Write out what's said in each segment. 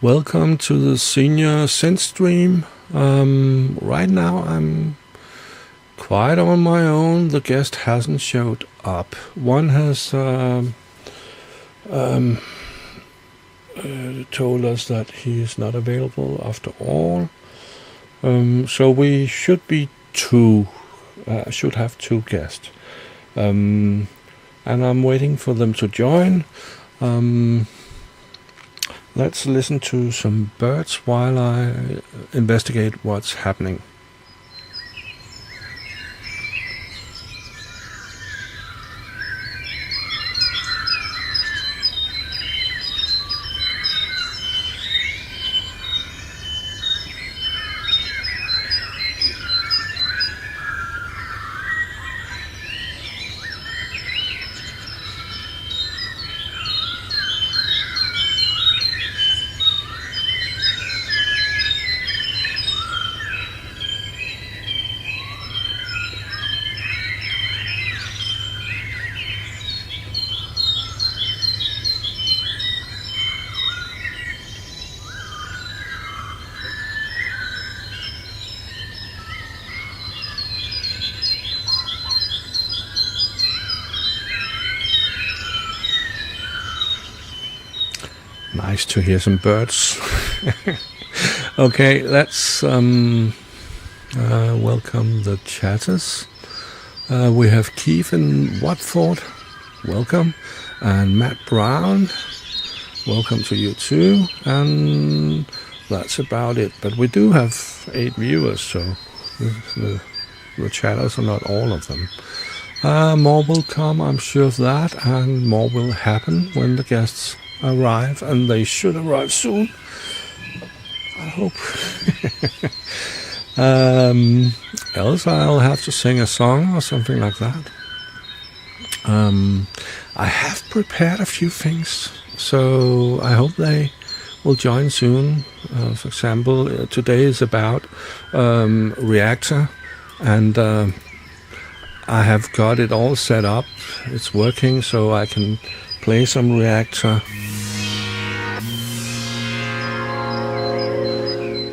Welcome to the senior Synth stream. Right now I'm quite on my own. The guest hasn't showed up. One has told us that he is not available after all. So we should be should have two guests. And I'm waiting for them to join. Let's listen to some birds while I investigate what's happening. Nice to hear some birds. Okay, let's welcome the chatters. We have Keith in Watford, welcome, and Matt Brown, welcome to you too, and that's about it. But we do have 8 viewers, so the chatters are not all of them. More will come, I'm sure of that, and more will happen when the guests arrive, and they should arrive soon, I hope. Else I'll have to sing a song or something like that. I have prepared a few things, so I hope they will join soon. For example, today is about Reactor, and I have got it all set up. It's working, so I can play some Reactor.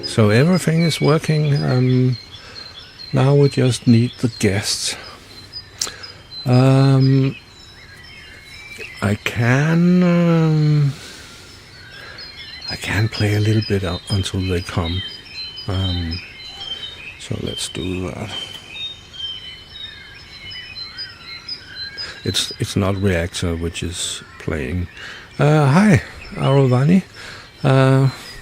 So everything is working. Now we just need the guests. I can play a little bit until they come. So let's do that. It's not Reactor which is playing. Hi, Arovani.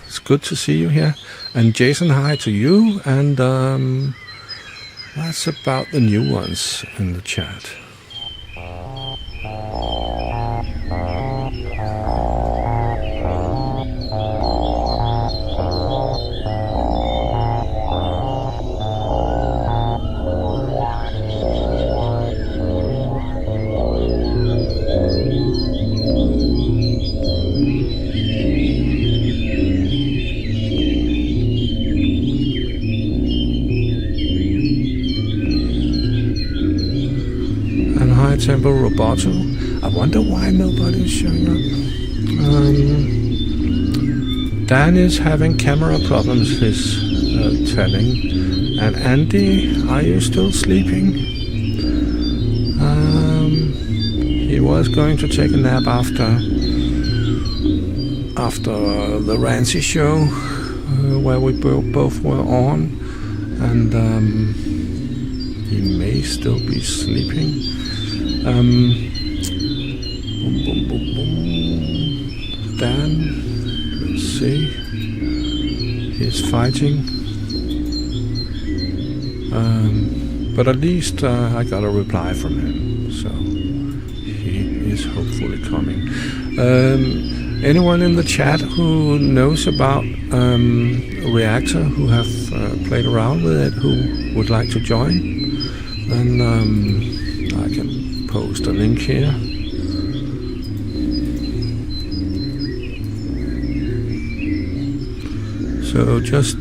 It's good to see you here. And Jason, hi to you. And that's about the new ones in the chat. Tempo Roboto. I wonder why nobody's showing up. Dan is having camera problems, he's telling. And Andy, are you still sleeping? He was going to take a nap after the Rancy show, where we both were on, and he may still be sleeping. Boom, boom, boom, boom. Dan, let's see. He's fighting. But at least I got a reply from him, so he is hopefully coming. Anyone in the chat who knows about Reactor, who have played around with it, who would like to join, then I can post a link here. So just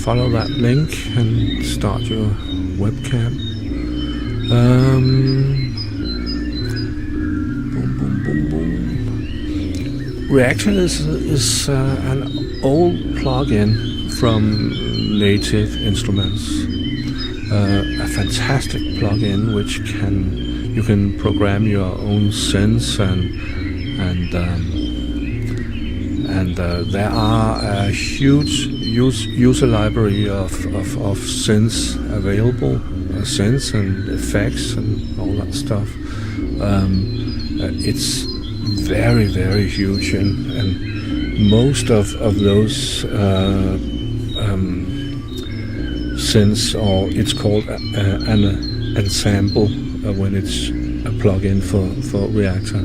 follow that link and start your webcam. Boom, boom, boom, boom. Reactor is an old plugin from Native Instruments. A fantastic plugin which you can program your own synths and there are a huge user library of synths available, synths and effects and all that stuff. It's very, very huge, and most of those synths, or it's called an ensemble when it's a plugin for Reactor.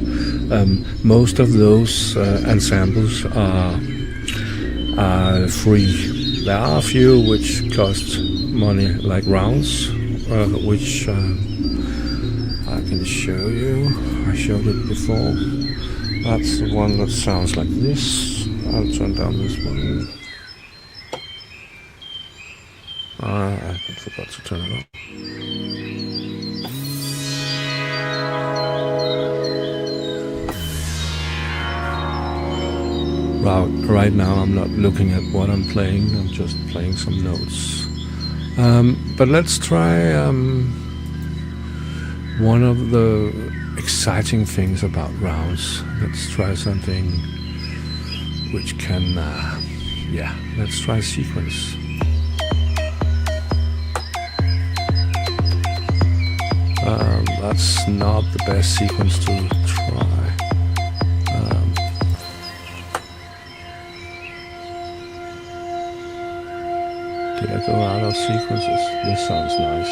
Most of those ensembles are free. There are a few which cost money, like rounds, which I can show you. I showed it before. That's the one that sounds like this. I'll turn down this one. I forgot to turn it on. Right now I'm not looking at what I'm playing, I'm just playing some notes. But let's try one of the exciting things about rounds. Let's try something which can, let's try sequence. That's not the best sequence to try. Did I go out of sequences? This sounds nice.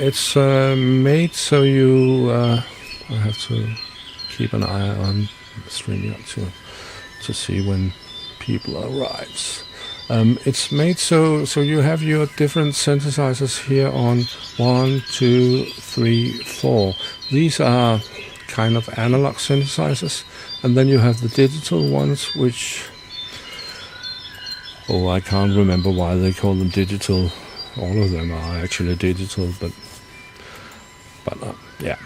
It's made so you I have to keep an eye on StreamYard to see when people arrives. It's made so you have your different synthesizers here on 1, 2, 3, 4. These are kind of analog synthesizers, and then you have the digital ones, which I can't remember why they call them digital. All of them are actually digital, but yeah.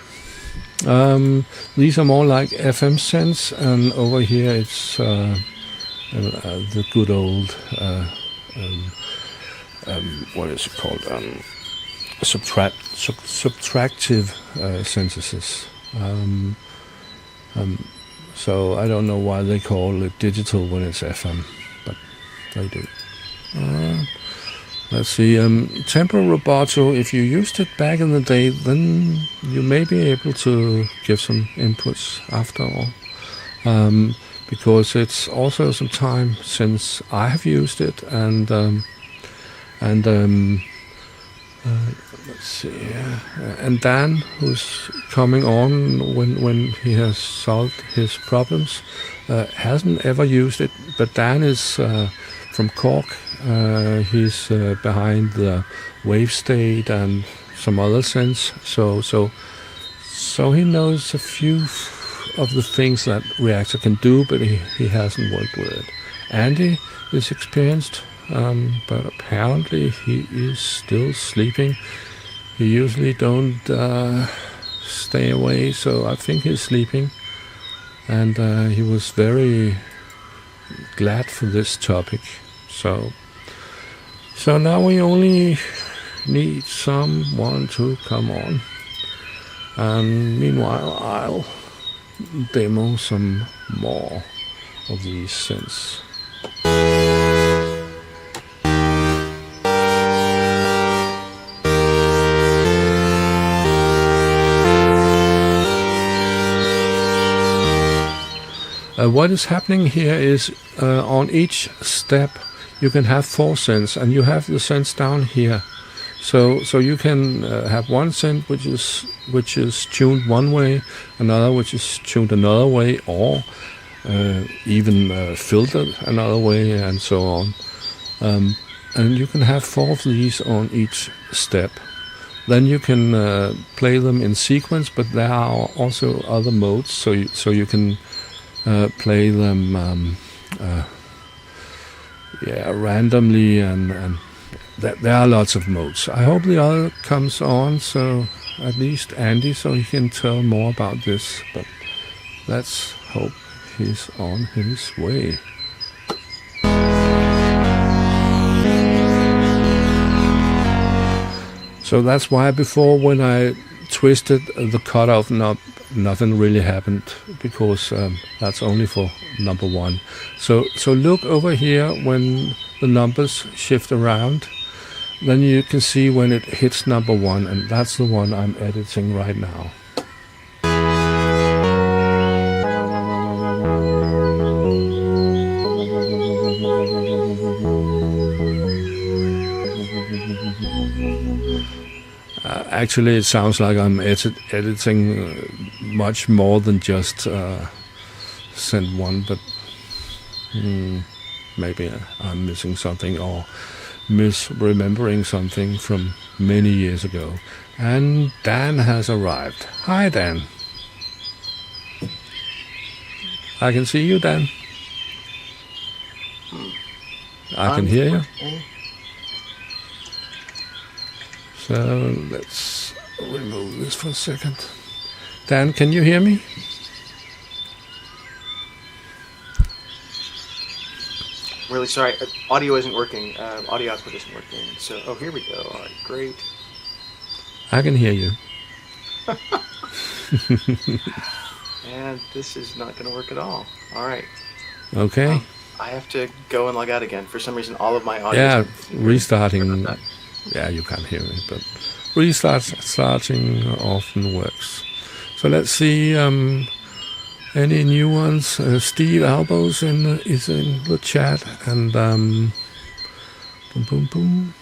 These are more like FM synths, and over here it's the good old what is it called? Subtractive synthesis. So I don't know why they call it digital when it's FM, but they do. Let's see, tempo rubato, if you used it back in the day, then you may be able to give some inputs after all. Because it's also some time since I have used it, and let's see, and Dan, who's coming on when he has solved his problems, hasn't ever used it, but Dan is from Cork. He's behind the wave state and some other synths, so he knows a few of the things that Reactor can do, but he hasn't worked with it. Andy is experienced, but apparently he is still sleeping. He usually don't stay away, so I think he's sleeping, and he was very glad for this topic. So now we only need someone to come on, and meanwhile I'll demo some more of these synths. What is happening here is on each step you can have 4 synths, and you have the synths down here. So you can have one synth which is tuned one way, another which is tuned another way, or even filtered another way, and so on. And you can have 4 of these on each step. Then you can play them in sequence, but there are also other modes, so you can play them randomly, and there are lots of modes. I hope the other comes on, so at least Andy, so he can tell more about this, but let's hope he's on his way. So that's why before, when I twisted the cutoff knob, nothing really happened, because that's only for number 1. So look over here when the numbers shift around, then you can see when it hits number 1, and that's the one I'm editing right now. Actually, it sounds like I'm editing much more than just synth 1, but maybe I'm missing something or misremembering something from many years ago. And Dan has arrived. Hi, Dan. I can see you, Dan. I can hear you. So let's remove this for a second. Dan, can you hear me? Really sorry, audio isn't working. Audio output isn't working. So, oh, here we go. All right, great. I can hear you. And this is not going to work at all. All right. Okay. I have to go and log out again. For some reason, all of my audio. Yeah, restarting. Yeah, you can't hear me, but starting often works. So let's see any new ones. Steve Albos is in the chat, and boom, boom, boom.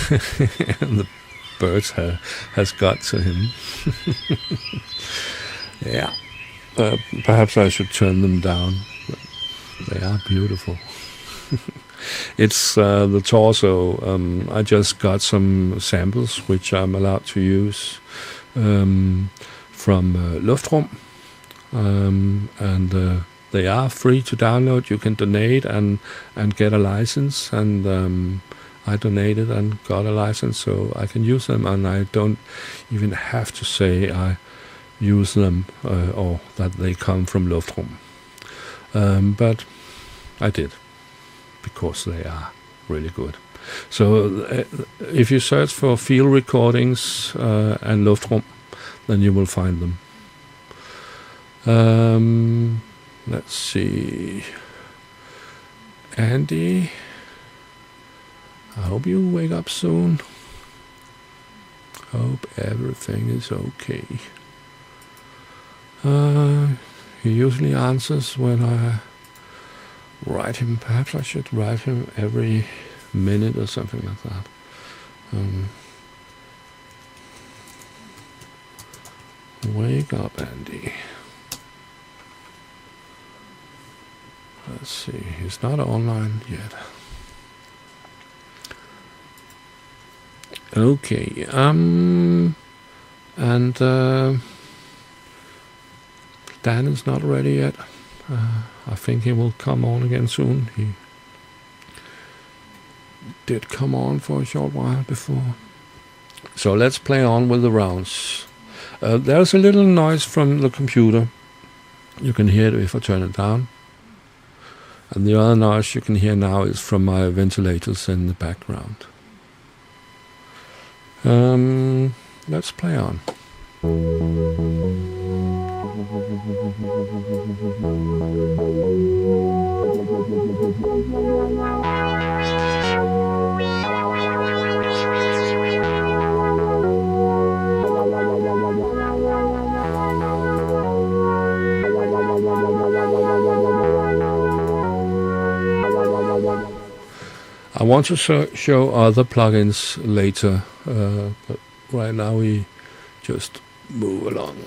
And the birds has got to him. Yeah, perhaps I should turn them down. They are beautiful. It's the torso. I just got some samples which I'm allowed to use from Livestream, and they are free to download. You can donate and get a license, and I donated and got a license, so I can use them, and I don't even have to say I use them or that they come from Livestream. But I did, because they are really good. So if you search for field recordings and Livestream, then you will find them. Let's see. Andy, I hope you wake up soon. Hope everything is okay. He usually answers when I write him. Perhaps I should write him every minute or something like that. Wake up, Andy. Let's see, he's not online yet. Okay, and Dan is not ready yet. I think he will come on again soon. He did come on for a short while before. So let's play on with the rounds. There's a little noise from the computer. You can hear it if I turn it down. And the other noise you can hear now is from my ventilators in the background. Let's play on. I want to show other plugins later, but right now we just move along.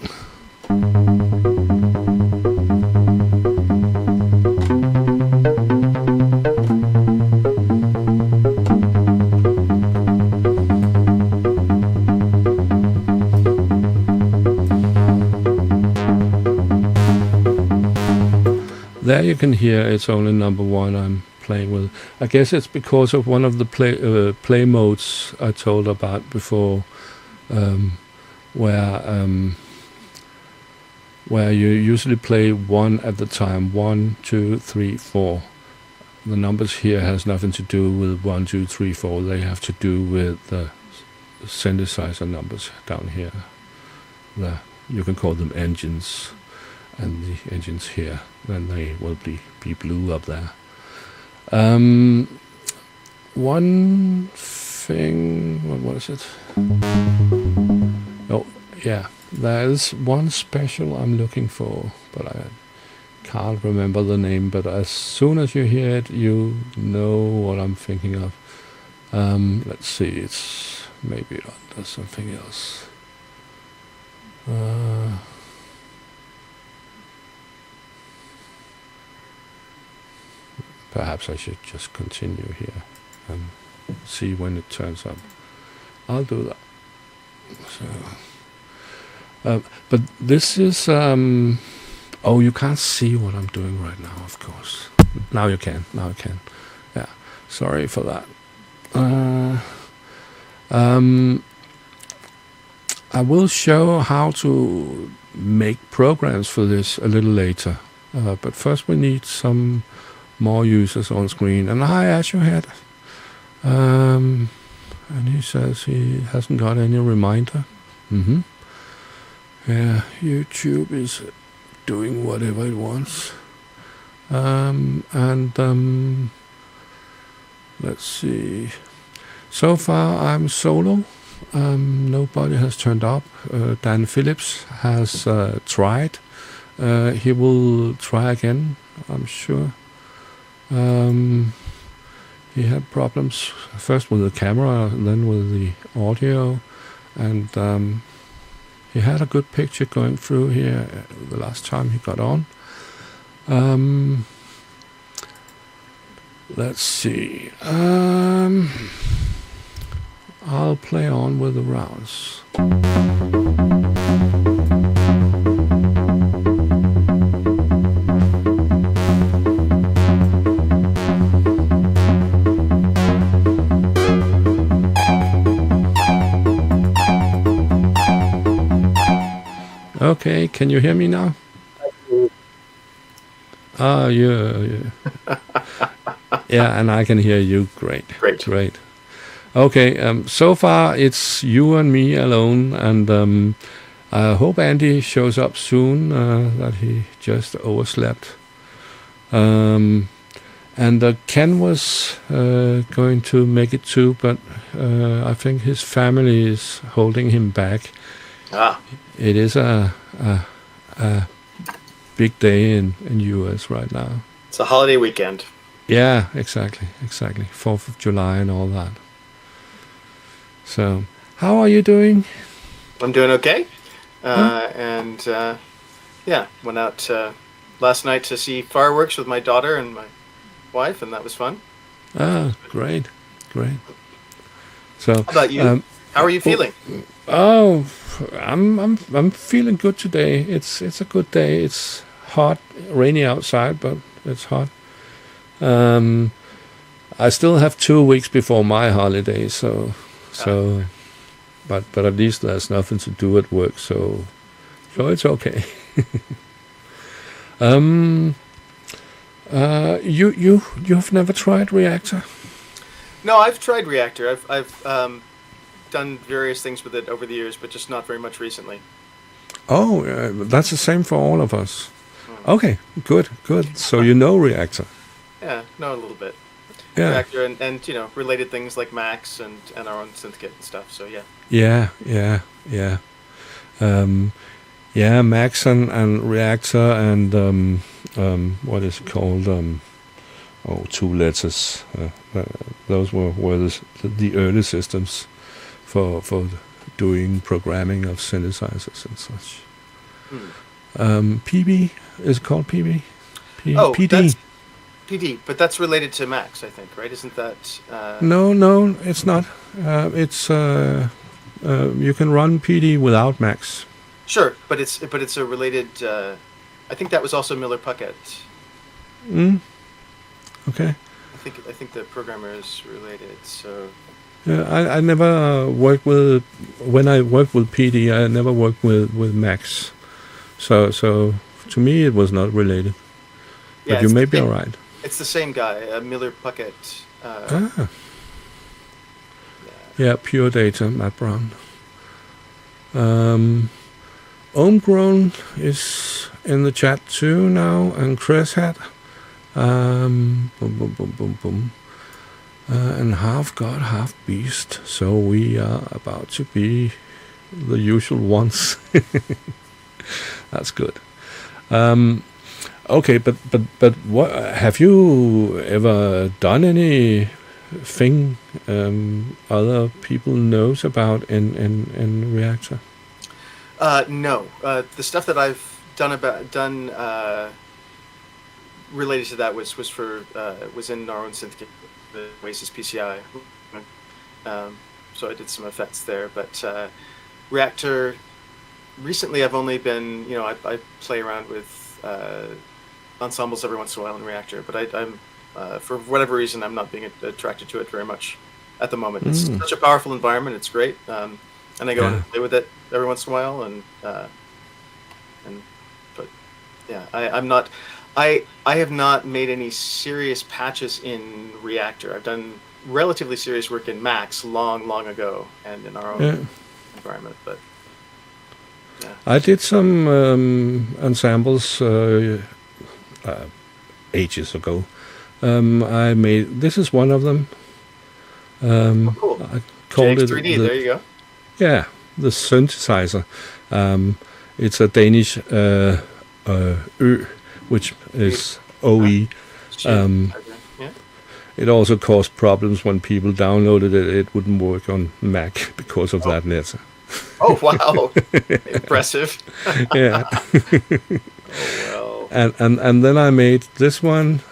There you can hear it's only number one I'm playing with. I guess it's because of one of the play modes I told about before, where you usually play one at the time, 1, 2, 3, 4. The numbers here has nothing to do with 1, 2, 3, 4. They have to do with the synthesizer numbers down here. You can call them engines, and the engines here, then they will be blue up there. One thing, what was it? Oh, yeah, there's one special I'm looking for, but I can't remember the name, but as soon as you hear it, you know what I'm thinking of. Let's see, it's maybe under something else. Perhaps I should just continue here and see when it turns up. I'll do that. So, but this is oh, you can't see what I'm doing right now, of course. Now you can. Yeah, sorry for that. I will show how to make programs for this a little later, but first we need some more users on screen. And hi, Azure and he says he hasn't got any reminder. Yeah, YouTube is doing whatever it wants. Let's see. So far I'm solo. Nobody has turned up. Dan Phillips has tried. He will try again, I'm sure. He had problems first with the camera, then with the audio, and he had a good picture going through here the last time he got on. Let's see. I'll play on with the rounds. Okay, can you hear me now? Yeah. Yeah, and I can hear you. Great. Okay, so far it's you and me alone, and I hope Andy shows up soon, that he just overslept. And Ken was going to make it too, but I think his family is holding him back. It is a big day in US right now. It's a holiday weekend. Yeah, exactly. 4th of July and all that. So, how are you doing? I'm doing okay. And went out last night to see fireworks with my daughter and my wife, and that was fun. Great. So, how about you? How are you feeling? Oh, I'm feeling good today. It's a good day. It's hot, rainy outside, but it's hot. I still have 2 weeks before my holiday, so but at least there's nothing to do at work, so it's okay. You've never tried Reactor? No, I've tried Reactor. I've done various things with it over the years, but just not very much recently. Oh, that's the same for all of us. Okay, good. So you know Reactor. Yeah, know a little bit. Yeah. Reactor and related things like Max and our own synth kit and stuff. So yeah. Yeah, Max and Reactor and what is it called? or 2 letters. Those were the early systems for doing programming of synthesizers and such. PB, is it called PB? PD. That's PD, but that's related to Max, I think, right? Isn't that? No, it's not. It's you can run PD without Max. Sure, but it's a related. I think that was also Miller Puckett. Okay. I think the programmer is related. So. Yeah, I never worked with. When I worked with PD, I never worked with Max. So to me, it was not related. Yeah, but you may be all right. It's the same guy, Miller Puckett. Yeah, Pure Data, Matt Brown. Homegrown is in the chat too now, and Chris had. Boom, boom, boom, boom, boom. And half god, half beast. So we are about to be the usual ones. That's good. Okay, but what have you ever done anything other people knows about in Reactor? No. The stuff that I've done related to that was in our own synth kit, the Oasis PCI. So I did some effects there, but Reactor. Recently, I've only been, I play around with ensembles every once in a while in Reactor, but I'm for whatever reason, I'm not being attracted to it very much at the moment. It's such a powerful environment; it's great, and I go and play with it every once in a while, but yeah, I'm not. I have not made any serious patches in Reactor. I've done relatively serious work in Max long ago, and in our own environment, but. Yeah. I did some ensembles ages ago. I made. This is one of them. Cool. I called it 3D. There you go. Yeah, the Synthesizer. It's a Danish Ø, which is OE. It also caused problems when people downloaded it. It wouldn't work on Mac because of that letter. Oh wow! Impressive. Yeah. Oh well. And then I made this one.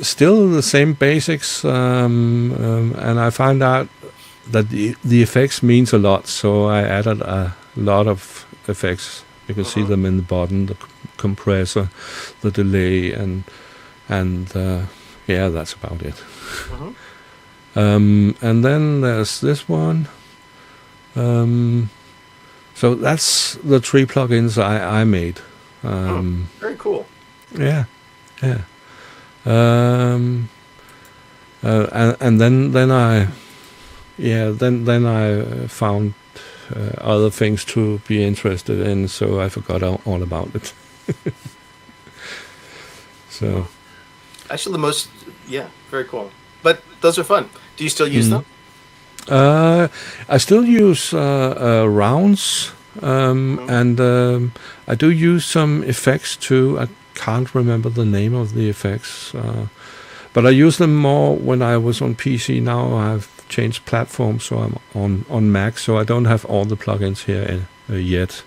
Still the same basics, and I found out that the effects means a lot. So I added a lot of effects. You can see them in the bottom: the compressor, the delay, and yeah, that's about it. And then there's this one. So that's the 3 plugins I made. Very cool. Yeah. And then I found other things to be interested in, so I forgot all about it. So. Actually, very cool. But those are fun. Do you still use them? I still use rounds, and I do use some effects too. I can't remember the name of the effects, but I use them more when I was on PC. Now I've changed platform, so I'm on Mac, so I don't have all the plugins here yet.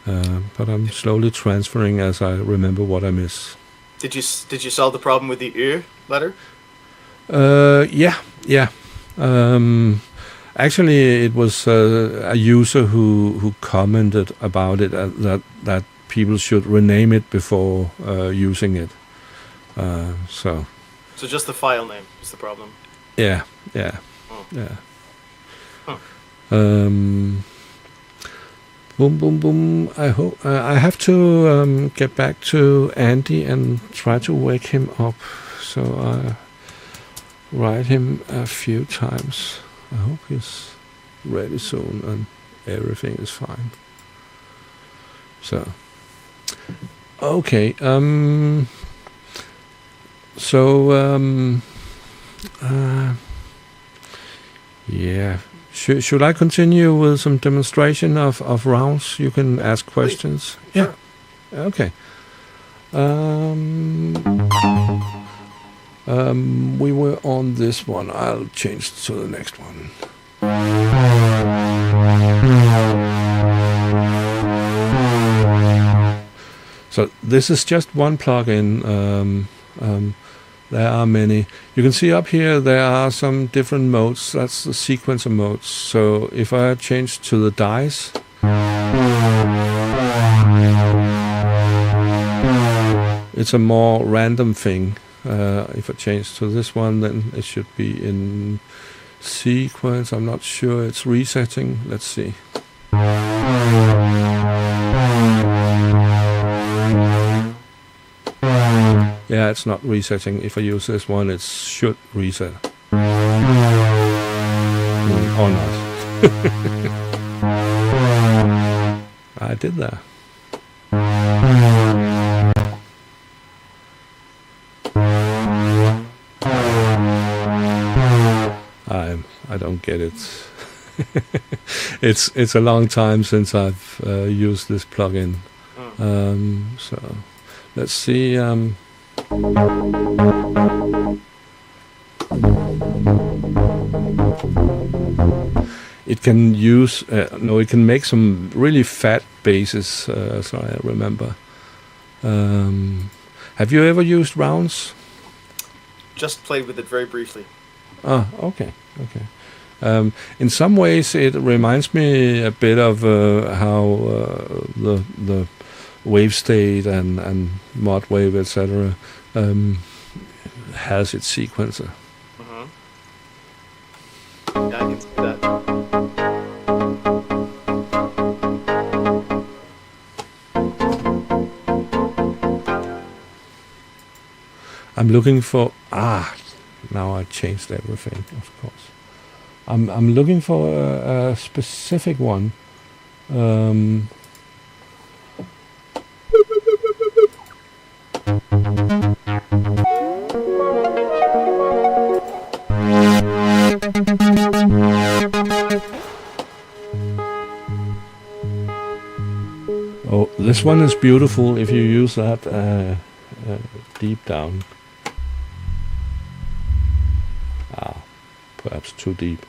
But I'm slowly transferring as I remember what I miss. Did you solve the problem with the Ö letter? Yeah. Actually, it was a user who commented about it that people should rename it before using it. So just the file name is the problem. Yeah. Huh. Boom, boom, boom. I hope I have to get back to Andy and try to wake him up. So I write him a few times. I hope he's ready soon and everything is fine. So, okay. Yeah. Should I continue with some demonstration of rounds? You can ask questions. Sure. Yeah. Okay. We were on this one. I'll change to the next one. So this is just one plugin. There are many. You can see up here there are some different modes. That's the sequencer modes. So if I change to the dice, it's a more random thing. If I change to this one, then it should be in sequence. I'm not sure. It's resetting. Let's see. Yeah, it's not resetting. If I use this one, it should reset. Or not. I did that. I don't get it. It's a long time since I've used this plugin. So let's see. It can use it can make some really fat basses. So I remember. Have you ever used rounds? Just played with it very briefly. Ah, okay. In some ways, it reminds me a bit of how the wave state and mod wave, etc., has its sequencer. Yeah, I can see that. I'm looking for now I changed everything, of course. I'm looking for a specific one. Oh, this one is beautiful if you use that deep down. Perhaps too deep.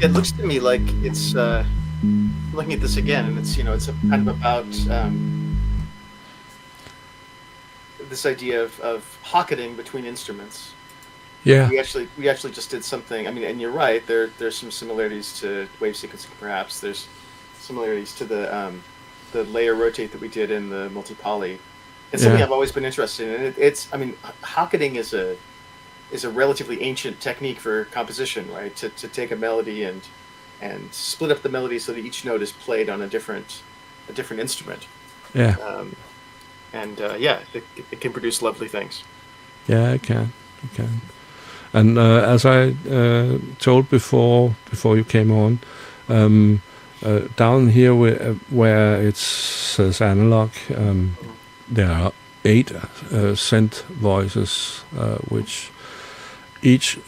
It looks to me like it's looking at this again, and it's it's kind of about this idea of pocketing between instruments. Yeah. We actually just did something. I mean, and you're right. There's some similarities to wave sequencing. Perhaps there's similarities to the layer rotate that we did in the multi-poly. It's something I've always been interested in. I mean, pocketing is a relatively ancient technique for composition, right? To take a melody and split up the melody so that each note is played on a different instrument. Yeah. It can produce lovely things. Yeah, it can. And as I told before you came on, down here where it says analog, there are 8 synth voices, which each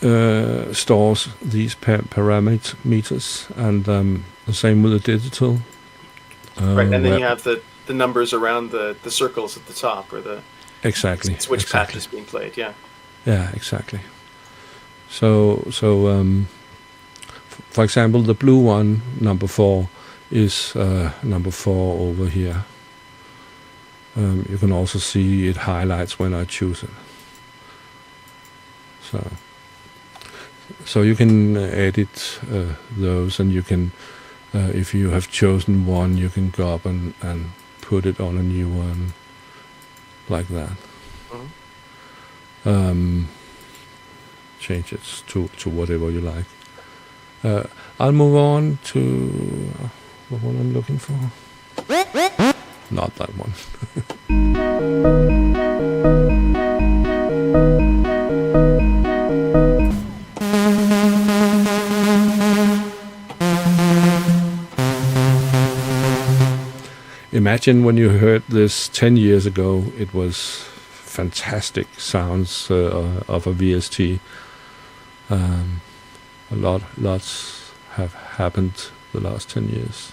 stores these parameters, and the same with the digital. Right, and then you have the numbers around the circles at the top, or the which path is being played. Yeah. Yeah, exactly. So for example, the blue one, number 4, is number 4 over here. You can also see it highlights when I choose it. So you can edit those, and you can, if you have chosen one, you can go up and put it on a new one, like that. Change it to whatever you like. I'll move on to the one I'm looking for. Not that one. imagine when you heard this 10 years ago, it was fantastic sounds of a VST. Lots have happened the last 10 years.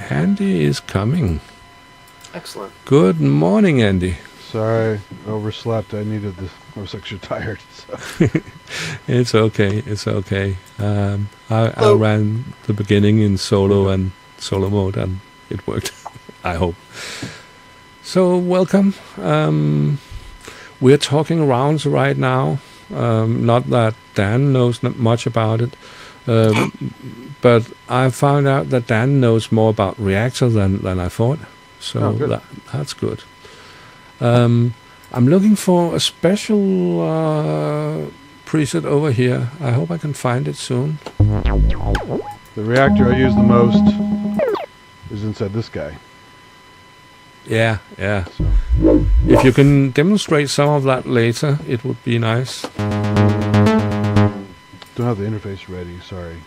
Andy is coming. Excellent. Good morning, Andy. Sorry, overslept. I was extra tired. So. It's okay. It's okay. I ran the beginning in solo and solo mode, and it worked. I hope. So welcome. We're talking rounds right now. Not that Dan knows much about it, but I found out that Dan knows more about Reactor than I thought. So that's good. I'm looking for a special preset over here. I hope I can find it soon. The Reactor I use the most is inside this guy. Yeah. So. If you can demonstrate some of that later, it would be nice. Don't have the interface ready, sorry.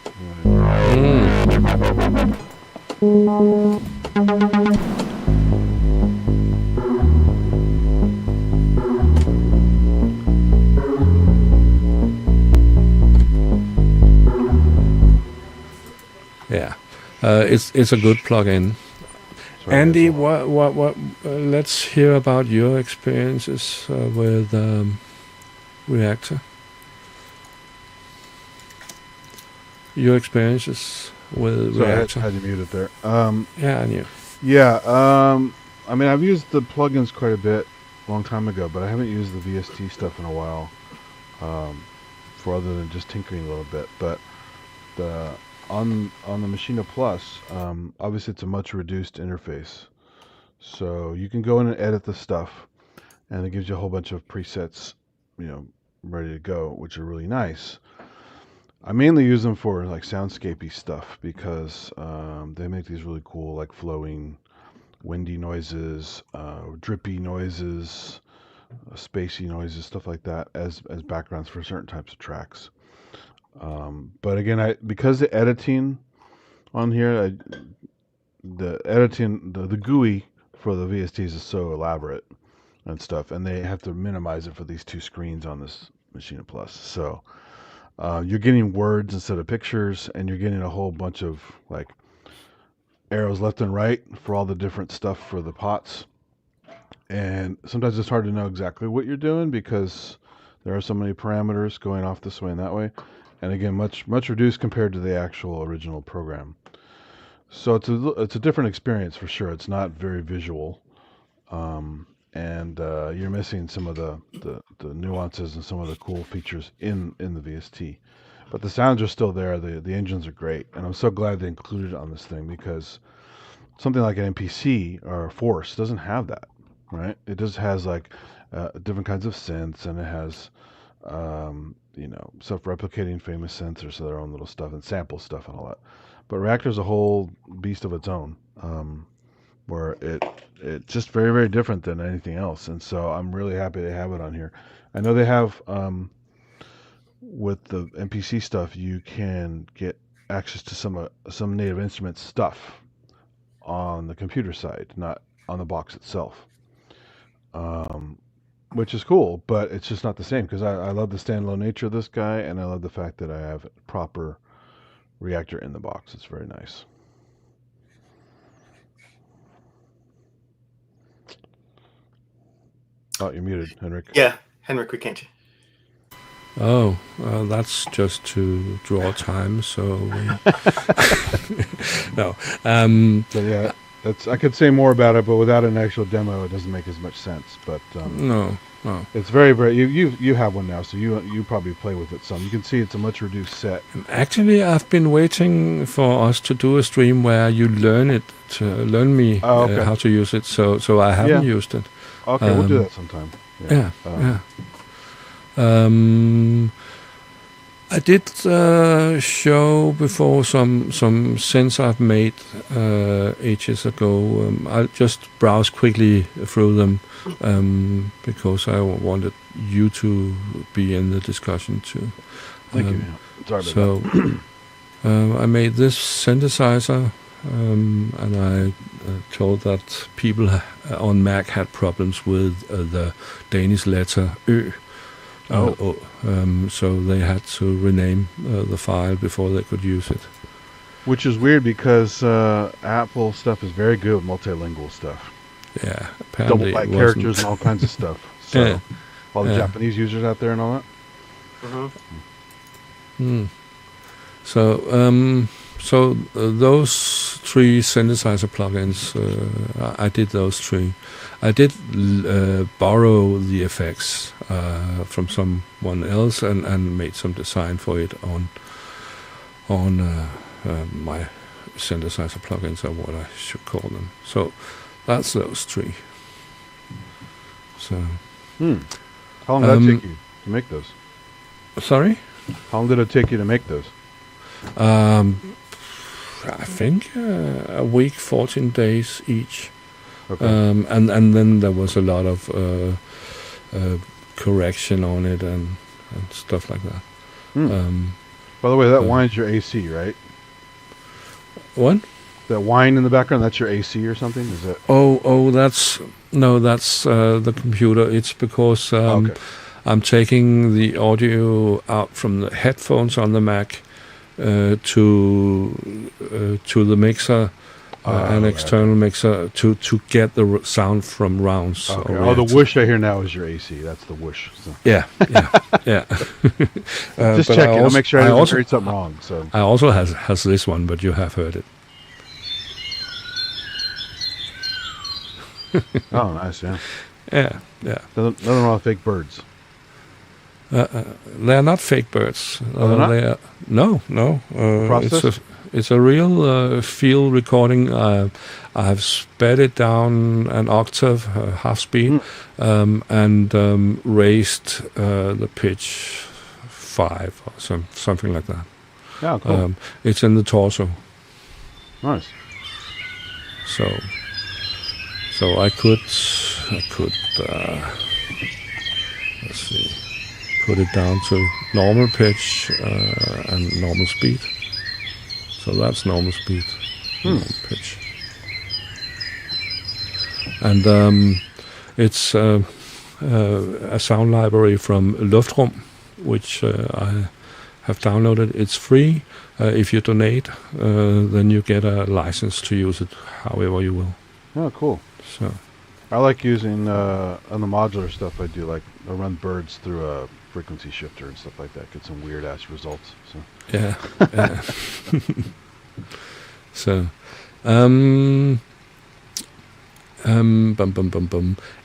Yeah, it's a good plugin. Sorry, Andy, what? Let's hear about your experiences with Reactor. Your experiences with Reactor. I had to mute it there. Yeah, I knew. Yeah, I mean, I've used the plugins quite a bit, a long time ago, but I haven't used the VST stuff in a while, for other than just tinkering a little bit. But on the Machina Plus, obviously it's a much reduced interface, so you can go in and edit the stuff, and it gives you a whole bunch of presets, ready to go, which are really nice. I mainly use them for like soundscapey stuff because they make these really cool, like flowing, windy noises, drippy noises, spacey noises, stuff like that as backgrounds for certain types of tracks. But again, because the editing on here, the GUI for the VSTs is so elaborate and stuff, and they have to minimize it for these two screens on this Machina Plus. So you're getting words instead of pictures, and you're getting a whole bunch of like arrows left and right for all the different stuff for the pots. And sometimes it's hard to know exactly what you're doing because there are so many parameters going off this way and that way. And again, much reduced compared to the actual original program. So it's a different experience for sure. It's not very visual, and you're missing some of the nuances and some of the cool features in the VST. But the sounds are still there. The engines are great, and I'm so glad they included it on this thing because something like an MPC or a Force doesn't have that, right? It just has like different kinds of synths, and it has self-replicating famous synths or their own little stuff and sample stuff and all that. But Reactor's a whole beast of its own, where it's just very, very different than anything else. And so I'm really happy they have it on here. I know they have, with the MPC stuff, you can get access to some Native Instruments stuff on the computer side, not on the box itself. Which is cool, but it's just not the same because I love the standalone nature of this guy, and I love the fact that I have proper Reactor in the box. It's very nice. Oh, you're muted, Henrik. Yeah, Henrik, we can't. Oh, that's just to draw time. So no. So yeah, I could say more about it, but without an actual demo, it doesn't make as much sense. But no. It's very, very. You have one now, so you probably play with it some. You can see it's a much reduced set. Actually, I've been waiting for us to do a stream where you learn me how to use it. So I haven't used it. Okay, we'll do that sometime. Yeah. I did show before some synths I've made ages ago. I just browsed quickly through them because I wanted you to be in the discussion too. Thank you. Sorry about So I made this synthesizer, and I told that people on Mac had problems with the Danish letter Ø. So they had to rename the file before they could use it. Which is weird because Apple stuff is very good with multilingual stuff. Yeah, apparently Double byte characters and all kinds of stuff. So Yeah. all the Yeah. Japanese users out there and all that. So those 3 synthesizer plugins, I did those 3. I did borrow the effects from someone else and made some design for it on my synthesizer plugins, or what I should call them. So that's those 3. So How long did that take you to make those? sorry. How long did it take you to make those? I think a week, 14 days each. Okay. And then there was a lot of correction on it and stuff like that. By the way, that wine's your AC, right? What? That wine in the background, that's your AC or something? Is that? That's the computer. It's because Okay. I'm taking the audio out from the headphones on the Mac to the mixer, an external mixer to get the sound from rounds. Okay. or Oh, the reactors. whoosh I hear now is your AC. That's the whoosh. So. Yeah. Just but checking. I'll make sure I I haven't also heard something wrong. So. I also has this one, but you have heard it. Oh, nice. Yeah. Yeah. Nothing wrong with fake birds. They're not fake birds. Oh, they're not? They are, no. Process? It's a real field recording. I've sped it down an octave, half speed, and raised the pitch 5 or something like that. Yeah, cool. It's in the torso, Nice. so I could let's see, put it down to normal pitch and normal speed. So that's normal speed, normal pitch. And it's a sound library from Luftrum, which I have downloaded. It's free. If you donate, then you get a license to use it however you will. Oh, cool. So I like using on the modular stuff. I do like I run birds through a frequency shifter and stuff like that. Get some weird ass results. So yeah. So, bum.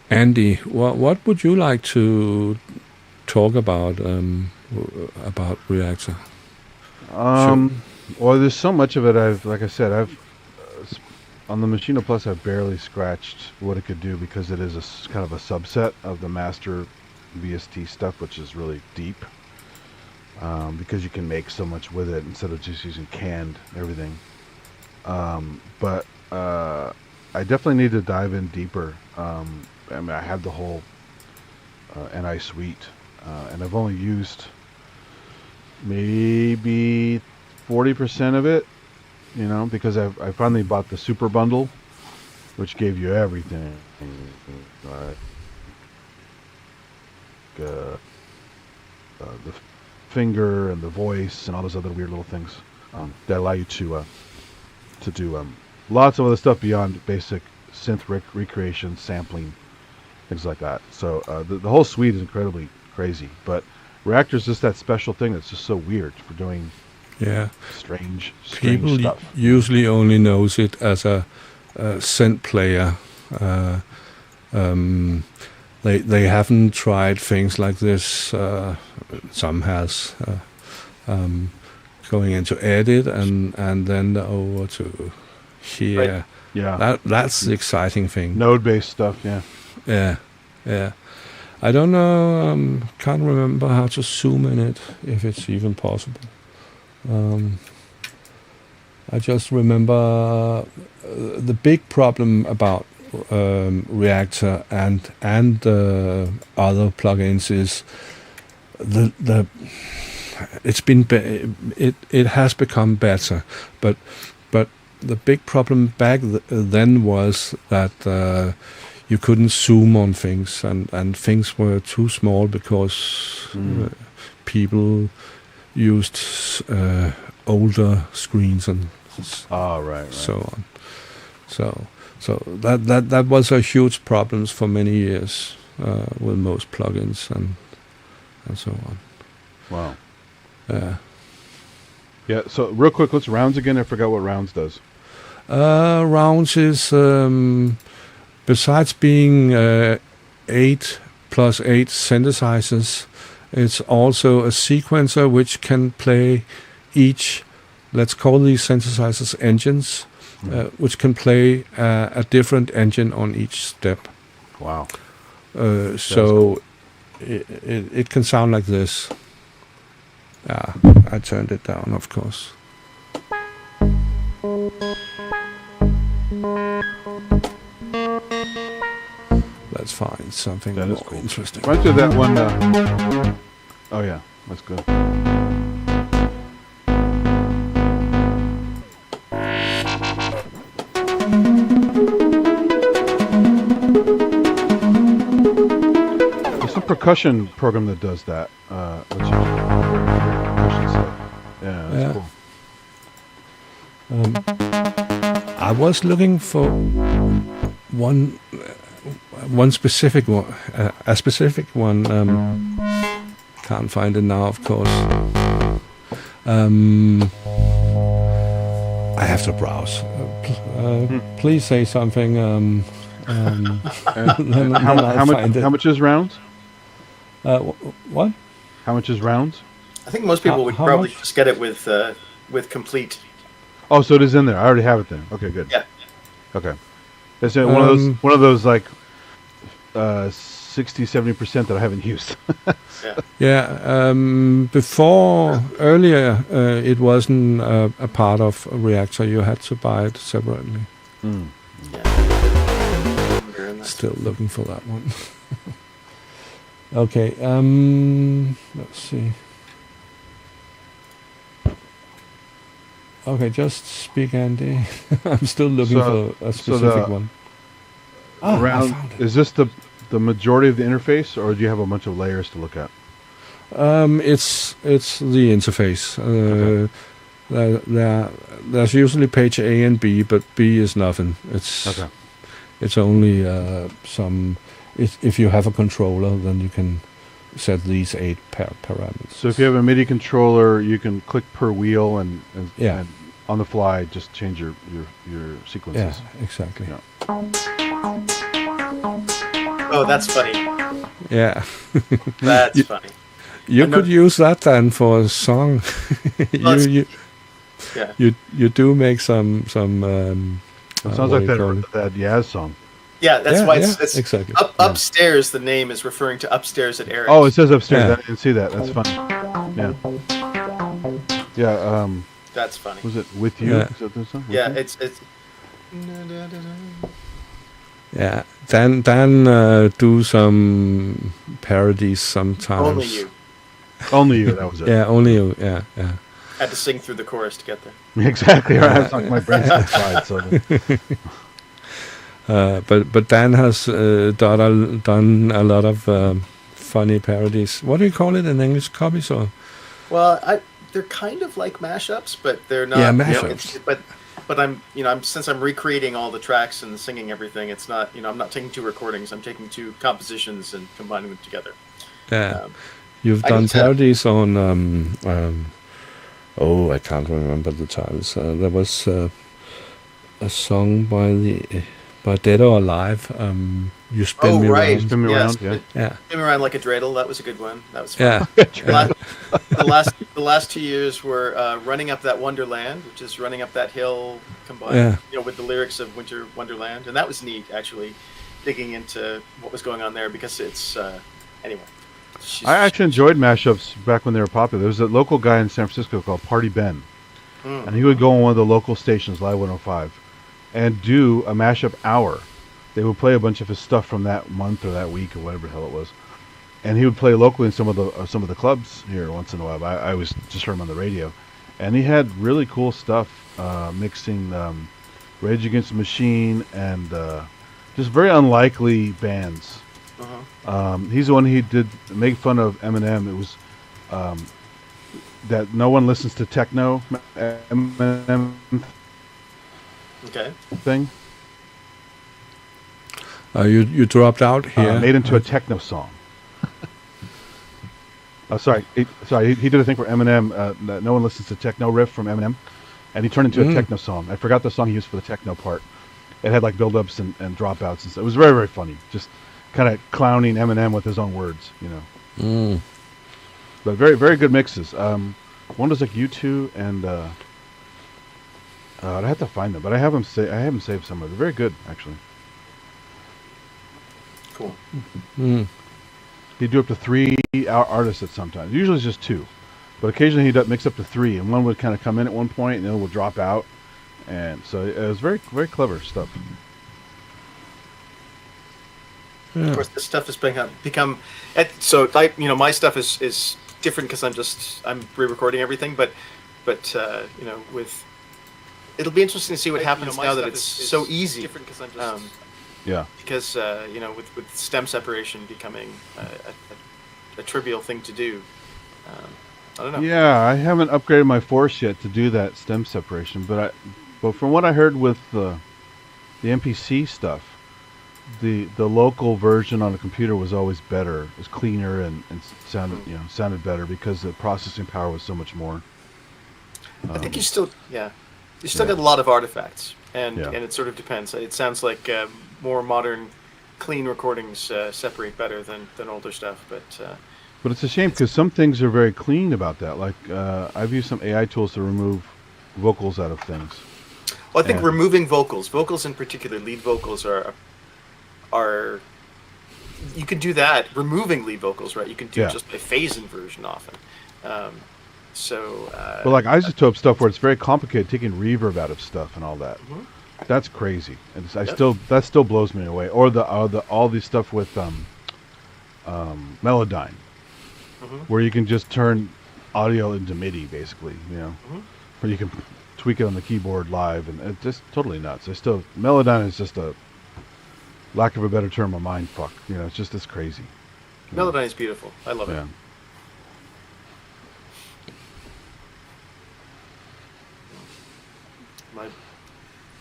Andy, what would you like to talk about Reactor? Well, there's so much of it. I've on the Machino Plus, I've barely scratched what it could do because it is kind of a subset of the master VST stuff, which is really deep. Because you can make so much with it instead of just using canned everything. But I definitely need to dive in deeper. I mean, I have the whole NI suite, and I've only used maybe 40% of it, because I finally bought the super bundle, which gave you everything. The finger and the voice and all those other weird little things that allow you to do lots of other stuff beyond basic synth recreation, sampling, things like that. So the whole suite is incredibly crazy, but Reactor is just that special thing that's just so weird for doing strange People stuff. usually only knows it as a synth player. They haven't tried things like this. Some has going into edit and then over to here. Right. Yeah, That's the exciting thing. node-based stuff. Yeah. Yeah. I don't know. Can't remember how to zoom in it, if it's even possible. I just remember the big problem about Reactor and other plugins is the it's been it has become better, but the big problem back then was that you couldn't zoom on things, and things were too small because people used older screens and right. so on. So that was a huge problem for many years with most plugins and so on. Wow. Yeah. So real quick, what's rounds again? I forgot what rounds does. Rounds is besides being 8 plus 8 synthesizers, it's also a sequencer which can play each. Let's call these synthesizers engines, which can play a different engine on each step. Wow. So it can sound like this. I turned it down, of course. Let's find something That is more cool. interesting. Right to that one. Oh yeah, that's good. There's a percussion program that does that. Which is percussion stuff. Yeah, that's cool. I was looking for one specific one, a specific one. Can't find it now, of course. I have to browse. Please say something. How much is rounds? What? How much is rounds? I think most people would how probably much? just get it with complete. Oh, so it is in there. I already have it then. Okay, good. Yeah. Okay. It's one of those like 60-70% that I haven't used. Yeah. Before earlier, it wasn't a part of a Reactor. You had to buy it separately. Mm. Yeah. Still looking for that one. Okay. Let's see. Okay, just speak, Andy. I'm still looking for a specific one. I found it. Is this the majority of the interface, or do you have a bunch of layers to look at? It's the interface. There's usually page A and B, but B is nothing. It's only some. If you have a controller, then you can set these 8 parameters. So if you have a MIDI controller, you can click per wheel and on the fly just change your sequences. Yeah, exactly. Yeah. Oh, that's funny. Yeah. That's funny. You could use that then for a song. You do make some. It sounds like that Yaz song. Yeah, that's why it's exactly. Upstairs. The name is referring to upstairs at Eric's. Oh, it says upstairs. I didn't see that. That's funny. Yeah. Yeah. That's funny. Was it With You? Yeah. Is that this song? Yeah, With You? it's. Yeah. Dan do some parodies sometimes. Only You. Only You. That was it. Yeah, only you. Yeah. Had to sing through the chorus to get there. Exactly. Right. It's like my brain's not fried. So. But Dan has done a lot of funny parodies. What do you call it in English? Copies or? Well, they're kind of like mashups, but they're not. Yeah, mashups. But I'm since I'm recreating all the tracks and singing everything, it's not I'm not taking 2 recordings. I'm taking 2 compositions and combining them together. Yeah, you've done parodies on. I can't remember the titles. There was a song by Dead or Alive. You spin me right. around. Spin me around. Yeah. Spin me around like a dreidel. That was a good one. That was fun. Yeah. The last 2 years were Running Up That Wonderland, which is running up that hill combined with the lyrics of Winter Wonderland, and that was neat actually, digging into what was going on there because it's anyway, I actually enjoyed mashups back when they were popular. There was a local guy in San Francisco called Party Ben, and he would go on one of the local stations, Live 105, and do a mashup hour. They would play a bunch of his stuff from that month or that week or whatever the hell it was, and he would play locally in some of the clubs here once in a while. I was just heard him on the radio, and he had really cool stuff, mixing Rage Against the Machine and just very unlikely bands. He's the one he did make fun of Eminem. It was that no one listens to techno Eminem thing. You dropped out here. Made into a techno song. Sorry. He did a thing for Eminem. That no one listens to techno riff from Eminem, and he turned into a techno song. I forgot the song he used for the techno part. It had like build-ups and dropouts and stuff. It was very, very funny. Just kind of clowning Eminem with his own words, you know. But very, very good mixes. One was like U2 and I'd have to find them, but I have them saved somewhere. They're very good, actually. Cool. He'd do up to 3 artists at some time. Usually it's just 2, but occasionally he'd mix up to 3, and one would kind of come in at one point, and the other would drop out, and so it was very, very clever stuff. Yeah. Of course, this stuff has become so. My stuff is different because I'm re-recording everything, but it'll be interesting to see what happens now that it's so easy. Different because I'm just because with stem separation becoming a trivial thing to do. I don't know. Yeah, I haven't upgraded my Force yet to do that stem separation, but from what I heard with the MPC stuff, the local version on a computer was always better. It was cleaner and sounded better because the processing power was so much more. I think you still get a lot of artifacts, and it sort of depends. It sounds like more modern, clean recordings separate better than older stuff, but it's a shame because some things are very clean about that. Like I've used some AI tools to remove vocals out of things. Well, I think removing vocals in particular, lead vocals are you can do that. Removing lead vocals, right? You can do just a phase inversion often. But like isotope stuff where it's very complicated, taking reverb out of stuff and all that. That's crazy, and that still blows me away. Or all the stuff with Melodyne, where you can just turn audio into MIDI, basically. Where you can tweak it on the keyboard live, and it's just totally nuts. Melodyne is just a, lack of a better term, a mind fuck. It's crazy. Melodyne is beautiful. I love it.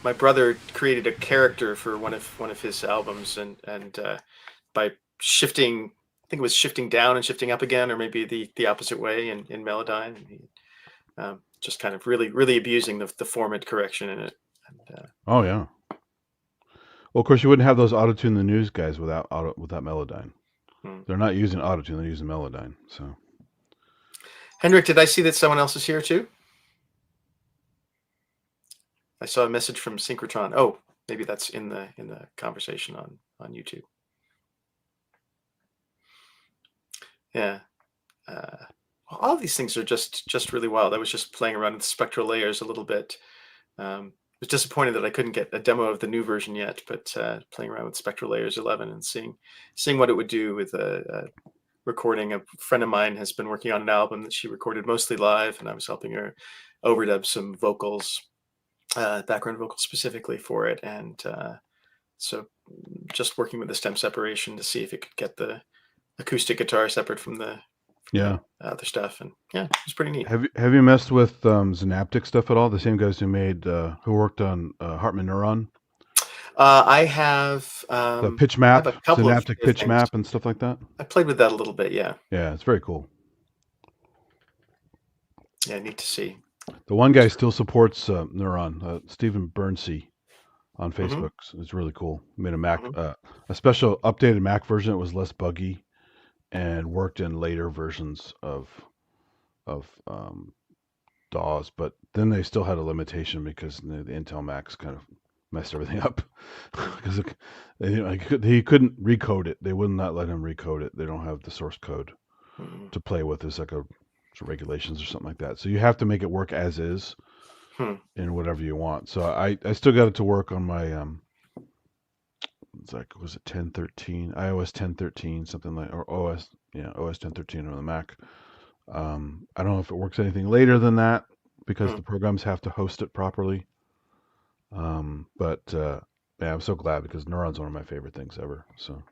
My brother created a character for one of his albums, and by shifting, I think it was shifting down and shifting up again, or maybe the opposite way in Melodyne. Just kind of really abusing the formant correction in it. Oh yeah. Well, of course, you wouldn't have those Auto-Tune the News guys without Melodyne. They're not using Auto-Tune; they're using Melodyne. So, Hendrik, did I see that someone else is here too? I saw a message from Synchrotron. Oh, maybe that's in the conversation on YouTube. Yeah. All of these things are just really wild. I was just playing around with spectral layers a little bit. I was disappointed that I couldn't get a demo of the new version yet, but playing around with Spectral Layers 11 and seeing what it would do with a recording. A friend of mine has been working on an album that she recorded mostly live, and I was helping her overdub some vocals, background vocals specifically for it. And so just working with the stem separation to see if it could get the acoustic guitar separate from the other stuff, and it was pretty neat. Have you messed with Synaptic stuff at all? The same guys who worked on Hartman Neuron. I have the pitch map, Synaptic pitch map, and stuff like that. I played with that a little bit. Yeah, it's very cool. Yeah, neat to see. The one guy still supports Neuron, Stephen Burnsey on Facebook. It's really cool. Made a Mac, a special updated Mac version. It was less buggy and worked in later versions of DAWs, but then they still had a limitation because the Intel Macs kind of messed everything up because he couldn't recode it. They would not let him recode it. They don't have the source code to play with. There's like regulations or something like that. So you have to make it work as is in whatever you want. So I still got it to work on my it's like, was it 10.13, iOS 10.13, something like, or OS 10.13 on the Mac. I don't know if it works anything later than that because the programs have to host it properly. But yeah, I'm so glad because Neuron's one of my favorite things ever. So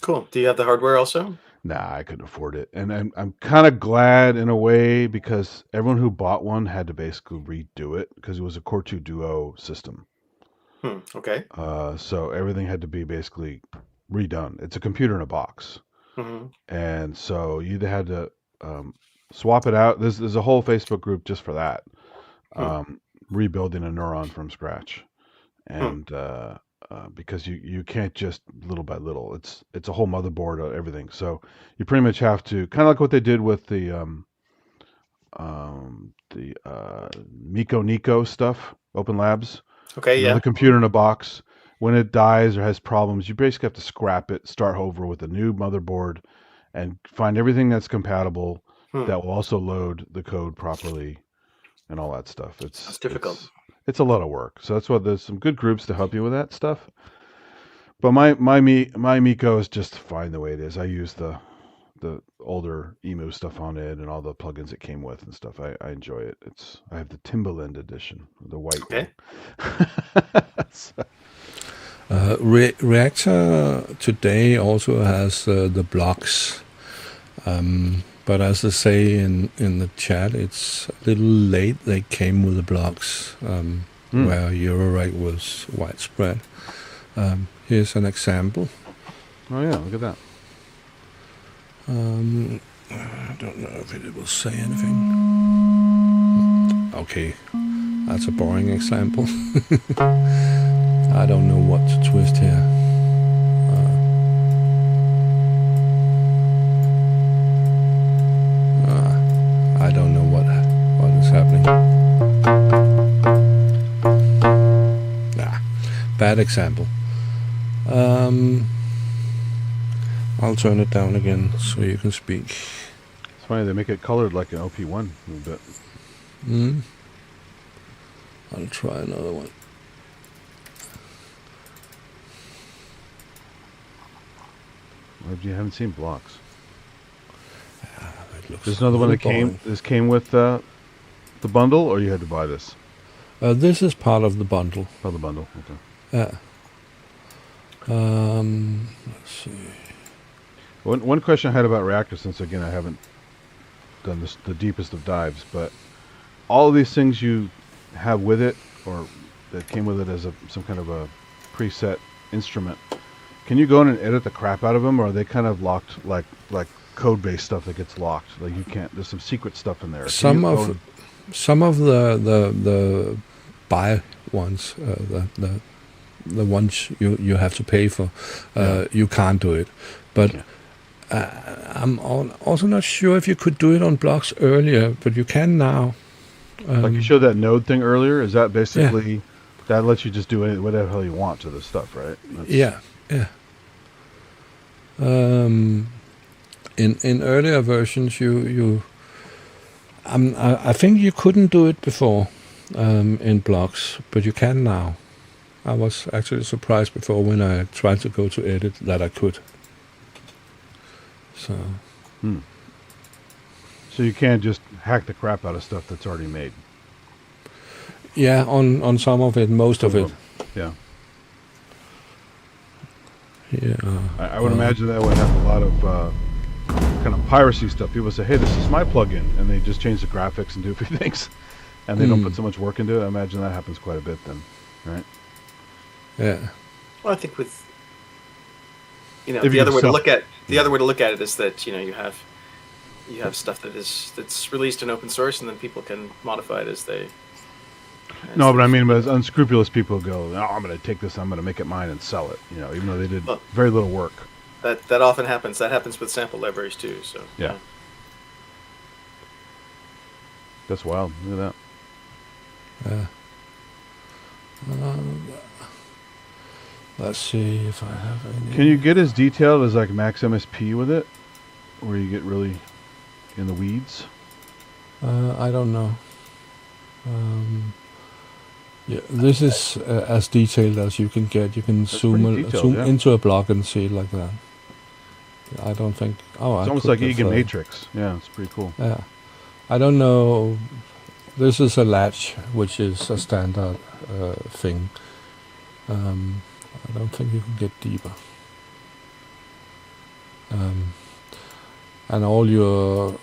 cool. Do you have the hardware also? Nah, I couldn't afford it, and I'm kind of glad in a way because everyone who bought one had to basically redo it because it was a Core 2 Duo system. Okay. So everything had to be basically redone. It's a computer in a box, and so you either had to swap it out. There's a whole Facebook group just for that, rebuilding a Neuron from scratch, and because you can't just little by little. It's a whole motherboard of everything. So you pretty much have to kind of like what they did with the Miko Nico stuff, Open Labs. Okay, yeah. The computer in a box. When it dies or has problems, you basically have to scrap it, start over with a new motherboard, and find everything that's compatible that will also load the code properly and all that stuff. It's difficult. It's a lot of work. So that's why there's some good groups to help you with that stuff. But my Miko is just fine the way it is. I use the older emu stuff on it and all the plugins it came with and stuff. I enjoy it. I have the Timberland edition, the white one. Reactor today also has the blocks, but as I say in the chat, it's a little late. They came with the blocks where Euroreg was widespread. Here's an example. Oh yeah, look at that. I don't know if it will say anything. Okay, that's a boring example. I don't know what to twist here. I don't know what is happening. Bad example. I'll turn it down again so you can speak. It's funny, they make it colored like an OP1 a little bit. I'll try another one. Or you haven't seen blocks. There's another one that came with the bundle, or you had to buy this? This is part of the bundle. Part of the bundle, okay. Yeah. Let's see. One question I had about Reactor, since again I haven't done the deepest of dives, but all of these things you have with it, or that came with it as some kind of a preset instrument, can you go in and edit the crap out of them, or are they kind of locked like code-based stuff that gets locked? Like you can't. There's some secret stuff in there. Some of the buy ones, the ones you have to pay for, you can't do it, but. I'm also not sure if you could do it on blocks earlier, but you can now. Like you showed that node thing earlier. Is that basically that lets you just do whatever the hell you want to this stuff, right? Yeah. In earlier versions, I think you couldn't do it before in blocks, but you can now. I was actually surprised before when I tried to go to edit that I could. So you can't just hack the crap out of stuff that's already made. Yeah, on some of it, most of it. Yeah. Yeah. I would imagine that would have a lot of kind of piracy stuff. People say, "Hey, this is my plugin," and they just change the graphics and do a few things, and they don't put so much work into it. I imagine that happens quite a bit then, right? Yeah. Well, I think with the other way to look at it is that you have stuff that's released in open source, and then people can modify it as they. No, but I mean, as unscrupulous people go, "Oh, I'm going to take this, I'm going to make it mine and sell it." Even though they did very little work. That often happens. That happens with sample libraries too. So yeah. That's wild. Look at that. Let's see if I have any. Can you get as detailed as like Max MSP with it, where you get really in the weeds? I don't know. Yeah, this is as detailed as you can get. You can zoom into a block and see it like that. I don't think. Oh, it's almost like Egan Matrix. Yeah, it's pretty cool. Yeah, I don't know. This is a latch, which is a standard thing. I don't think you can get deeper. And all your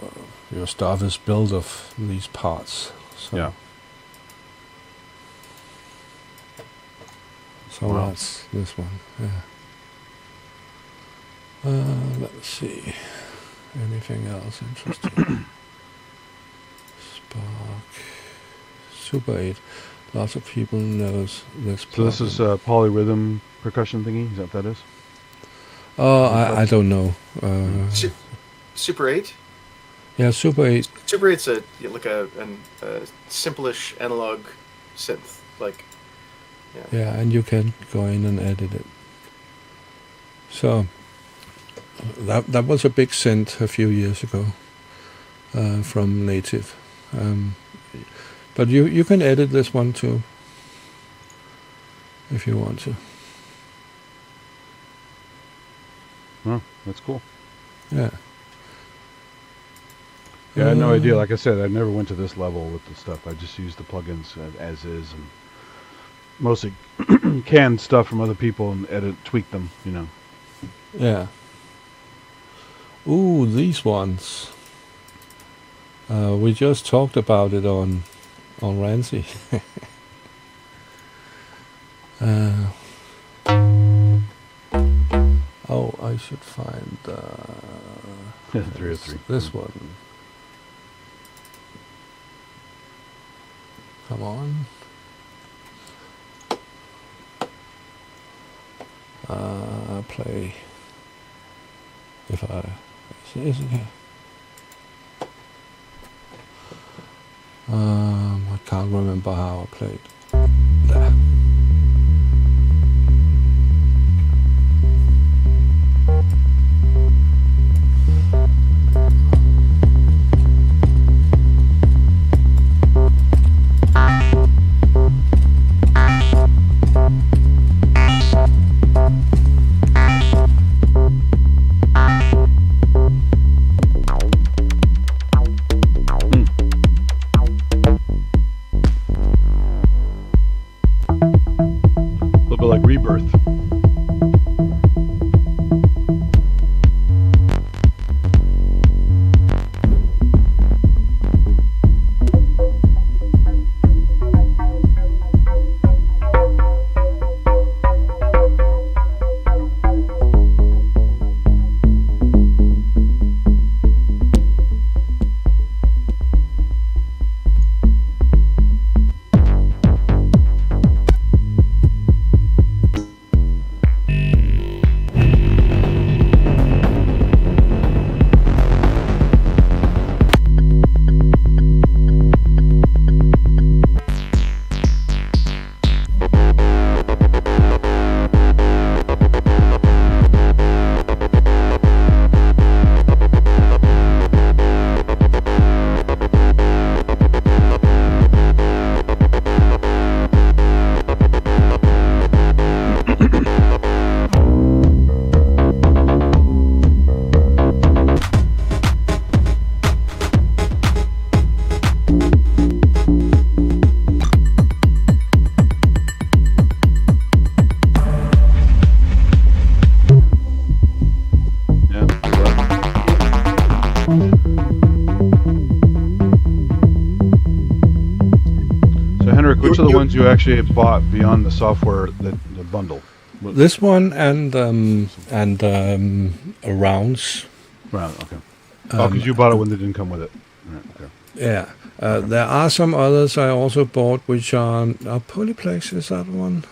stuff is built of these parts. So yeah. So wow. That's this one. Yeah. Let's see. Anything else interesting? Spark. Super 8. Lots of people knows this. So this is a polyrhythm percussion thingy? Is that what that is? Oh, I don't know. Super 8? Yeah, Super 8. Super 8's a simple-ish analog synth. Yeah, and you can go in and edit it. So that was a big synth a few years ago from Native. But you can edit this one too if you want to. Oh, that's cool. Yeah. Yeah, I had no idea. Like I said, I never went to this level with the stuff. I just used the plugins as is, and mostly canned stuff from other people and tweak them, you know. Yeah. Ooh, these ones. We just talked about it on Rancy. Oh, I should find 303. This one. Come on. Play. If I is it here? I can't remember how I played. There. Like Rebirth. Which are the ones you actually bought beyond the software, the bundle? This one and rounds. Round, okay. Because you bought it when they didn't come with it. Right, okay. Yeah. There are some others I also bought, which are Polyplex. Is that one?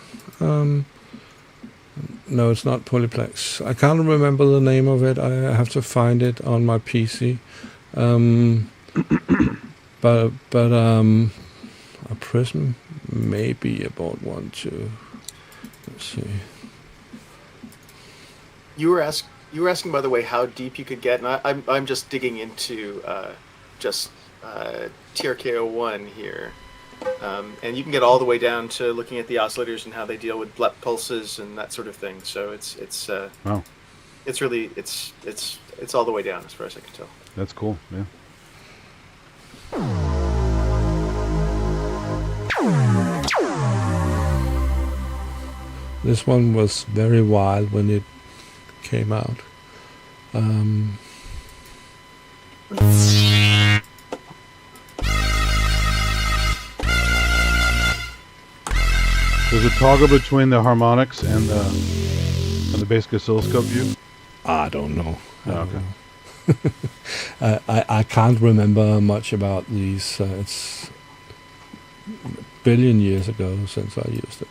No, it's not Polyplex. I can't remember the name of it. I have to find it on my PC. But a Prism maybe I bought one too. Let's see. You were asking, by the way, how deep you could get, and I'm just digging into just TRK01 here, and you can get all the way down to looking at the oscillators and how they deal with BLEP pulses and that sort of thing. So Wow, it's really it's all the way down as far as I can tell. that's cool. Yeah. This one was very wild when it came out. There's a toggle between the harmonics and the basic oscilloscope view. I don't know. Oh, okay. I can't remember much about these. It's a billion years ago since I used it.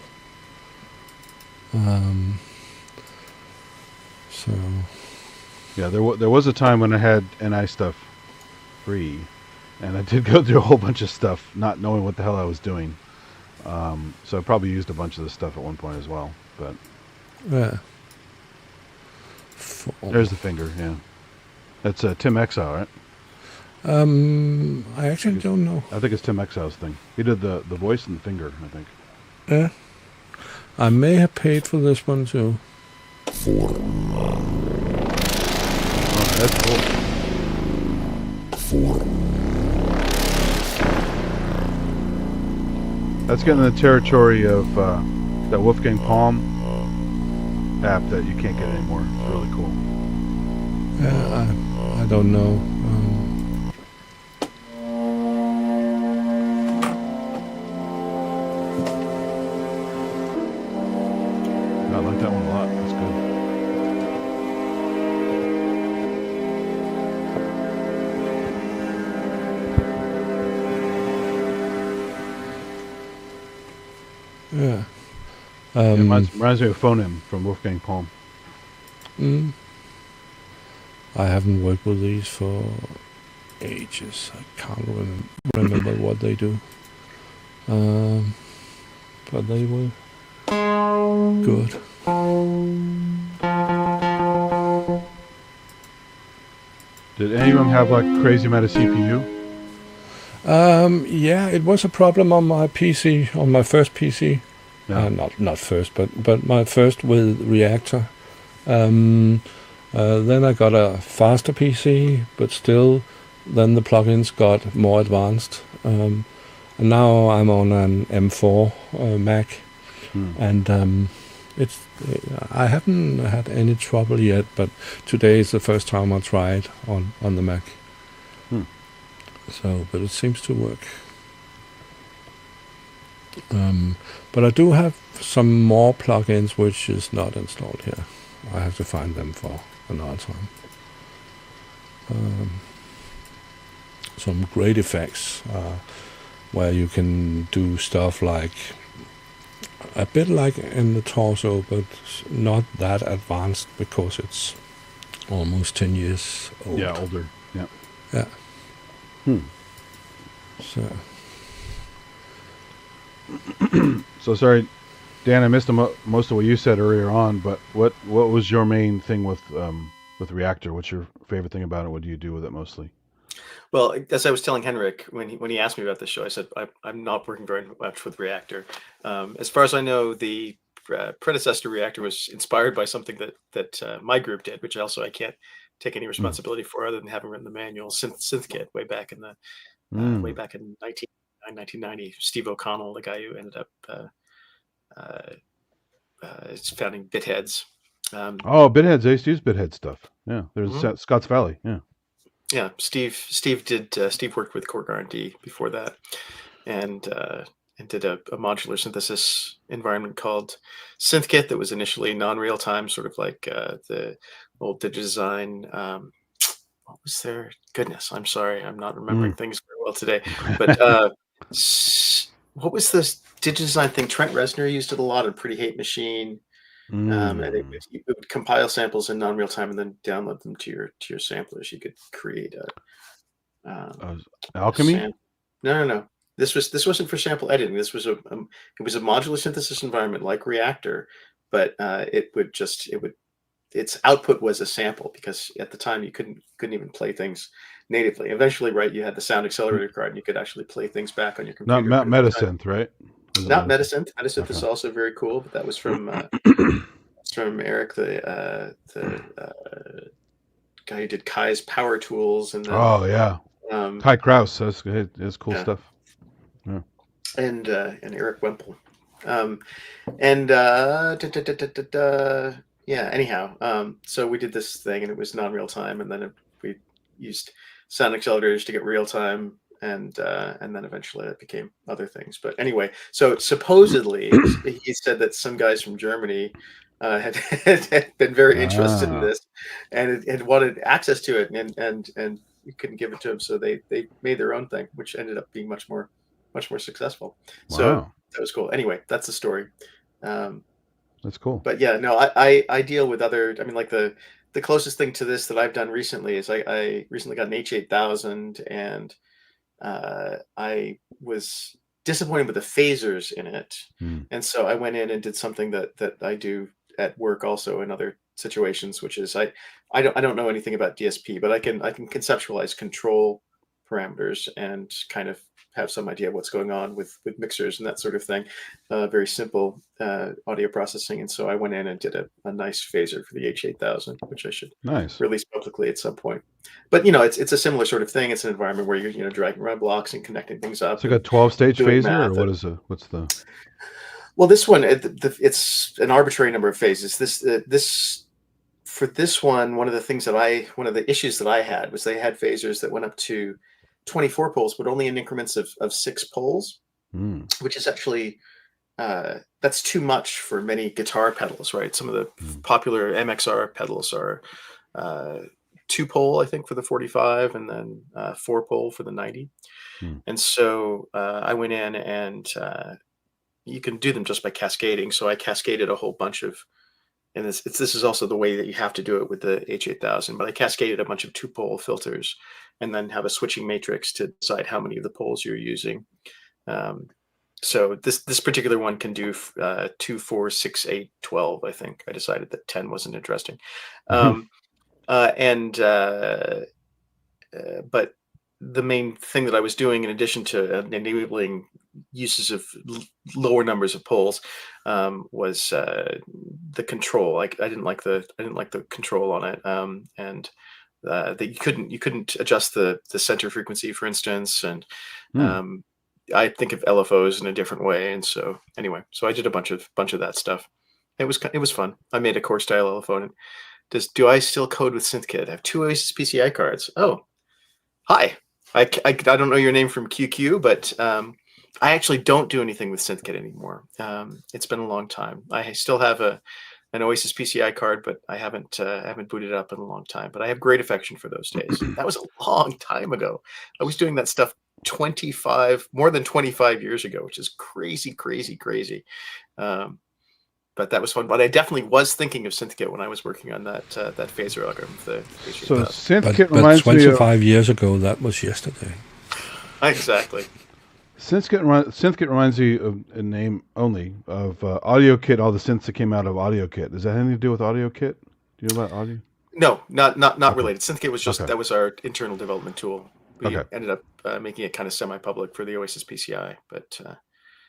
So Yeah, there was a time when I had NI stuff free, and I did go through a whole bunch of stuff, not knowing what the hell I was doing. So I probably used a bunch of this stuff at one point as well. But yeah. there's the finger. Yeah, that's Tim Exile, right? I actually don't know. I think it's Tim Exile's thing. He did the voice and the finger, I think. Yeah. I may have paid for this one too. Oh, that's cool. That's getting in the territory of that Wolfgang Palm app that you can't get anymore. It's really cool. Yeah, I don't know. I like that one a lot. That's good. Yeah. It reminds me of Phoneme from Wolfgang Palm. I haven't worked with these for ages. I can't remember what they do. But they were good. Did any of them have like crazy amount of CPU? Yeah, it was a problem on my PC, on my first PC. Yeah. Not first, but my first with Reactor. Then I got a faster PC, but still, then the plugins got more advanced. And now I'm on an M4 Mac, and I haven't had any trouble yet. But today is the first time I tried on the Mac. So, but it seems to work. But I do have some more plugins which is not installed here. I have to find them for another time. Some great effects where you can do stuff like a bit like in the torso, but not that advanced because it's almost 10 years old. Yeah, older. Yeah. Yeah. So. So sorry, Dan, I missed most of what you said earlier on. But what was your main thing with Reactor? What's your favorite thing about it? What do you do with it mostly? Well, as I was telling Henrik when he asked me about this show, I said I'm not working very much with Reactor. As far as I know, the predecessor to Reactor was inspired by something that my group did, which also I can't take any responsibility for other than having written the manual Synth Kit way back in 1990. Steve O'Connell, the guy who ended up founding Bitheads. Bitheads. I used to use Bithead stuff. Yeah, there's Scotts Valley. Yeah. Yeah, Steve worked with Cork R&D before that, and did a modular synthesis environment called SynthKit that was initially non-real time, sort of like the old DigiDesign. What was their goodness? I'm sorry, I'm not remembering things very well today. But what was this DigiDesign thing? Trent Reznor used it a lot on Pretty Hate Machine. And it would compile samples in non-real time and then download them to your samplers. You could create Alchemy. No. This wasn't for sample editing. This was it was a modular synthesis environment like Reactor, but it would its output was a sample, because at the time you couldn't even play things natively. Eventually, right, you had the sound accelerator card, and you could actually play things back on your Not computer. But at the time, Metasynth, right? Was it not Metasynth. Metasynth is Okay. also very cool, but that was from Eric, the guy who did Kai's Power Tools, and then Oh yeah, Kai Kraus. That's cool yeah. stuff. Yeah. And Eric Wemple. Yeah. Anyhow, so we did this thing, and it was non-real time, and then we used sound accelerators to get real time, and then eventually it became other things. But anyway, so supposedly he said that some guys from Germany had been very interested in this, and had wanted access to it, and you couldn't give it to them, so they made their own thing, which ended up being much more successful. So Wow. that was cool. Anyway, that's the story. That's cool. But yeah, no, I deal with other. I mean, like the closest thing to this that I've done recently is I recently got an H8000, and I was disappointed with the phasers in it, and so I went in and did something that I do at work also in other situations, which is I don't know anything about DSP, but I can conceptualize control parameters and kind of have some idea of what's going on with mixers and that sort of thing. Very simple audio processing. And so I went in and did a nice phaser for the H8000, which I should release publicly at some point. But it's a similar sort of thing. It's an environment where you're dragging around blocks and connecting things up. It's like a 12-stage phaser, or what's the? Well, this one, it's an arbitrary number of phases. For this one of the issues that I had was they had phasers that went up to 24 poles, but only in increments of 6 poles, which is actually that's too much for many guitar pedals, right? Some of the popular MXR pedals are 2 pole, I think, for the 45, and then 4 pole for the 90. And so I went in, and you can do them just by cascading. So I cascaded a whole bunch of, and this is also the way that you have to do it with the H8000, but I cascaded a bunch of 2-pole filters, and then have a switching matrix to decide how many of the poles you're using. So this particular one can do 2, 4, 6, 8, 12. I think I decided that 10 wasn't interesting. But the main thing that I was doing, in addition to enabling uses of lower numbers of poles, was the control. I didn't like the control on it, and that you couldn't adjust the center frequency, for instance, and I think of LFOs in a different way. And so anyway, I did a bunch of that stuff. It was fun. I made a core style LFO. Do I still code with SynthKit? I have 2 Oasis PCI cards. Oh, hi. I don't know your name from QQ, but I actually don't do anything with SynthKit anymore. It's been a long time. I still have an Oasis PCI card, but I haven't booted up in a long time. But I have great affection for those days. That was a long time ago. I was doing that stuff more than 25 years ago, which is crazy. But that was fun. But I definitely was thinking of SynthKit when I was working on that phaser algorithm. So SynthKit reminds me of 25 years ago. That was yesterday. Exactly. SynthKit reminds me of a name only of AudioKit. All the synths that came out of AudioKit. Does that have anything to do with AudioKit? Do you know about Audio? No, not related. SynthKit was just that was our internal development tool. We ended up making it kind of semi-public for the Oasis PCI, but.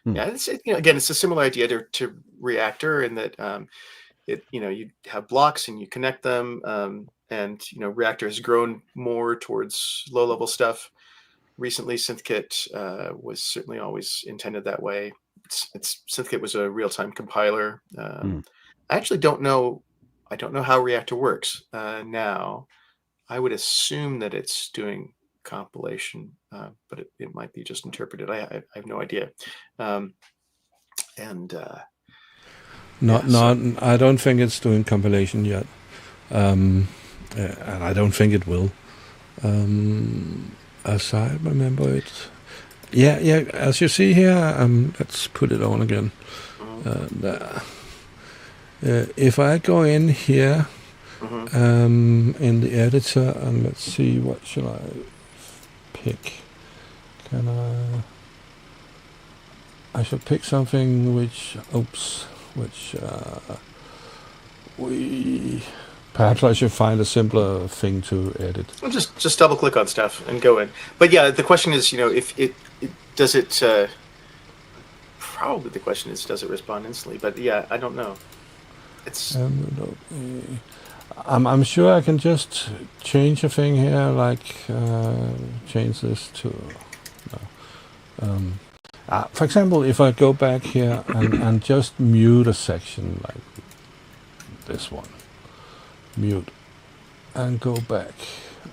Yeah, it's a similar idea to Reactor, in that you have blocks and you connect them, and Reactor has grown more towards low-level stuff. Recently, SynthKit was certainly always intended that way. SynthKit was a real-time compiler. I actually don't know. I don't know how Reactor works now. I would assume that it's doing compilation, but it might be just interpreted. I have no idea. I don't think it's doing compilation yet, and I don't think it will. As I remember it, yeah. As you see here, let's put it on again. If I go in here in the editor, and let's see, what shall I pick? I should pick something which we Perhaps I should find a simpler thing to edit. Well, just double click on stuff and go in. But yeah, the question is, if it does it. Probably the question is, does it respond instantly? But yeah, I don't know. It's. I'm sure I can just change a thing here, like change this to. For example, if I go back here and just mute a section like this one, mute, and go back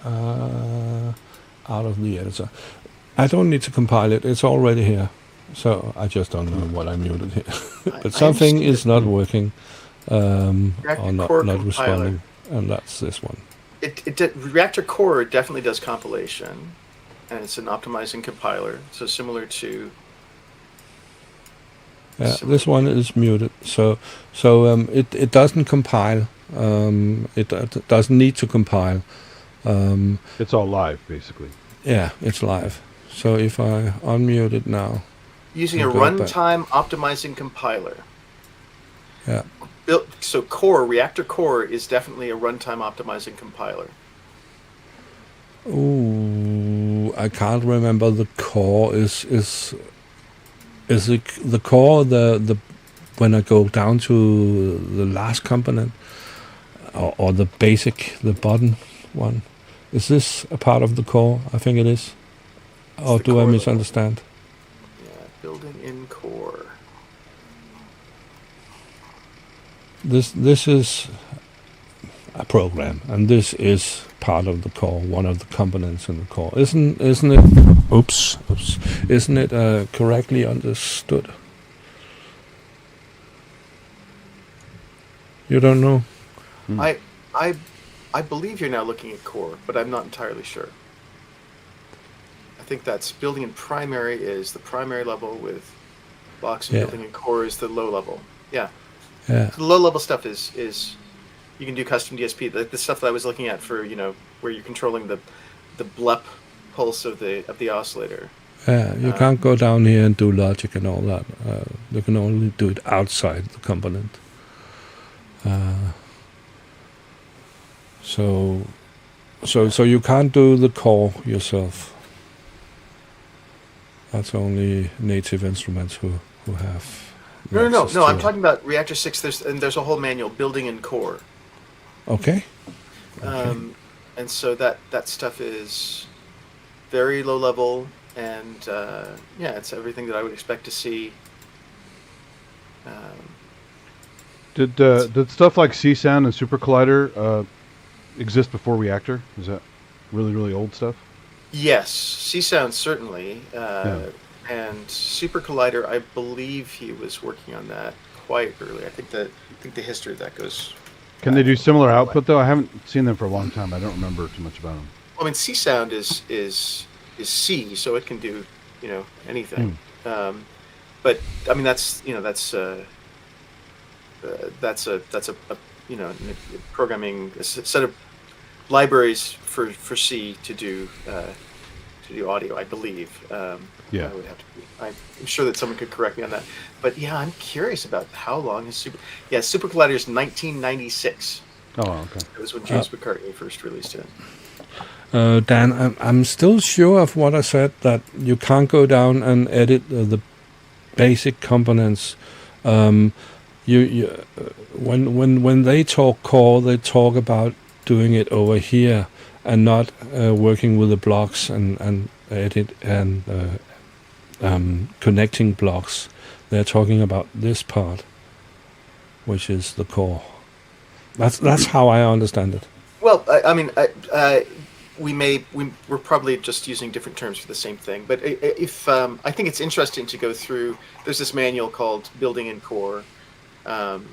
out of the editor. I don't need to compile it; it's already here. So I just don't know what I muted here, but something is not working or not responding, and that's this one. Reactor Core definitely does compilation, and it's an optimizing compiler, so similar to. Yeah, this one is muted, so it doesn't compile. It doesn't need to compile. It's all live, basically. Yeah, it's live. So if I unmute it now. Using a runtime optimizing compiler. Yeah. So Reactor Core is definitely a runtime optimizing compiler. Ooh, I can't remember the core. Is the core the when I go down to the last component or the basic, the bottom one? Is this a part of the core? I think it is. Or do I misunderstand? Building in core. This is a program, and this is part of the core, one of the components in the core. Isn't it? Oops. Isn't it correctly understood? You don't know? I believe you're now looking at core, but I'm not entirely sure. I think that's building in primary is the primary level with blocks, and building in core is the low level. Yeah. Yeah. So the low level stuff is you can do custom DSP. The stuff that I was looking at for where you're controlling the blep pulse of the oscillator. Yeah, you can't go down here and do logic and all that. You can only do it outside the component. So you can't do the core yourself. That's only Native Instruments who have. No. I'm talking about Reactor 6. There's a whole manual, building in core. Okay. And so that stuff is very low level, and it's everything that I would expect to see. Did stuff like C-Sound and Super Collider exist before Reactor? Is that really, really old stuff? Yes, C-Sound certainly. And Super Collider, I believe he was working on that quite early. I think the history of that goes. Can they do similar output though? I haven't seen them for a long time. I don't remember too much about them. Well, I mean, C-Sound is C, so it can do anything. But I mean, that's a programming a set of libraries for C to do audio, I believe. I would have to. I'm sure that someone could correct me on that. But yeah, I'm curious about how long is Super Collider is 1996. Oh, okay. It was when James McCartney first released it. Dan, I'm still sure of what I said, that you can't go down and edit the basic components. When they talk core, they talk about doing it over here and not working with the blocks and edit and connecting blocks. They're talking about this part, which is the core. That's how I understand it. Well, we're probably just using different terms for the same thing. But if I think it's interesting to go through. There's this manual called Building in Core, and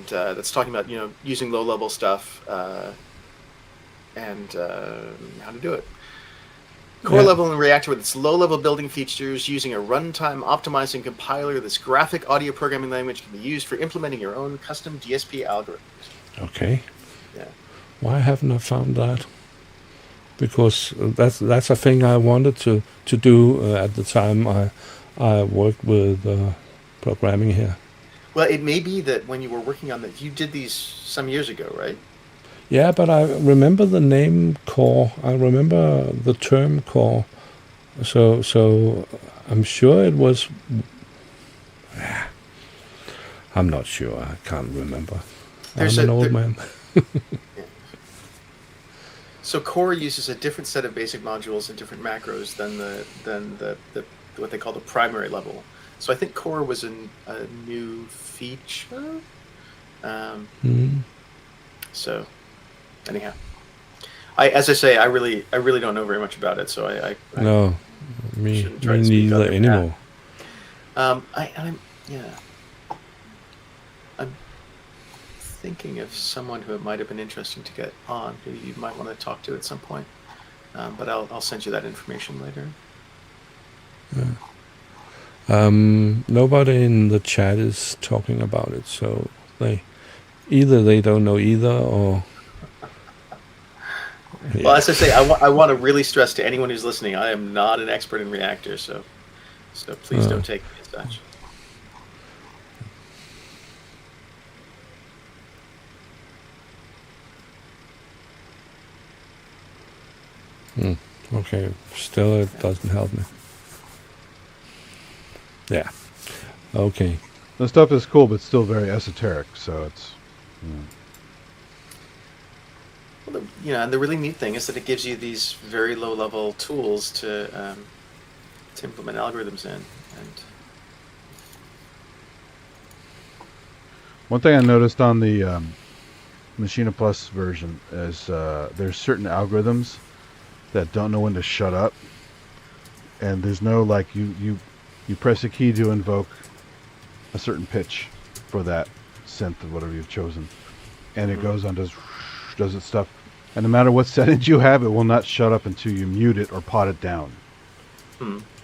that's talking about using low level stuff and how to do it. Core level in Reactor with its low level building features, using a runtime optimizing compiler. This graphic audio programming language can be used for implementing your own custom DSP algorithms. Okay. Yeah. Why haven't I found that? Because that's a thing I wanted to do at the time I worked with programming here. Well, it may be that when you were working on that, you did these some years ago, right? Yeah, but I remember the name core. I remember the term core. So I'm sure it was. I'm not sure. I can't remember. There's I'm an old man. Yeah. So core uses a different set of basic modules and different macros than the what they call the primary level. So I think core was a new feature. So anyhow, as I say, I really don't know very much about it. So I No, me shouldn't try to speak neither on their anymore. I'm thinking of someone who it might have been interesting to get on, who you might want to talk to at some point. But I'll send you that information later. Nobody in the chat is talking about it, so either they don't know either, or yeah. Well, as I say, I want to really stress to anyone who's listening, I am not an expert in Reactor, so please don't take me as such. Okay, still it doesn't help me. Yeah. Okay. The stuff is cool, but still very esoteric. So it's. Well, and the really neat thing is that it gives you these very low-level tools to implement algorithms in. And one thing I noticed on the Machina Plus version is there's certain algorithms that don't know when to shut up, and there's no like you press a key to invoke a certain pitch for that synth or whatever you've chosen, and it goes on does its stuff, and no matter what settings you have, it will not shut up until you mute it or pot it down.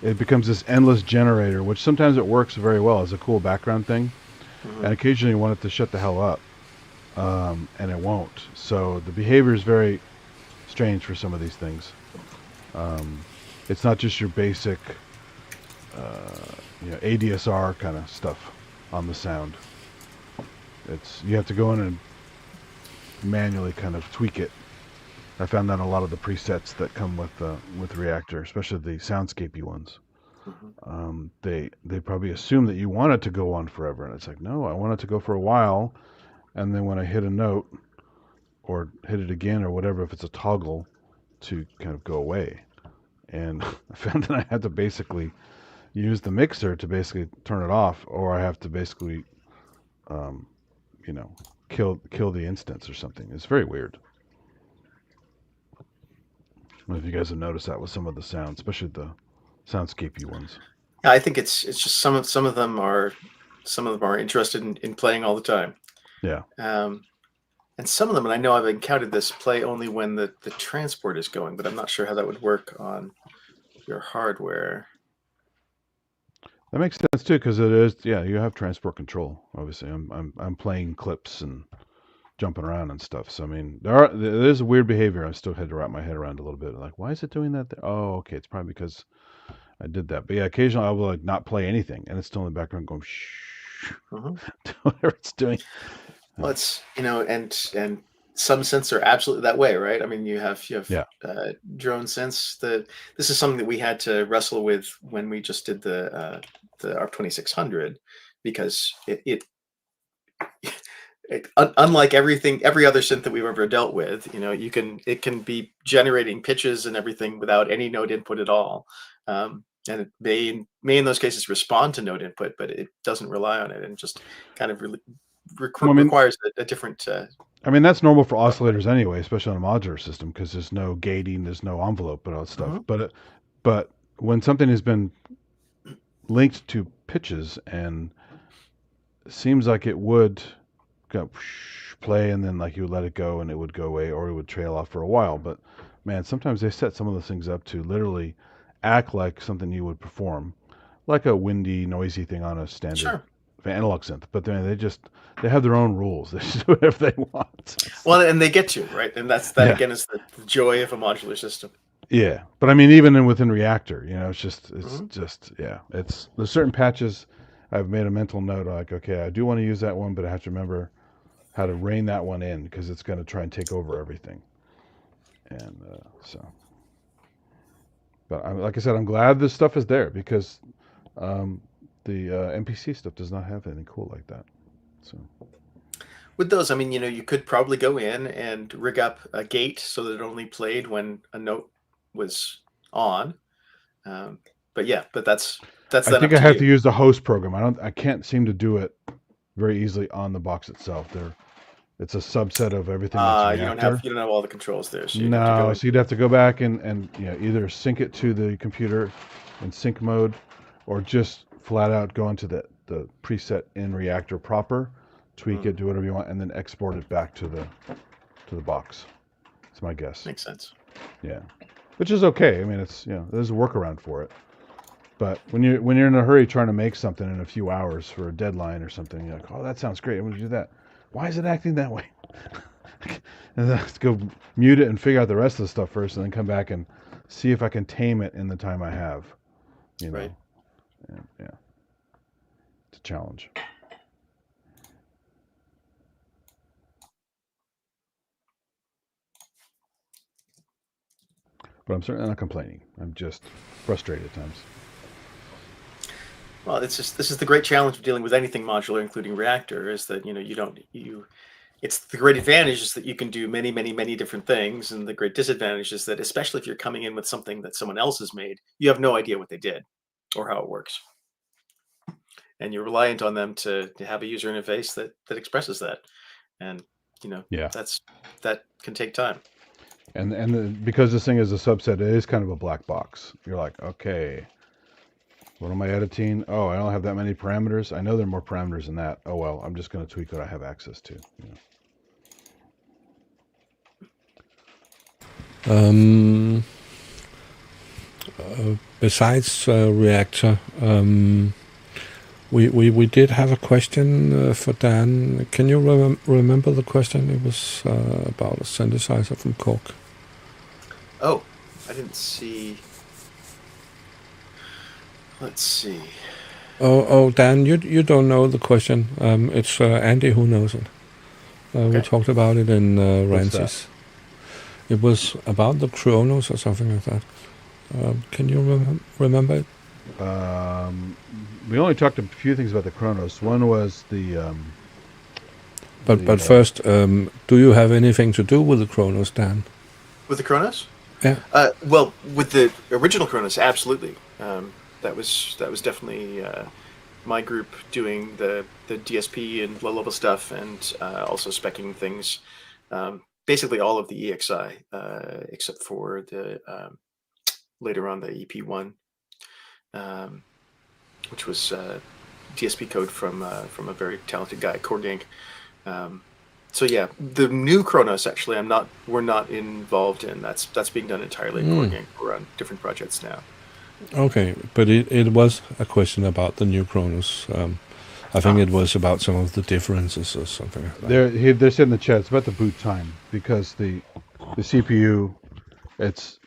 It becomes this endless generator, which sometimes it works very well as a cool background thing, and occasionally you want it to shut the hell up, and it won't. So the behavior is very strange for some of these things. It's not just your basic ADSR kind of stuff on the sound. You have to go in and manually kind of tweak it. I found that in a lot of the presets that come with Reactor, especially the soundscapey ones. They probably assume that you want it to go on forever, and it's like, no, I want it to go for a while, and then when I hit a note or hit it again or whatever, if it's a toggle, to kind of go away. And I found that I had to basically use the mixer to basically turn it off, or I have to basically kill the instance or something. It's very weird. I don't know if you guys have noticed that with some of the sounds, especially the soundscapey ones. Yeah, I think it's just some of them are interested in playing all the time. Yeah. And some of them, and I know I've encountered this, play only when the transport is going, but I'm not sure how that would work on your hardware. That makes sense too, because it is, you have transport control. Obviously, I'm playing clips and jumping around and stuff. So I mean, there's a weird behavior. I still had to wrap my head around a little bit. Like, why is it doing that? Oh, okay, it's probably because I did that. But yeah, occasionally I will like not play anything, and it's still in the background going shh, whatever it's doing. Well, it's and some synths are absolutely that way, right? I mean, you have drone synths. This is something that we had to wrestle with when we just did the ARP 2600, because it unlike every other synth that we've ever dealt with, it can be generating pitches and everything without any note input at all, and it may in those cases respond to note input, but it doesn't rely on it, and just kind of really requires a different. I mean, that's normal for oscillators anyway, especially on a modular system, because there's no gating, there's no envelope, and all that stuff. But when something has been linked to pitches, and it seems like it would go play, and then like you would let it go, and it would go away, or it would trail off for a while. But man, sometimes they set some of those things up to literally act like something you would perform, like a windy, noisy thing on a standard analog synth. But then they have their own rules. They just do whatever they want. Well, and they get you right, and that again is the joy of a modular system. Yeah, but I mean, even within Reactor, it's just there's certain patches, I've made a mental note like, okay, I do want to use that one, but I have to remember how to rein that one in because it's going to try and take over everything. And but like I said, I'm glad this stuff is there because the MPC stuff does not have anything cool like that. So With those, I mean, you could probably go in and rig up a gate so that it only played when a note was on. But yeah, but that's I then think up I to have to you. use the host program. I can't seem to do it very easily on the box itself. It's a subset of everything that's Reactor. You don't have all the controls there, so you'd have to go No, in. so you'd have to go back and either sync it to the computer in sync mode, or just flat out go into the preset in Reactor proper, tweak it, do whatever you want, and then export it back to the box. That's my guess. Makes sense. Yeah, which is okay. I mean, it's there's a workaround for it. But when you're in a hurry trying to make something in a few hours for a deadline or something, you're like, oh, that sounds great. I'm going to do that. Why is it acting that way? And then I have to go mute it and figure out the rest of the stuff first, and then come back and see if I can tame it in the time I have. Right. And, yeah, it's a challenge. But I'm certainly not complaining. I'm just frustrated at times. Well, this is the great challenge of dealing with anything modular, including Reactor, is that it's the great advantage is that you can do many, many, many different things, and the great disadvantage is that especially if you're coming in with something that someone else has made, you have no idea what they did or how it works, and you're reliant on them to have a user interface that expresses that, and Yeah. that can take time. And because this thing is a subset, it is kind of a black box. You're like, okay, what am I editing? Oh, I don't have that many parameters. I know there are more parameters than that. Oh well, I'm just going to tweak what I have access to. Besides Reactor, we did have a question for Dan. Can you remember the question? It was about a synthesizer from Cork. Oh, I didn't see. Let's see. Oh, Dan, you don't know the question. It's Andy who knows it. Okay. We talked about it in What's Rancis. It was about the Kronos or something like that. Can you remember it? We only talked a few things about the Kronos. One was the. Mm-hmm. First, do you have anything to do with the Kronos, Dan? With the Kronos? Yeah. Well, with the original Kronos, absolutely. That was definitely my group doing the DSP and low level stuff, and also speccing things. Basically, all of the EXI except for the later on the EP1, which was DSP code from a very talented guy, Korg Inc. So yeah, the new Kronos actually we're not involved in. That's being done entirely at Korg Inc. We're on different projects now. Okay, but it was a question about the new Kronos. I think it was about some of the differences or something like that. They're saying in the chat it's about the boot time, because the CPU, it's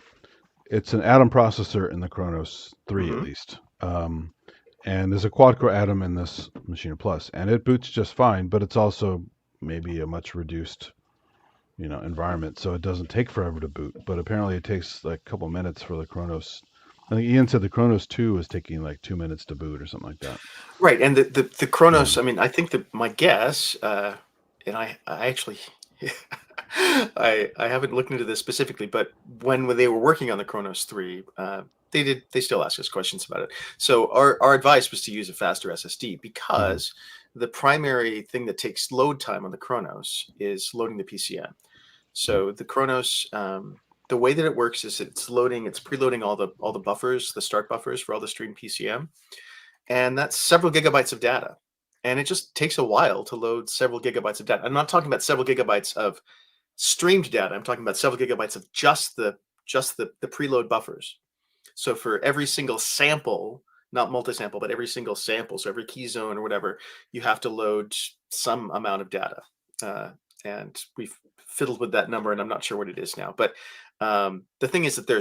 an Atom processor in the Kronos 3 at least, and there's a quad-core Atom in this Machine Plus, and it boots just fine, but it's also maybe a much reduced environment, so it doesn't take forever to boot. But apparently it takes like a couple minutes for the Kronos. I think Ian said the Kronos 2 was taking like 2 minutes to boot or something like that. Right, and the Kronos. I mean, I think that my guess, and I actually, I haven't looked into this specifically, but when they were working on the Kronos 3, they still ask us questions about it. So our advice was to use a faster SSD, because the primary thing that takes load time on the Kronos is loading the PCM. So the Kronos, the way that it works is it's preloading all the buffers, the start buffers for all the stream PCM, and that's several gigabytes of data. And it just takes a while to load several gigabytes of data. I'm not talking about several gigabytes of streamed data. I'm talking about several gigabytes of just the preload buffers. So for every single sample, not multi-sample, but every single sample, so every key zone or whatever, you have to load some amount of data. And we've fiddled with that number, and I'm not sure what it is now. But The thing is that there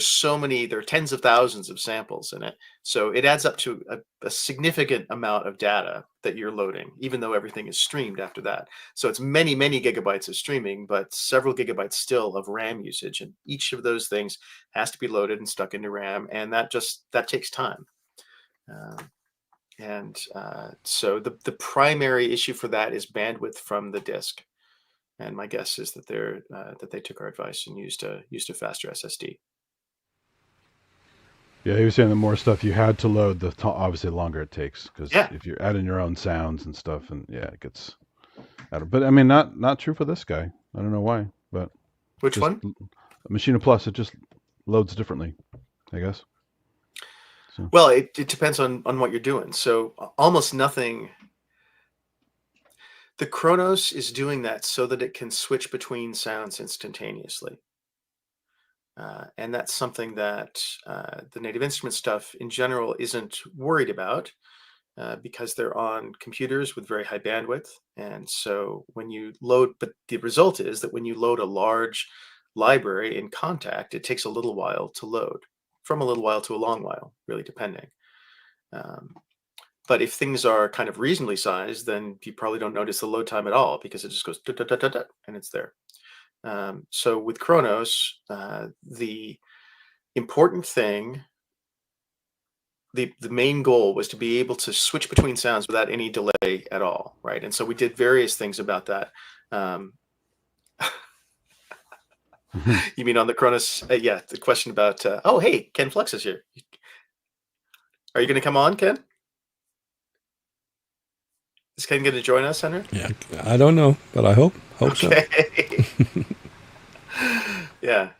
are tens of thousands of samples in it. So it adds up to a significant amount of data that you're loading, even though everything is streamed after that. So it's many, many gigabytes of streaming, but several gigabytes still of RAM usage. And each of those things has to be loaded and stuck into RAM. And that takes time. So the primary issue for that is bandwidth from the disk. And my guess is that they took our advice and used a faster SSD. Yeah, he was saying the more stuff you had to load, obviously the longer it takes, because if you're adding your own sounds and stuff, and it gets out of. But I mean, not true for this guy. I don't know why, but which one? Machina Plus, it just loads differently, I guess. So. Well, it depends on what you're doing. So almost nothing. The Kronos is doing that so that it can switch between sounds instantaneously. And that's something that the Native Instruments stuff in general isn't worried about because they're on computers with very high bandwidth. And so when you load, but the result is that when you load a large library in Contact, it takes a little while to load, from a little while to a long while, really depending. But if things are kind of reasonably sized, then you probably don't notice the load time at all because it just goes and it's there. So with Kronos, the important thing, the main goal was to be able to switch between sounds without any delay at all, right? And so we did various things about that. You mean on the Kronos? Yeah, the question about, oh, hey, Ken Flux is here. Are you going to come on, Ken? Is Ken going to join us, Henry? Yeah, I don't know, but I hope okay. So. Yeah.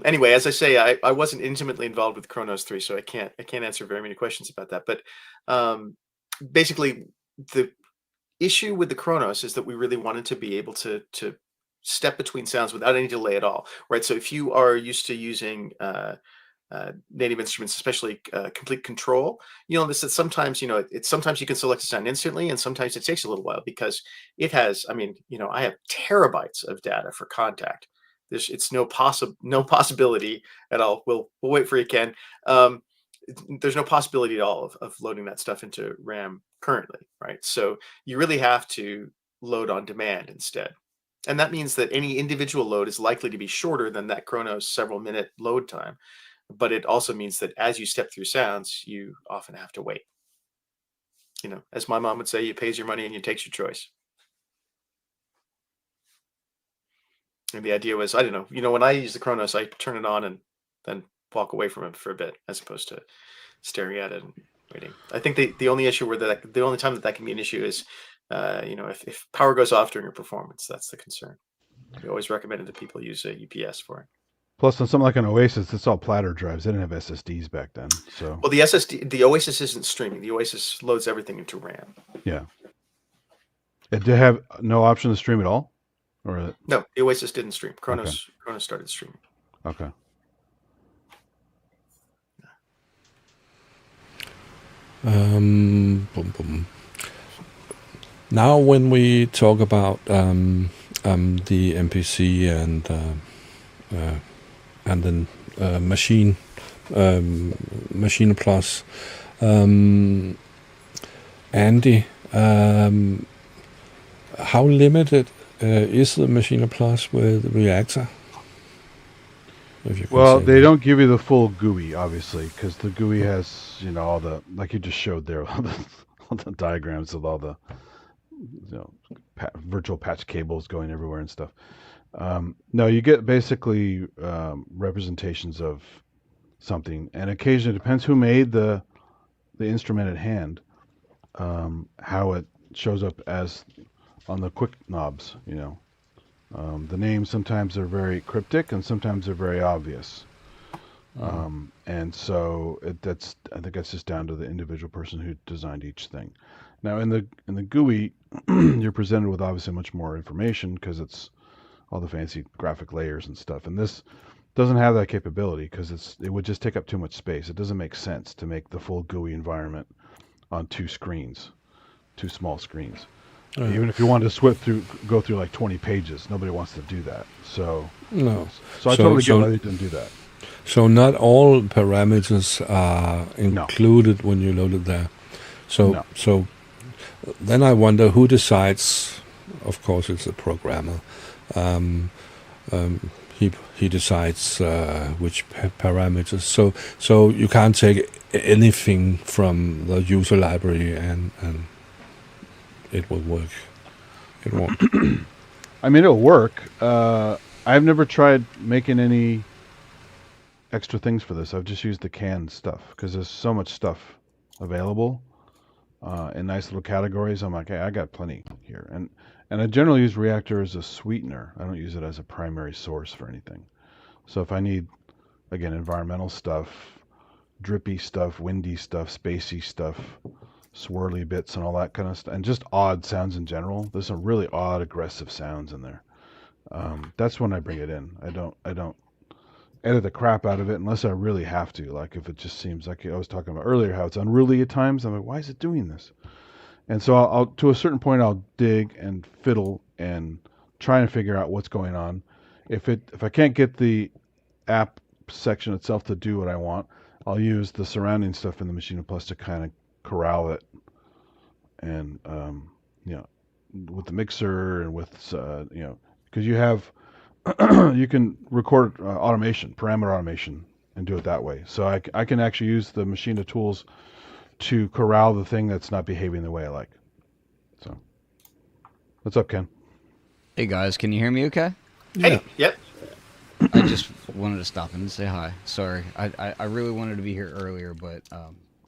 Anyway, as I say, I wasn't intimately involved with Kronos 3, so I can't answer very many questions about that. But basically, the issue with the Kronos is that we really wanted to be able to step between sounds without any delay at all, right? So if you are used to using Native Instruments, especially complete control, you'll notice that sometimes, sometimes you can select a sound instantly, and sometimes it takes a little while because it has, I have terabytes of data for Contact. It's no possibility at all. We'll wait for you, Ken. There's no possibility at all of loading that stuff into RAM currently, right? So you really have to load on demand instead. And that means that any individual load is likely to be shorter than that Kronos several minute load time. But it also means that as you step through sounds, you often have to wait. As my mom would say, you pays your money and you takes your choice. And the idea was, I don't know, when I use the Kronos, I turn it on and then walk away from it for a bit, as opposed to staring at it and waiting. I think the only issue the only time that can be an issue is, if power goes off during a performance. That's the concern. We always recommended that people use a UPS for it. Plus, on something like an Oasis, it's all platter drives. They didn't have SSDs back then. So, well, the Oasis isn't streaming. The Oasis loads everything into RAM. Yeah. It did have no option to stream at all? Or no, the Oasis didn't stream. Kronos started streaming. Okay. Boom, boom. Now, when we talk about the MPC and then Machine Plus, Andy, how limited is the Machine Plus with Reactor? Well, they don't give you the full GUI, obviously, because the GUI has, all the, like you just showed there, all the diagrams of all the, virtual patch cables going everywhere and stuff. No, you get basically representations of something, and occasionally, it depends who made the instrument at hand, how it shows up as on the quick knobs, The names sometimes are very cryptic and sometimes they're very obvious. And so I think that's just down to the individual person who designed each thing. Now in the GUI, you're presented with obviously much more information because it's all the fancy graphic layers and stuff. And this doesn't have that capability because it would just take up too much space. It doesn't make sense to make the full GUI environment on two small screens. Even if you wanted to go through like 20 pages, nobody wants to do that. So No. I totally get why they didn't do that. So not all parameters are No. included when you load it there. No. So then I wonder who decides. Of course, it's a programmer. He decides which parameters. So you can't take anything from the user library and it will work. It won't. I mean, it'll work. I've never tried making any extra things for this. I've just used the canned stuff because there's so much stuff available in nice little categories. I'm like, hey, I got plenty here. And I generally use Reactor as a sweetener. I don't use it as a primary source for anything. So if I need, again, environmental stuff, drippy stuff, windy stuff, spacey stuff, swirly bits and all that kind of stuff, and just odd sounds in general. There's some really odd, aggressive sounds in there. That's when I bring it in. I don't edit the crap out of it unless I really have to. Like if it just seems like I was talking about earlier, how it's unruly at times. I'm like, why is it doing this? And so I'll to a certain point, I'll dig and fiddle and try and figure out what's going on. If I can't get the app section itself to do what I want, I'll use the surrounding stuff in the Machine Plus to kind of corral it, and with the mixer and with because you have you can record automation, parameter automation, and do it that way. So I can actually use the Machine tools to corral the thing that's not behaving the way I like. So, what's up, Ken? Hey guys, can you hear me okay? Hey, yep. I just wanted to stop in and say hi. Sorry, I really wanted to be here earlier, but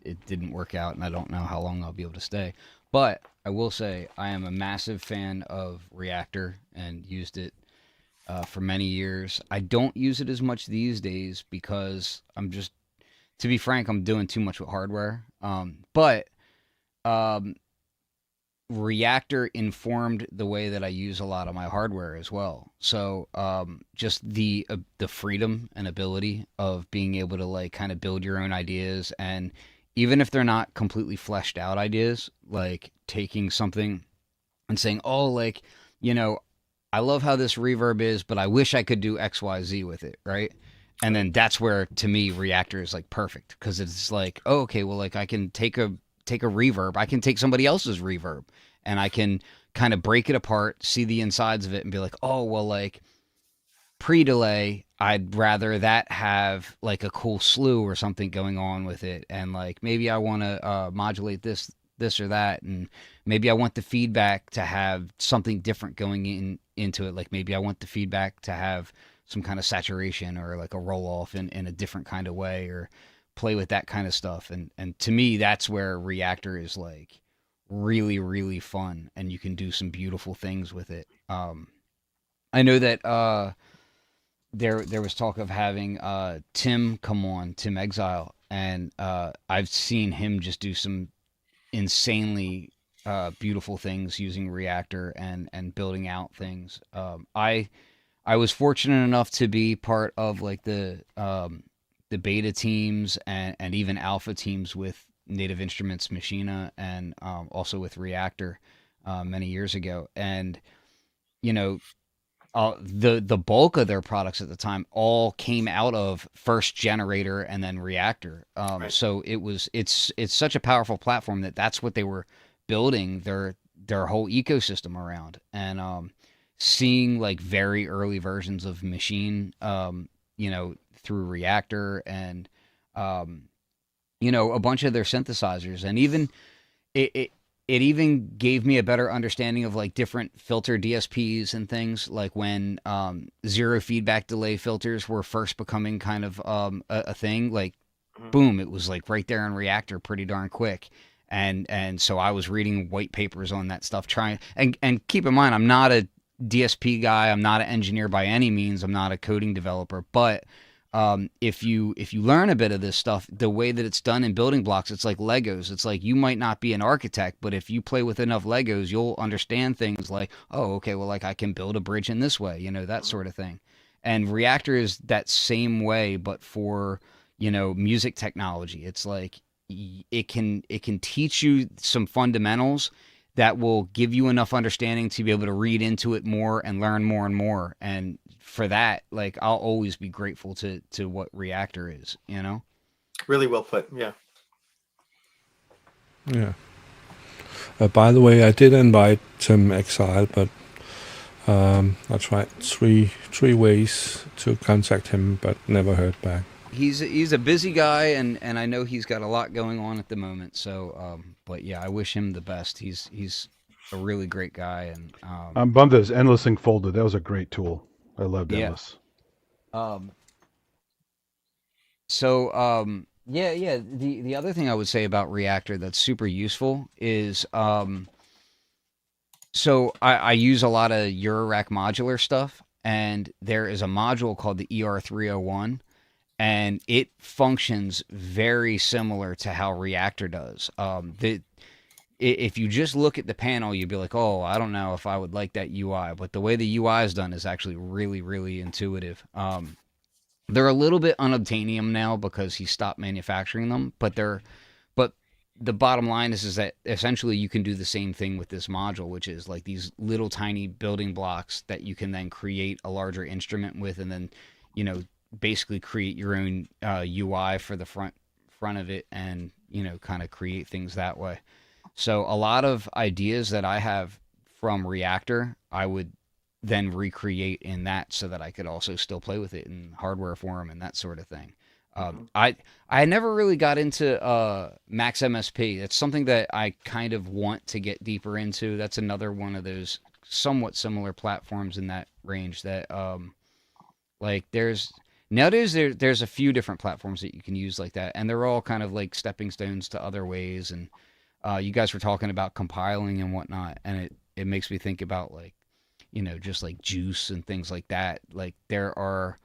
it didn't work out, and I don't know how long I'll be able to stay. But I will say I am a massive fan of Reactor and used it for many years. I don't use it as much these days because to be frank, I'm doing too much with hardware. But Reactor informed the way that I use a lot of my hardware as well. So just the freedom and ability of being able to like kind of build your own ideas, and even if they're not completely fleshed out ideas, like taking something and saying, oh, like, I love how this reverb is, but I wish I could do XYZ with it, right? And then that's where, to me, Reactor is like perfect, because it's like, oh, okay, well, like I can take a reverb, I can take somebody else's reverb, and I can kind of break it apart, see the insides of it, and be like, oh, well, like pre-delay, I'd rather that have like a cool slew or something going on with it, and like maybe I want to modulate this or that, and maybe I want the feedback to have something different going into it. Like maybe I want the feedback to have some kind of saturation or like a roll off in a different kind of way, or play with that kind of stuff. And to me, that's where Reactor is like really, really fun, and you can do some beautiful things with it. I know that there was talk of having Tim come on, Tim Exile, and I've seen him just do some insanely beautiful things using Reactor and building out things. I was fortunate enough to be part of like the beta teams and even alpha teams with Native Instruments Machina, and also with Reactor many years ago. And the bulk of their products at the time all came out of first Generator and then Reactor. Right. So it's such a powerful platform that's what they were building their whole ecosystem around. And seeing like very early versions of Machine, through Reactor, and a bunch of their synthesizers, and even it even gave me a better understanding of like different filter DSPs and things, like when zero feedback delay filters were first becoming kind of a thing. Like boom, it was like right there in Reactor pretty darn quick. And so I was reading white papers on that stuff, trying, and keep in mind, I'm not a DSP guy, I'm not an engineer by any means, I'm not a coding developer, but if you learn a bit of this stuff, the way that it's done in building blocks, it's like Legos. It's like you might not be an architect, but if you play with enough Legos, you'll understand things like, oh, okay, well, like I can build a bridge in this way, that sort of thing. And Reactor is that same way, but for music technology. It's like it can teach you some fundamentals that will give you enough understanding to be able to read into it more and learn more and more. And for that, like, I'll always be grateful to what Reactor is, you know? Really well put. Yeah. Yeah. By the way, I did invite Tim Exile, but I tried three ways to contact him, but never heard back. He's a busy guy, and I know he's got a lot going on at the moment. So, but yeah, I wish him the best. He's a really great guy, and I'm bummed that his Endless thing folded. That was a great tool. I loved yeah. Endless. Yeah. The other thing I would say about Reactor that's super useful is so I use a lot of Eurorack modular stuff, and there is a module called the ER301, and it functions very similar to how Reactor does. If you just look at the panel, you'd be like, oh, I don't know if I would like that UI, but the way the UI is done is actually really, really intuitive. They're a little bit unobtainium now because he stopped manufacturing them, but the bottom line is that essentially you can do the same thing with this module, which is like these little tiny building blocks that you can then create a larger instrument with, and then, you know, basically create your own UI for the front of it, and, you know, kind of create things that way. So a lot of ideas that I have from Reactor, I would then recreate in that so that I could also still play with it in hardware form and that sort of thing. I never really got into Max MSP. It's something that I kind of want to get deeper into. That's another one of those somewhat similar platforms in that range that like nowadays there's a few different platforms that you can use like that, and they're all kind of like stepping stones to other ways. And you guys were talking about compiling and whatnot, and it makes me think about, like, you know, just like Juice and things like that. Like, there are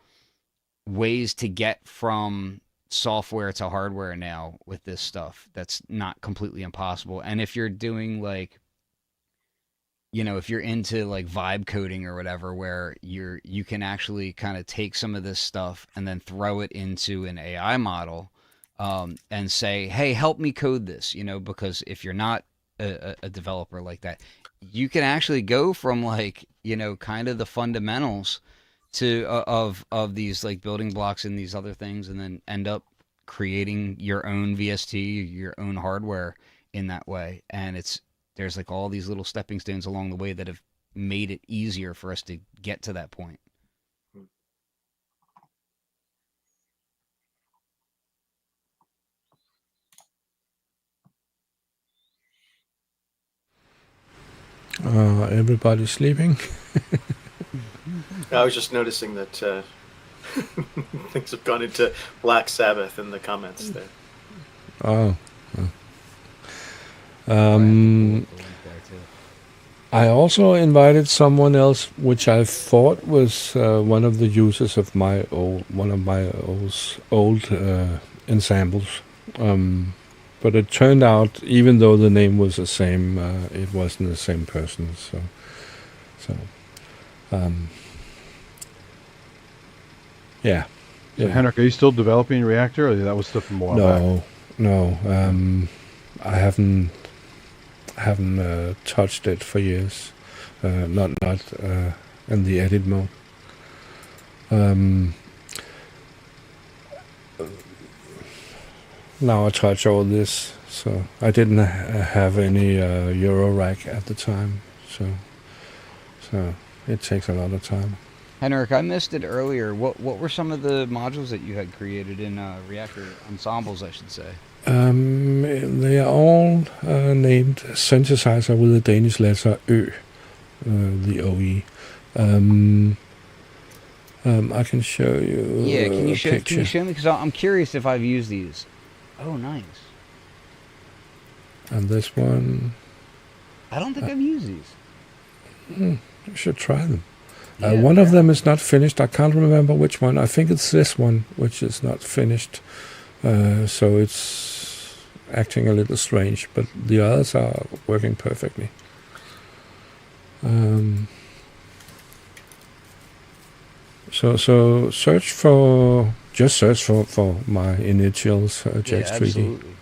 ways to get from software to hardware now with this stuff that's not completely impossible. And if you're doing, like, you know, if you're into like vibe coding or whatever, where you can actually kind of take some of this stuff and then throw it into an AI model, and say, hey, help me code this, you know, because if you're not a developer like that, you can actually go from, like, you know, kind of the fundamentals to of these like building blocks and these other things, and then end up creating your own VST, your own hardware in that way. And there's like all these little stepping stones along the way that have made it easier for us to get to that point. Everybody sleeping? I was just noticing that things have gone into Black Sabbath in the comments there. Oh. I also invited someone else, which I thought was one of the users of one of my old ensembles. But it turned out, even though the name was the same, it wasn't the same person. Yeah. So Henrik, are you still developing Reactor, or that was stuff from a while back? No. I haven't touched it for years. Not in the edit mode. Now I touch all this, so I didn't have any Eurorack at the time, so it takes a lot of time. Henrik, I missed it earlier. What were some of the modules that you had created in Reactor ensembles, I should say? They are all named Synthesizer with the Danish letter Ø, the OE. I can show you. Yeah, can you picture. show me? Because I'm curious if I've used these. Oh, nice. And this one. I don't think I've used these. You should try them. Yeah, one of them is not finished. I can't remember which one. I think it's this one, which is not finished. So it's acting a little strange, but the others are working perfectly. So search for my initials, JX3D. Absolutely.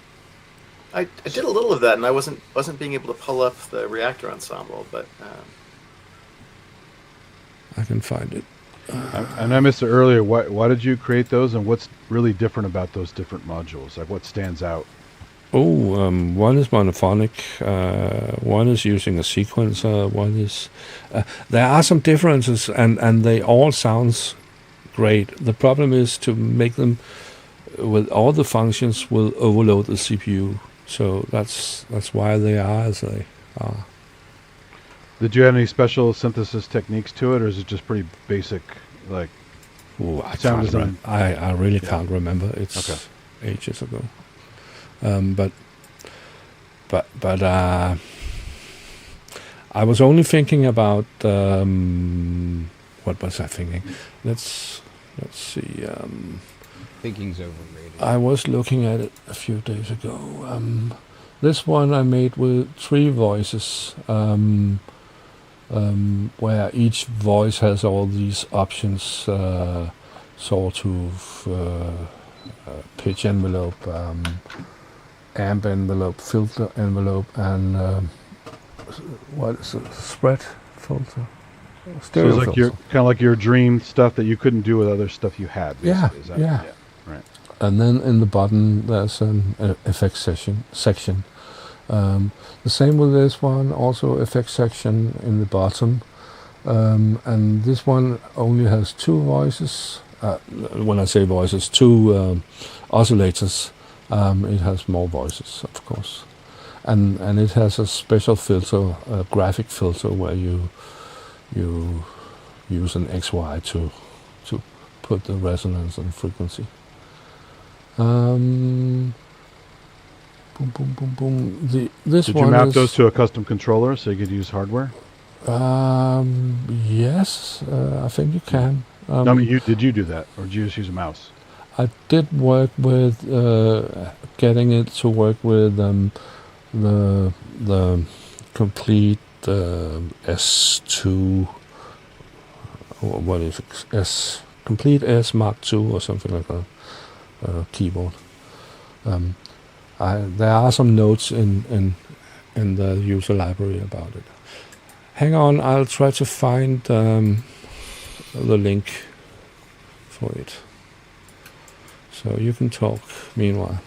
I did a little of that, and I wasn't being able to pull up the Reactor ensemble, but I can find it. And I missed it earlier. Why did you create those, and what's really different about those different modules? Like, what stands out? Oh, one is monophonic, one is using a sequencer, one is... there are some differences, and they all sound great. The problem is to make them with all the functions will overload the CPU. So that's why they are as they are. Did you add any special synthesis techniques to it, or is it just pretty basic, like sound design? I really can't remember. It's ages ago. But I was only thinking about what was I thinking? Let's see. Thinking's overrated. I was looking at it a few days ago. This one I made with 3 voices, where each voice has all these options, sawtooth, pitch envelope, amp envelope, filter envelope, and what is it? Spread filter. So it's like your kind of like your dream stuff that you couldn't do with other stuff you had. Yeah, yeah, right. And then in the bottom there's an effects section. The same with this one, also effects section in the bottom. And this one only has 2 voices. When I say voices, 2 oscillators. It has more voices, of course, and it has a special filter, a graphic filter, where you use an XY to put the resonance and frequency. Boom, boom, boom, boom. Did you map those to a custom controller so you could use hardware? Yes, I think you can. No, I mean, did you do that, or did you just use a mouse? I did work with getting it to work with the complete S2, or what is it? Complete S Mark II or something like that keyboard. There are some notes in the user library about it. Hang on, I'll try to find the link for it. So you can talk meanwhile.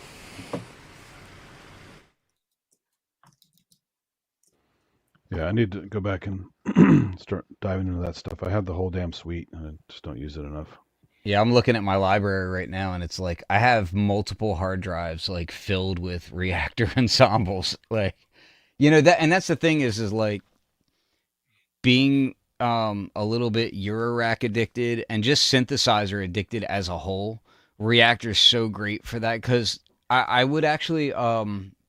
Yeah, I need to go back and start diving into that stuff. I have the whole damn suite, and I just don't use it enough. Yeah, I'm looking at my library right now, and it's like I have multiple hard drives like filled with Reactor ensembles. Like, that, and that's the thing is like being a little bit Eurorack addicted and just synthesizer addicted as a whole. Reactor is so great for that, because I would actually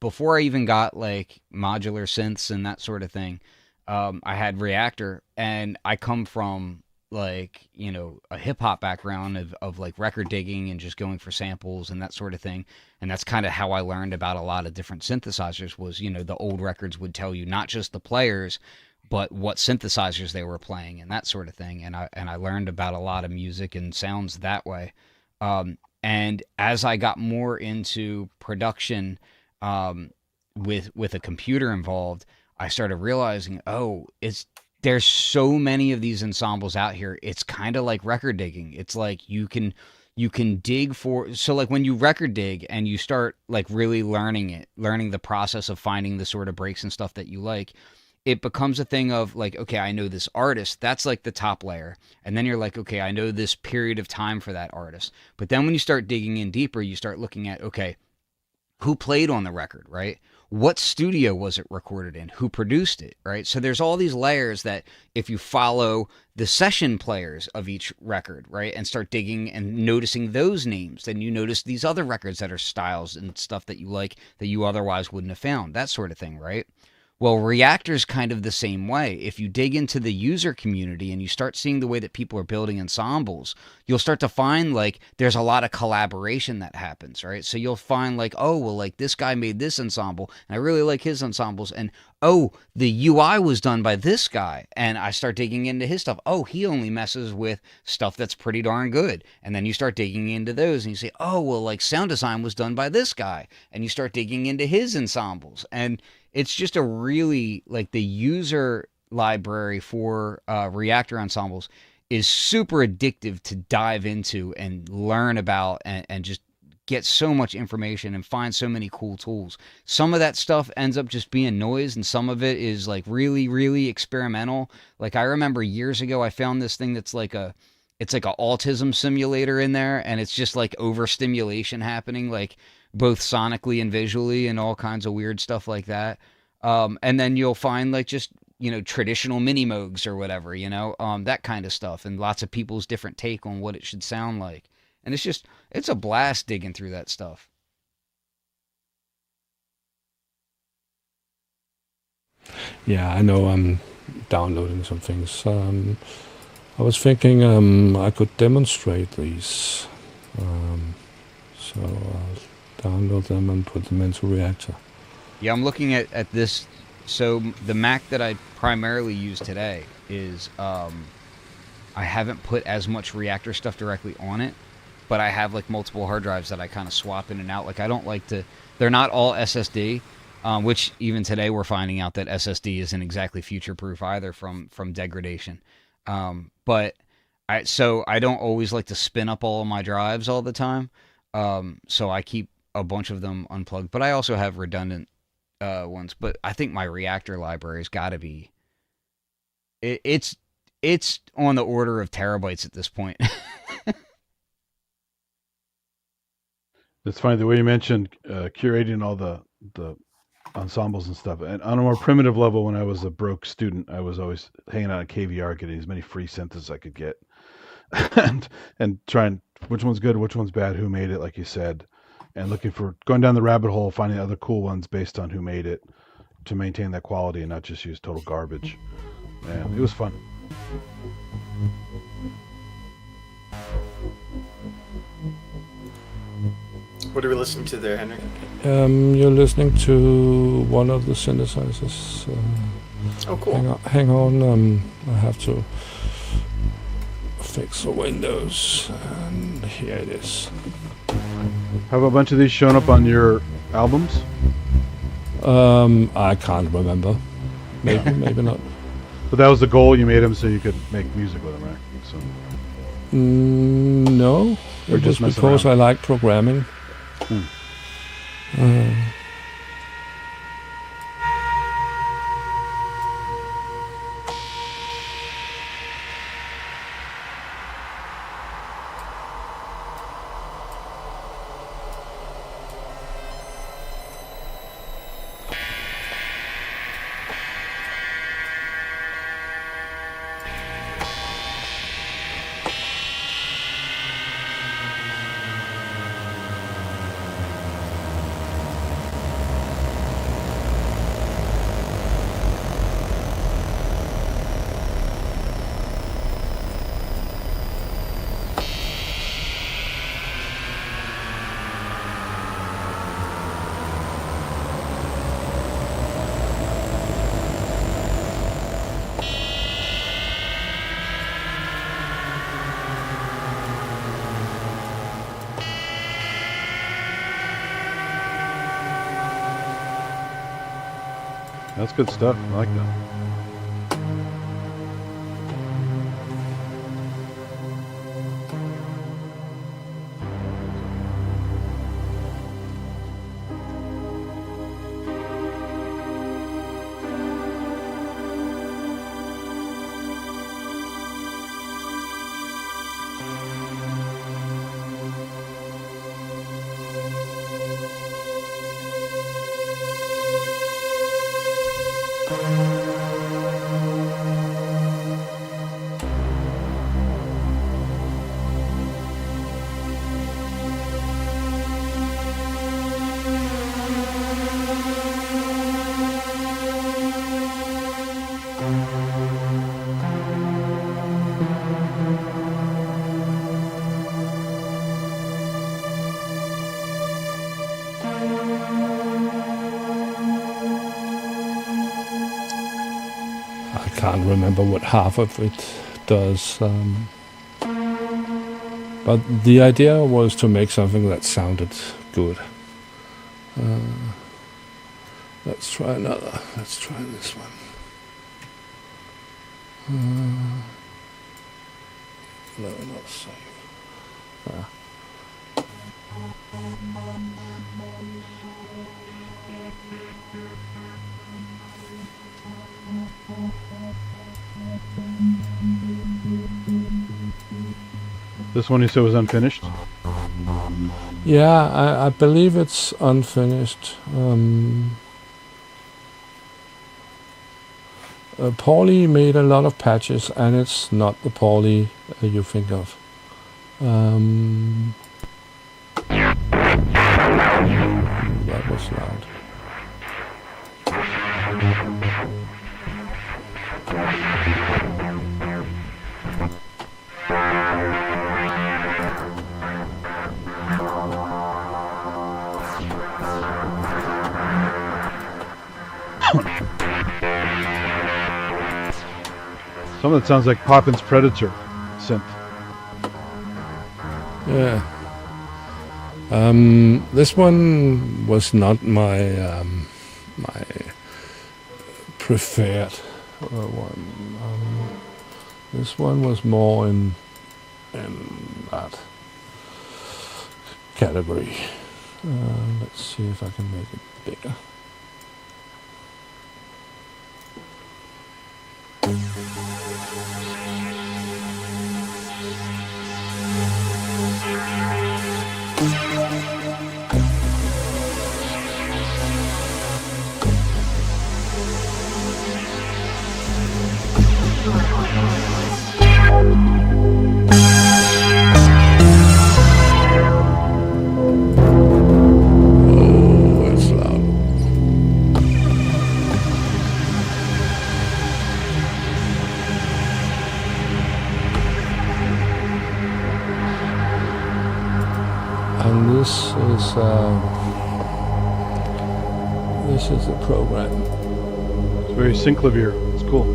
before I even got like modular synths and that sort of thing, I had Reactor, and I come from like a hip hop background of like record digging and just going for samples and that sort of thing, and that's kind of how I learned about a lot of different synthesizers. Was the old records would tell you not just the players, but what synthesizers they were playing and that sort of thing, and I learned about a lot of music and sounds that way. And as I got more into production, with a computer involved, I started realizing, there's so many of these ensembles out here. It's kind of like record digging. It's like you can dig for, so like when you record dig and you start like really learning the process of finding the sort of breaks and stuff that you like, it becomes a thing of like, okay, I know this artist, that's like the top layer. And then you're like, okay, I know this period of time for that artist. But then when you start digging in deeper, you start looking at, okay, who played on the record, right? What studio was it recorded in? Who produced it, right? So there's all these layers that if you follow the session players of each record, right, and start digging and noticing those names, then you notice these other records that are styles and stuff that you like that you otherwise wouldn't have found, that sort of thing, right? Well, Reactor's kind of the same way. If you dig into the user community and you start seeing the way that people are building ensembles, you'll start to find like there's a lot of collaboration that happens, right? So you'll find like, oh, well, like this guy made this ensemble and I really like his ensembles. And oh, the UI was done by this guy. And I start digging into his stuff. Oh, he only messes with stuff that's pretty darn good. And then you start digging into those and you say, oh, well, like sound design was done by this guy. And you start digging into his ensembles. And it's just a really, like, the user library for Reactor ensembles is super addictive to dive into and learn about, and just get so much information and find so many cool tools. Some of that stuff ends up just being noise, and some of it is like really, really experimental. Like I remember years ago, I found this thing that's like it's like an autism simulator in there, and it's just like overstimulation happening, like both sonically and visually, and all kinds of weird stuff like that. And then you'll find like just, traditional mini moogs or whatever, that kind of stuff, and lots of people's different take on what it should sound like. And it's a blast digging through that stuff. Yeah, I know I'm downloading some things. I was thinking I could demonstrate these. So I'll download them and put them into Reactor. Yeah, I'm looking at this. So the Mac that I primarily use today is, I haven't put as much Reactor stuff directly on it, but I have like multiple hard drives that I kind of swap in and out. Like I don't like to, they're not all SSD, which even today we're finding out that SSD isn't exactly future-proof either from degradation. But I don't always like to spin up all of my drives all the time. So I keep a bunch of them unplugged, but I also have redundant ones. But I think my Reactor library's got to be, it's on the order of terabytes at this point. It's funny the way you mentioned curating all the ensembles and stuff. And on a more primitive level, when I was a broke student, I was always hanging out at KVR, getting as many free synths as I could get, and trying which one's good, which one's bad, who made it, like you said, and going down the rabbit hole, finding other cool ones based on who made it to maintain that quality and not just use total garbage. And it was fun. What are we listening to there, Henry? You're listening to one of the synthesizers. Oh, cool. Hang on. I have to fix the windows, and here it is. Have a bunch of these shown up on your albums? I can't remember. Maybe not. But that was the goal. You made them so you could make music with them, right? So. No, Or it was just mess because around? I like programming. That's good stuff. I like that. can't remember what half of it does. But the idea was to make something that sounded good. Let's try another. Let's try this one. No, not save. This one you said was unfinished? Yeah, I believe it's unfinished. Paulie made a lot of patches, and it's not the Paulie you think of. That was loud. Some of it sounds like Poppin's Predator synth. Yeah. This one was not my my preferred one. This one was more in that category. Let's see if I can make it bigger. This is the program. It's very synclavier. It's cool.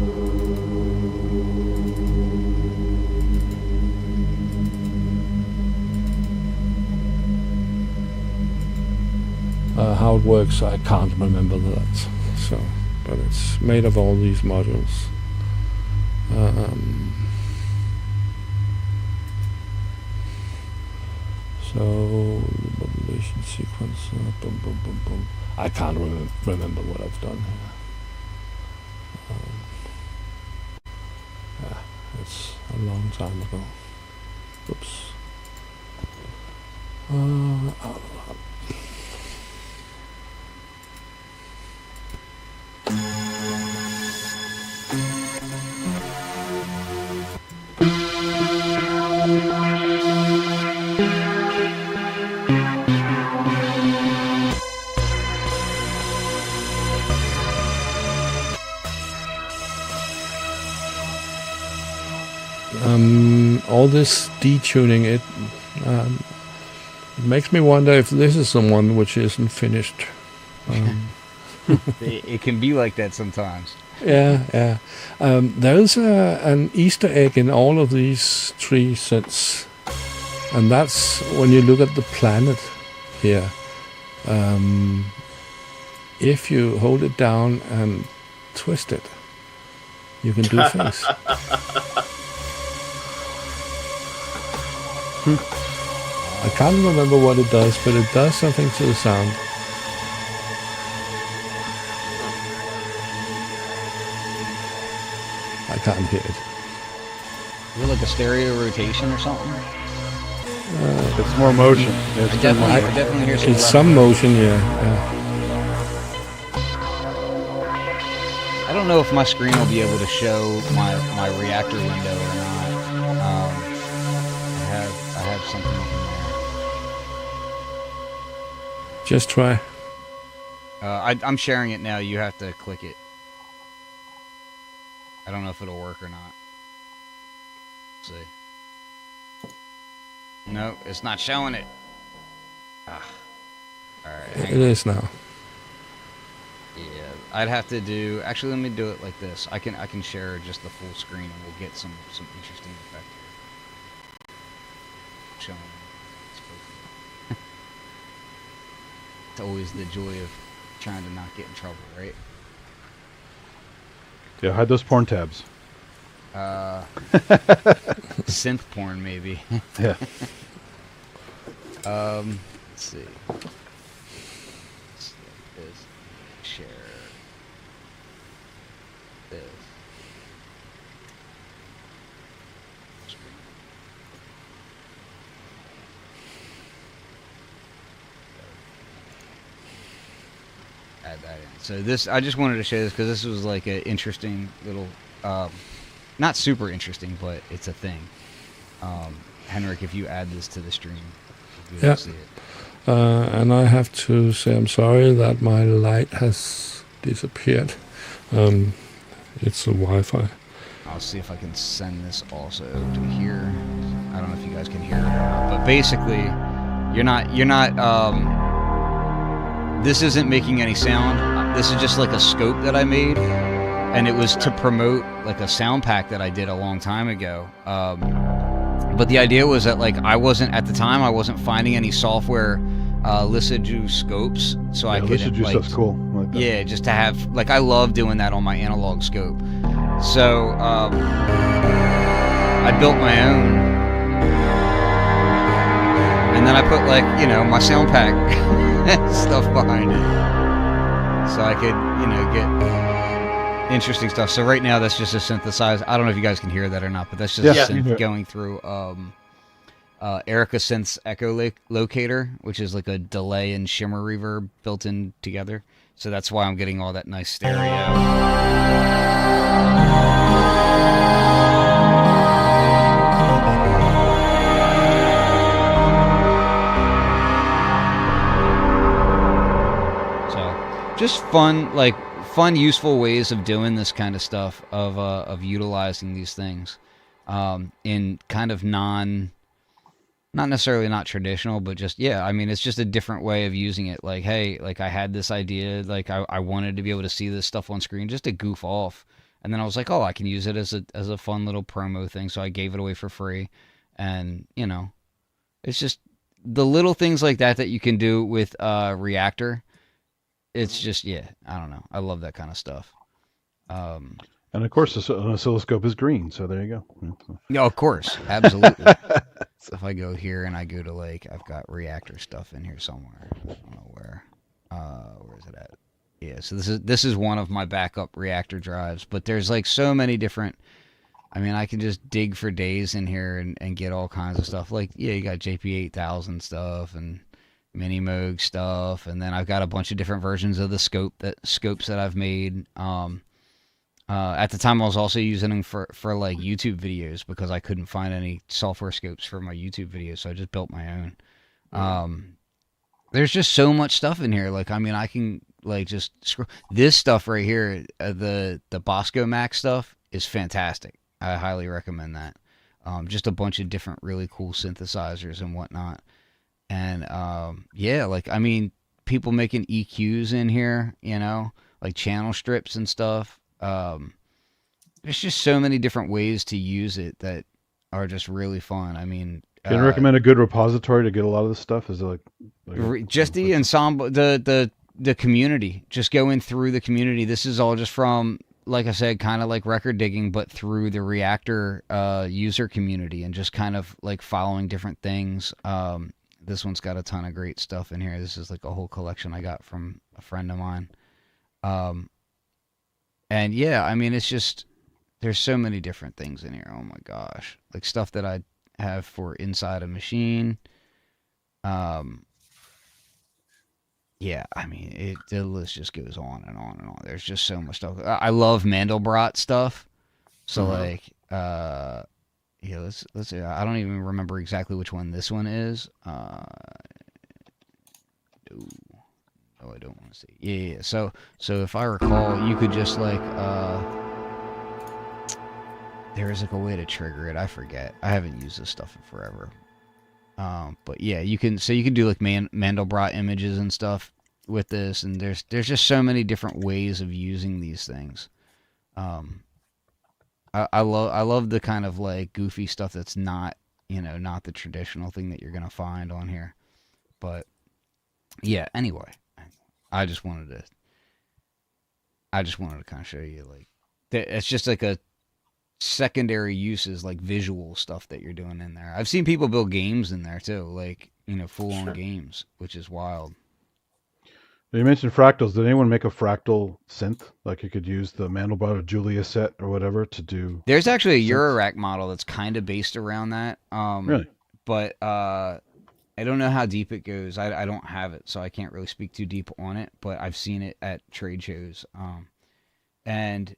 How it works, I can't remember that. So, but it's made of all these modules. So modulation sequence, boom, boom, boom, boom. I can't remember what I've done here. Yeah, it's a long time ago. Oops. All this detuning, it makes me wonder if this is the one which isn't finished. It can be like that sometimes. Yeah. There's an Easter egg in all of these three synths, and that's when you look at the planet here. If you hold it down and twist it, you can do things. I can't remember what it does, but it does something to the sound. I can't hear it. Is it like a stereo rotation or something? It's more motion. I definitely hear some. It's some motion, yeah. I don't know if my screen will be able to show my reactor window or not. I have something up in there. Just try. I'm sharing it now. You have to click it. I don't know if it'll work or not. Let's see. No, it's not showing it. Alright. It is now. Yeah, I'd have to do. Actually, let me do it like this. I can share just the full screen, and we'll get some interesting effect here. Showing. It's always the joy of trying to not get in trouble, right? Yeah, hide those porn tabs. Synth porn, maybe. Yeah. Let's see. This. Share. This. Add that in. So this, I just wanted to show this because this was like an interesting little, not super interesting, but it's a thing. Henrik, if you add this to the stream, you'll be able to see it. And I have to say I'm sorry that my light has disappeared. It's the Wi-Fi. I'll see if I can send this also to here. I don't know if you guys can hear it or not, but basically, you're not. This isn't making any sound. This is just like a scope that I made, and it was to promote like a sound pack that I did a long time ago. But the idea was that like I wasn't finding any software Lyssaju scopes, so I could Lyssaju like, stuff's cool. I like that. yeah, just to have like I love doing that on my analog scope. So I built my own, and then I put like my sound pack stuff behind it, so I could get interesting stuff. So right now that's just a synthesizer. I don't know if you guys can hear that or not, but that's just a synth going through Erica Synth's Echo Locator, which is like a delay and shimmer reverb built in together. So that's why I'm getting all that nice stereo. Just fun, useful ways of doing this kind of stuff, of utilizing these things, in kind of not necessarily not traditional, but just, I mean, it's just a different way of using it. Like, hey, like I had this idea, like I wanted to be able to see this stuff on screen just to goof off. And then I was like, oh, I can use it as a fun little promo thing. So I gave it away for free. And, it's just the little things like that you can do with Reactor. It's just, I don't know. I love that kind of stuff. And of course, an oscilloscope is green, so there you go. Yeah, of course, absolutely. If I go here and I go to like, I've got Reactor stuff in here somewhere. I don't know where. Where is it at? Yeah, so this is one of my backup Reactor drives, but there's like so many different. I mean, I can just dig for days in here and get all kinds of stuff. Like, you got JP8000 stuff and Mini Moog stuff, and then I've got a bunch of different versions of the scopes that I've made. At the time, I was also using them for like YouTube videos because I couldn't find any software scopes for my YouTube videos, so I just built my own. There's just so much stuff in here. Like, I mean, I can like just scroll. This stuff right here, the Bosco Max stuff is fantastic. I highly recommend that. Just a bunch of different really cool synthesizers and whatnot. And like, I mean, people making EQs in here, like channel strips and stuff. There's just so many different ways to use it that are just really fun. I mean, can you recommend a good repository to get a lot of this stuff? Is it like just the ensemble, the community, just going through the community. This is all just from, like I said, kind of like record digging, but through the Reactor user community and just kind of like following different things. This one's got a ton of great stuff in here. This is like a whole collection I got from a friend of mine. And I mean, it's just, there's so many different things in here. Oh my gosh. Like stuff that I have for inside a machine. I mean, the list just goes on and on and on. There's just so much stuff. I love Mandelbrot stuff. So let's see. I don't even remember exactly which one this one is. I don't want to see. Yeah. So if I recall, you could just like there is like a way to trigger it. I forget. I haven't used this stuff in forever. But yeah, you can do like Mandelbrot images and stuff. with this, and there's just so many different ways of using these things. I love the kind of like goofy stuff that's not, not the traditional thing that you're gonna find on here. But yeah, anyway, I just wanted to kind of show you like it's just like a secondary uses, like visual stuff that you're doing in there. I've seen people build games in there too, like full on games, which is wild. You mentioned fractals. Did anyone make a fractal synth? Like you could use the Mandelbrot or Julia set or whatever to do. There's actually a Eurorack model that's kind of based around that. Really? But I don't know how deep it goes. I don't have it, so I can't really speak too deep on it. But I've seen it at trade shows. And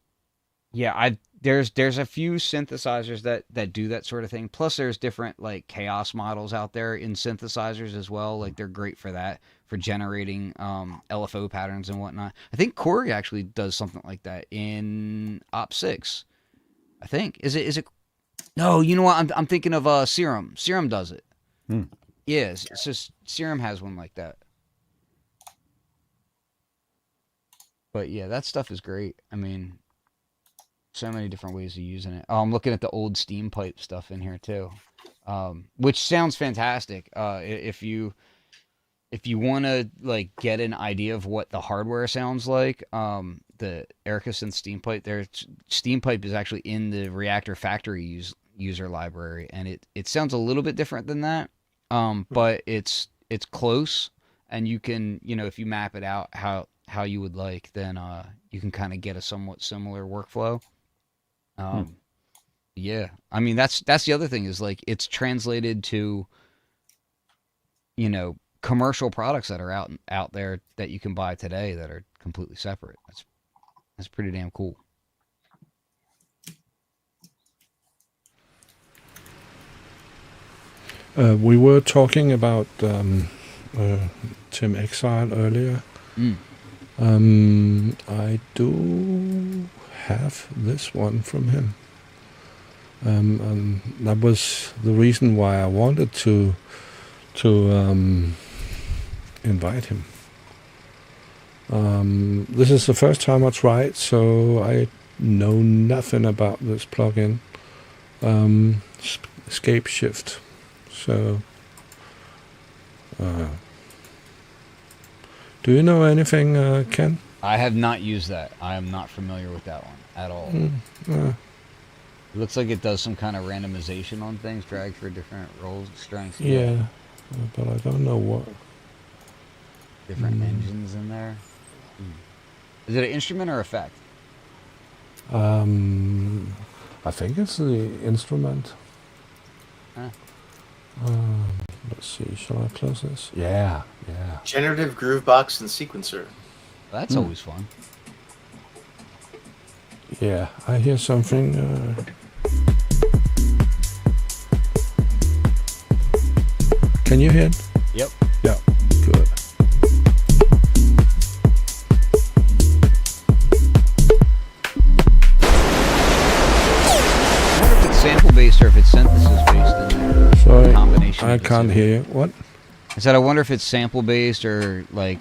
yeah, there's a few synthesizers that do that sort of thing. Plus, there's different like chaos models out there in synthesizers as well. Like they're great for that, for generating LFO patterns and whatnot. I think Korg actually does something like that in Op 6. I think is it? No, you know what? I'm thinking of Serum. Serum does it. Yeah, it's just Serum has one like that. But yeah, that stuff is great. I mean, so many different ways of using it. I'm looking at the old steam pipe stuff in here too, which sounds fantastic. If you want to like get an idea of what the hardware sounds like, the Erica Synth steam pipe, their steam pipe is actually in the Reactor factory user library, and it sounds a little bit different than that, but it's close, and you can, if you map it out how you would like, then you can kind of get a somewhat similar workflow. Yeah, I mean that's the other thing is like it's translated to commercial products that are out there that you can buy today that are completely separate. That's pretty damn cool. We were talking about Tim Exile earlier. I do have this one from him. And that was the reason why I wanted to invite him. This is the first time I tried, so I know nothing about this plugin. Escape Shift. So, do you know anything, Ken? I have not used that. I am not familiar with that one at all. It looks like it does some kind of randomization on things, drag for different roles, strengths. Yeah, but I don't know what. Different engines in there. Is it an instrument or effect? I think it's the instrument. Huh. Let's see, shall I close this? Yeah. Generative Groovebox and Sequencer. That's always fun. Yeah, I hear something. Can you hear it? Yep. Yeah, good. I wonder if it's sample based or if it's synthesis based in there. Sorry, Combination I can't hear you. What? I said I wonder if it's sample based or like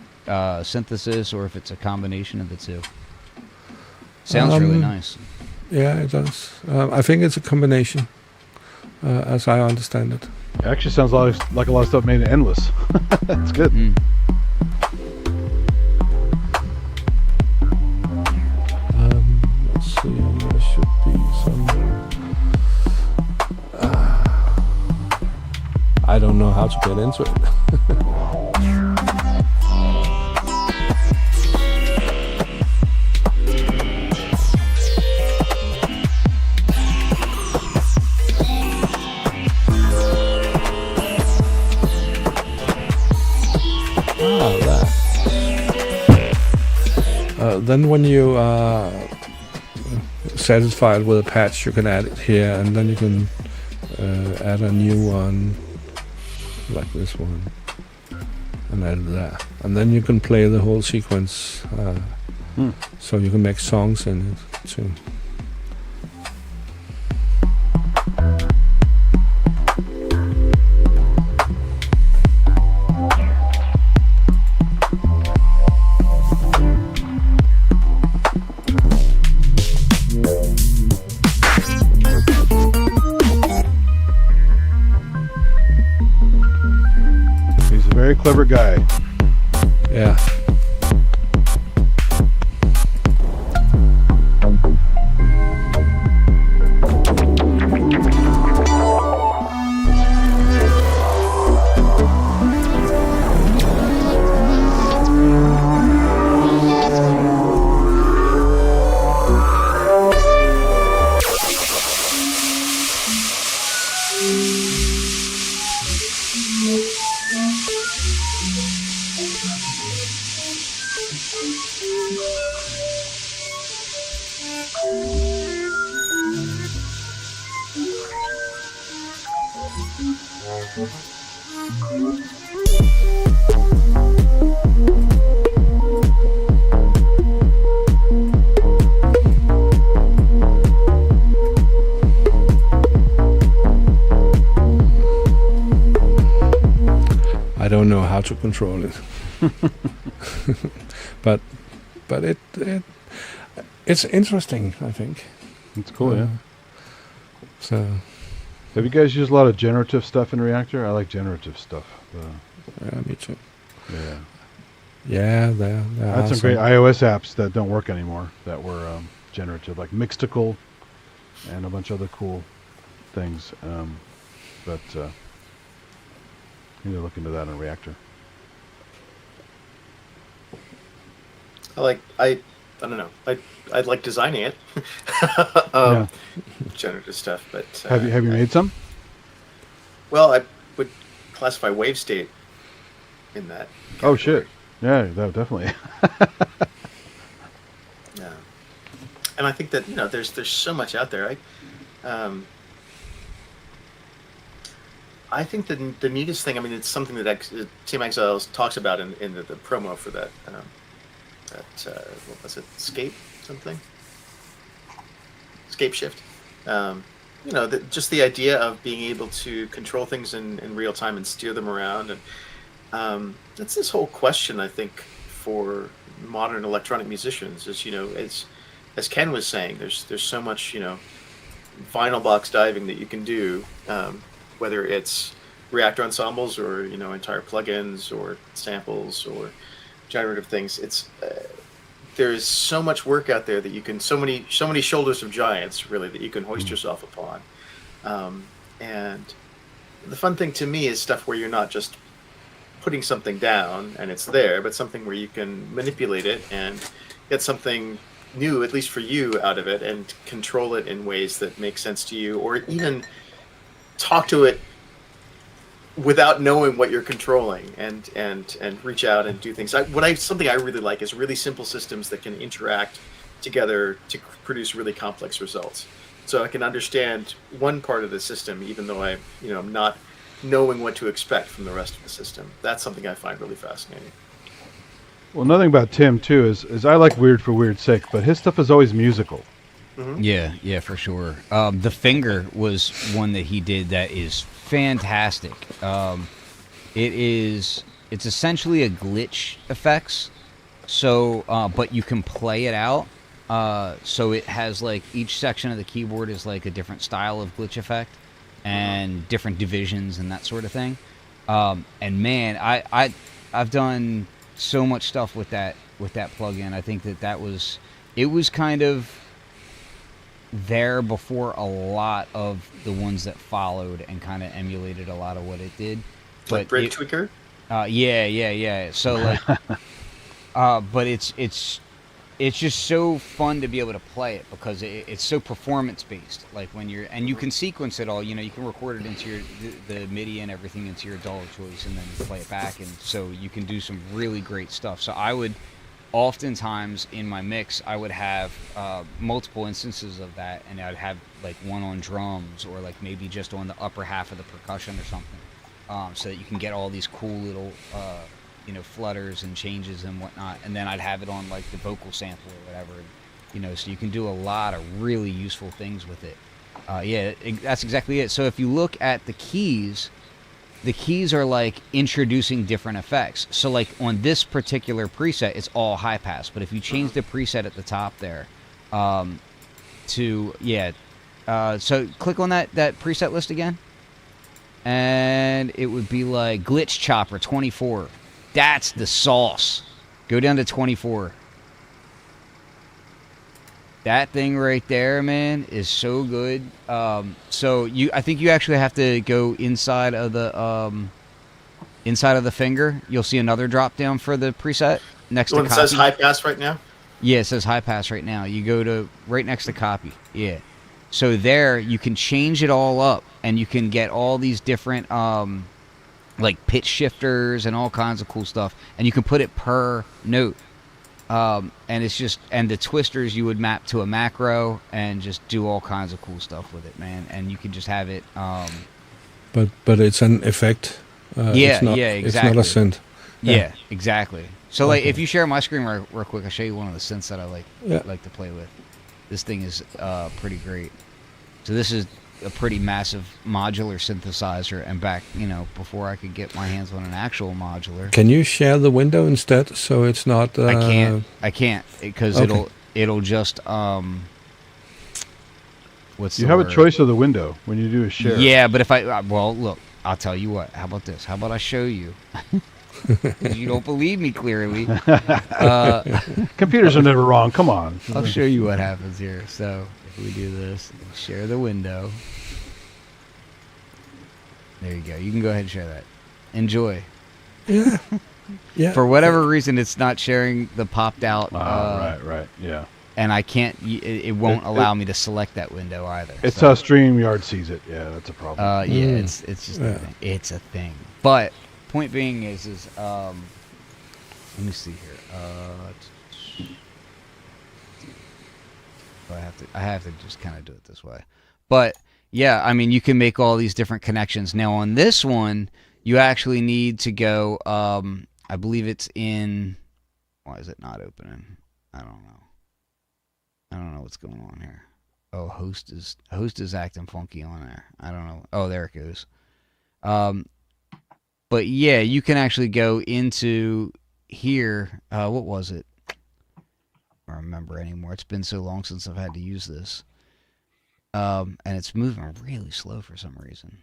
synthesis, or if it's a combination of the two. Sounds really nice. Yeah, it does. I think it's a combination, as I understand it. It actually sounds like a lot of stuff made in Endless. That's good. Let's see, there should be some... I don't know how to get into it. Then when you are satisfied with a patch, you can add it here, and then you can add a new one, like this one, and add that. And then you can play the whole sequence, so you can make songs in it too. clever guy. Yeah. I don't know how to control it, but it's interesting. I think It's cool, yeah. so. Have you guys used a lot of generative stuff in Reactor? I like generative stuff. Yeah, me too. Yeah. Yeah, there I had some great iOS apps that don't work anymore that were generative, like Mixtical and a bunch of other cool things. But you need to look into that in Reactor. I don't know. I like designing it. Yeah. Generative stuff, but Have you made some? Well, I would classify wave state in that. Oh category. shit! Yeah, that definitely. Yeah, and I think that there's so much out there. I think the neatest thing. I mean, it's something that Team Exiles talks about in the promo for that. What was it? Scape something? Scape shift. Just the idea of being able to control things in real time and steer them around, and that's this whole question. I think for modern electronic musicians is as Ken was saying, there's so much vinyl box diving that you can do, whether it's Reactor ensembles or entire plugins or samples or generative things. It's there's so much work out there that you can so many shoulders of giants really that you can hoist yourself upon, and the fun thing to me is stuff where you're not just putting something down and it's there, but something where you can manipulate it and get something new, at least for you, out of it, and control it in ways that make sense to you, or even talk to it without knowing what you're controlling, and reach out and do things. Something I really like is really simple systems that can interact together to produce really complex results. So I can understand one part of the system, even though I'm not knowing what to expect from the rest of the system. That's something I find really fascinating. Well, another thing about Tim too is I like weird for weird's sake, but his stuff is always musical. Mm-hmm. Yeah, for sure. The Finger was one that he did that is fantastic. It's essentially a glitch effects. So, but you can play it out. So it has like each section of the keyboard is like a different style of glitch effect and different divisions and that sort of thing. And man, I've done so much stuff with that plugin. I think it was kind of there before a lot of the ones that followed and kind of emulated a lot of what it did. Like Break Tweaker? Yeah. So like, but it's just so fun to be able to play it because it's so performance based. Like when you can sequence it all. You can record it into the MIDI and everything into your DAW of choice, and then play it back, and so you can do some really great stuff. So I would oftentimes in my mix I would have multiple instances of that, and I'd have like one on drums or like maybe just on the upper half of the percussion or something, so that you can get all these cool little flutters and changes and whatnot, and then I'd have it on like the vocal sample or whatever, so you can do a lot of really useful things with it. That's exactly it. So if you look at the keys are like introducing different effects. So like on this particular preset, it's all high pass, but if you change the preset at the top there, so click on that preset list again. and it would be like Glitch Chopper 24. That's the sauce. Go down to 24. That thing right there, man, is so good. So I think you actually have to go inside of the finger. You'll see another drop down for the preset next to copy. It says high pass right now. Yeah, it says high pass right now. You go to right next to copy. Yeah. So there you can change it all up, and you can get all these different like pitch shifters and all kinds of cool stuff, and you can put it per note. And it's just, and the twisters you would map to a macro and just do all kinds of cool stuff with it, man. And you can just have it. But it's an effect. Yeah, exactly. It's not a synth. Yeah, exactly. So like, if you share my screen real quick, I'll show you one of the synths that I like to play with. This thing is pretty great. So this is a pretty massive modular synthesizer, and back, before I could get my hands on an actual modular. Can you share the window instead, so it's not? I can't because it'll just what's you the have word? a choice of the window when you do a share. Yeah, but if look, I'll tell you what. How about this? How about I show you? Because you don't believe me clearly. Computers are never wrong. Come on. I'll show you what happens here. So if we do this, share the window. There you go. You can go ahead and share that. Enjoy. Yeah. Yeah. For whatever reason, it's not sharing the popped out. Right. Yeah. And I can't. It won't allow me to select that window either. It's how StreamYard sees it. Yeah, that's a problem. Yeah, it's just a thing. It's a thing. But point being is let me see here. I have to just kind of do it this way. But yeah, I mean, you can make all these different connections. Now on this one, you actually need to go. I believe it's in. Why is it not opening? I don't know what's going on here. Oh, host is acting funky on there. I don't know. Oh, there it goes. But yeah, you can actually go into here. What was it? I don't remember anymore. It's been so long since I've had to use this. And it's moving really slow for some reason.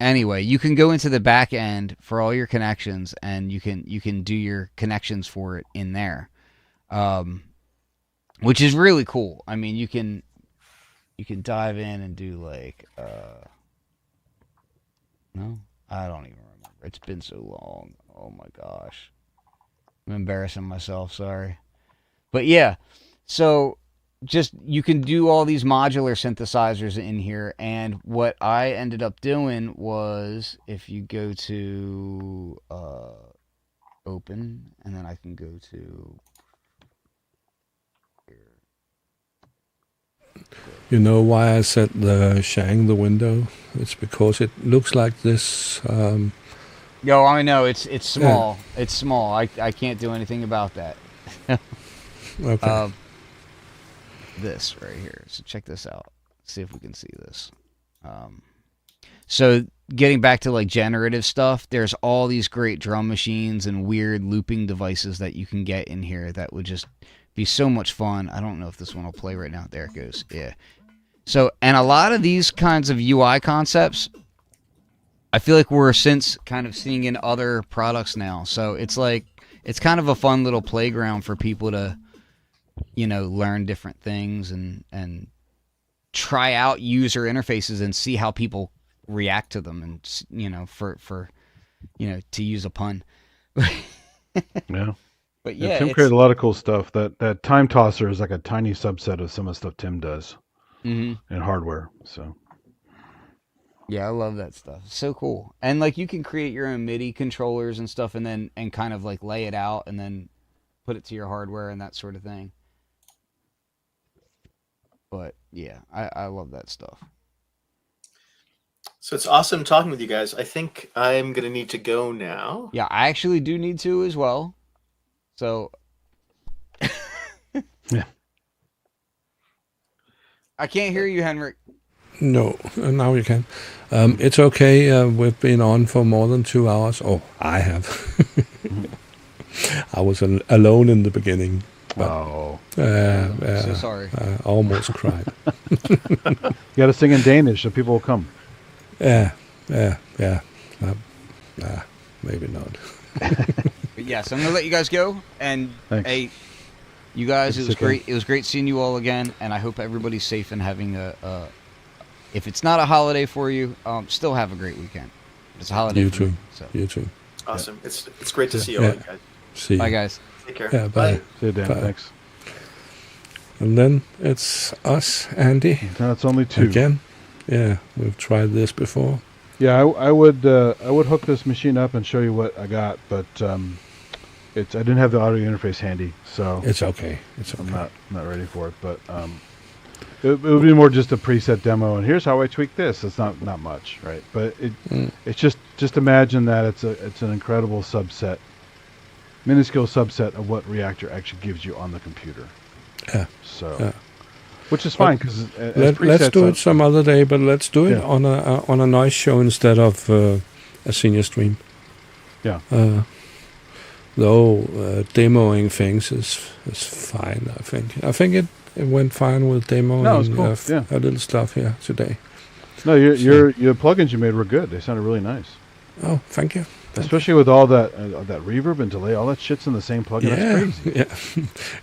Anyway, you can go into the back end for all your connections, and you can do your connections for it in there. Which is really cool. I mean, you can dive in and do like no, I don't even remember. It's been so long. Oh my gosh. I'm embarrassing myself, sorry. But yeah, so just you can do all these modular synthesizers in here, and what I ended up doing was, if you go to open, and then I can go to You know why I said sharing the window? It's because it looks like this. Yo, I know it's small. Yeah. It's small. I can't do anything about that. Okay. This right here. So check this out. See if we can see this. So getting back to like generative stuff, there's all these great drum machines and weird looping devices that you can get in here that would just be so much fun. I don't know if this one will play right now. There it goes. Yeah. So, and a lot of these kinds of UI concepts, I feel like we're since kind of seeing in other products now. So it's like, it's kind of a fun little playground for people to, learn different things and try out user interfaces and see how people react to them, and, for to use a pun. Yeah. But yeah, Tim created a lot of cool stuff. That time tosser is like a tiny subset of some of the stuff Tim does in hardware. So yeah, I love that stuff. It's so cool. And like you can create your own MIDI controllers and stuff, and kind of like lay it out and then put it to your hardware and that sort of thing. But yeah, I love that stuff. So it's awesome talking with you guys. I think I'm gonna need to go now. Yeah, I actually do need to as well. So, yeah, I can't hear you, Henrik. No, now you can. It's okay. We've been on for more than 2 hours. Oh, I have. I was alone in the beginning. Oh, so sorry. I almost cried. You got to sing in Danish so people will come. Yeah. Nah, maybe not. But yes, I'm gonna let you guys go. And Thanks. hey, you guys, Good it was to see you. great. It was great seeing you all again. And I hope everybody's safe and having a if it's not a holiday for you, still have a great weekend. It's a holiday. You for too. me, so. You too. Awesome. It's great to see you Yeah. all, guys. See you. Bye, guys. Take care. Yeah, bye. See you, Dan. Bye. Thanks. And then it's us, Andy, No, it's only 2. again. Yeah, we've tried this before. Yeah, I would hook this machine up and show you what I got, but I didn't have the audio interface handy, so It's okay. It's I'm okay. not ready for it. But it would be more just a preset demo, and here's how I tweak this. It's not much, right? But it's just imagine that it's an incredible subset, minuscule subset of what Reactor actually gives you on the computer. Yeah. So, Yeah. which is fine because Let's do it some other day, but let's do it Yeah. on a noise show instead of a senior stream. Yeah. Though demoing things is fine. I think it went fine with demoing No, it's cool. Yeah. a little stuff here today. No, your plugins you made were good. They sounded really nice. Oh, thank you. Especially with all that reverb and delay, all that shit's in the same plugin. Yeah, That's crazy. yeah.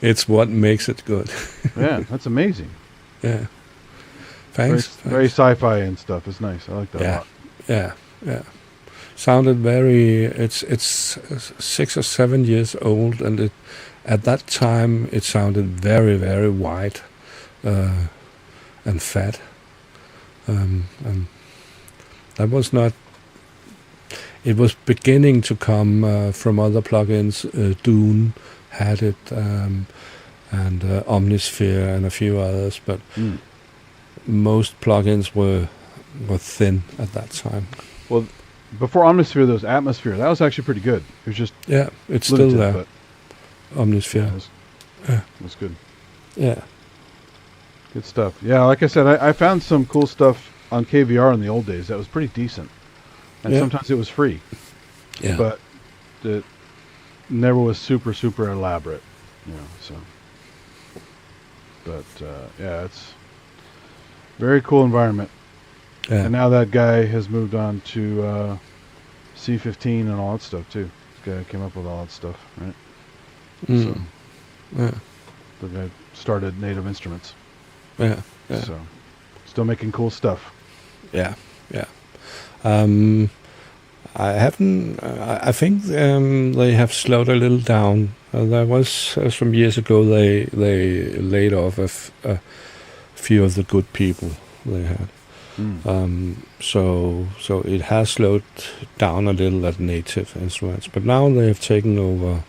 It's what makes it good. Yeah, that's amazing. Yeah. Thanks. Very sci-fi and stuff. It's nice. I like that a Yeah. lot. Yeah. Sounded very. It's 6 or 7 years old, and at that time it sounded very, very wide and fat. And that was not. It was beginning to come from other plugins. Dune had it, and Omnisphere and a few others, but most plugins were thin at that time. Well, before Omnisphere, there was Atmosphere. That was actually pretty good. It was just Yeah, it's limited, still there. but Omnisphere. it was good. Yeah. Good stuff. Yeah, like I said, I found some cool stuff on KVR in the old days that was pretty decent. And Yeah. sometimes it was free. Yeah. But it never was super, super elaborate. So. But, yeah, it's very cool environment. Yeah. And now that guy has moved on to C15 and all that stuff, too. This guy came up with all that stuff, right? So, Yeah. the guy started Native Instruments. Yeah. Yeah. So, still making cool stuff. Yeah. I haven't. I think they have slowed a little down. There was some years ago they laid off a few of the good people they had. So it has slowed down a little at Native Instruments, but now they have taken over.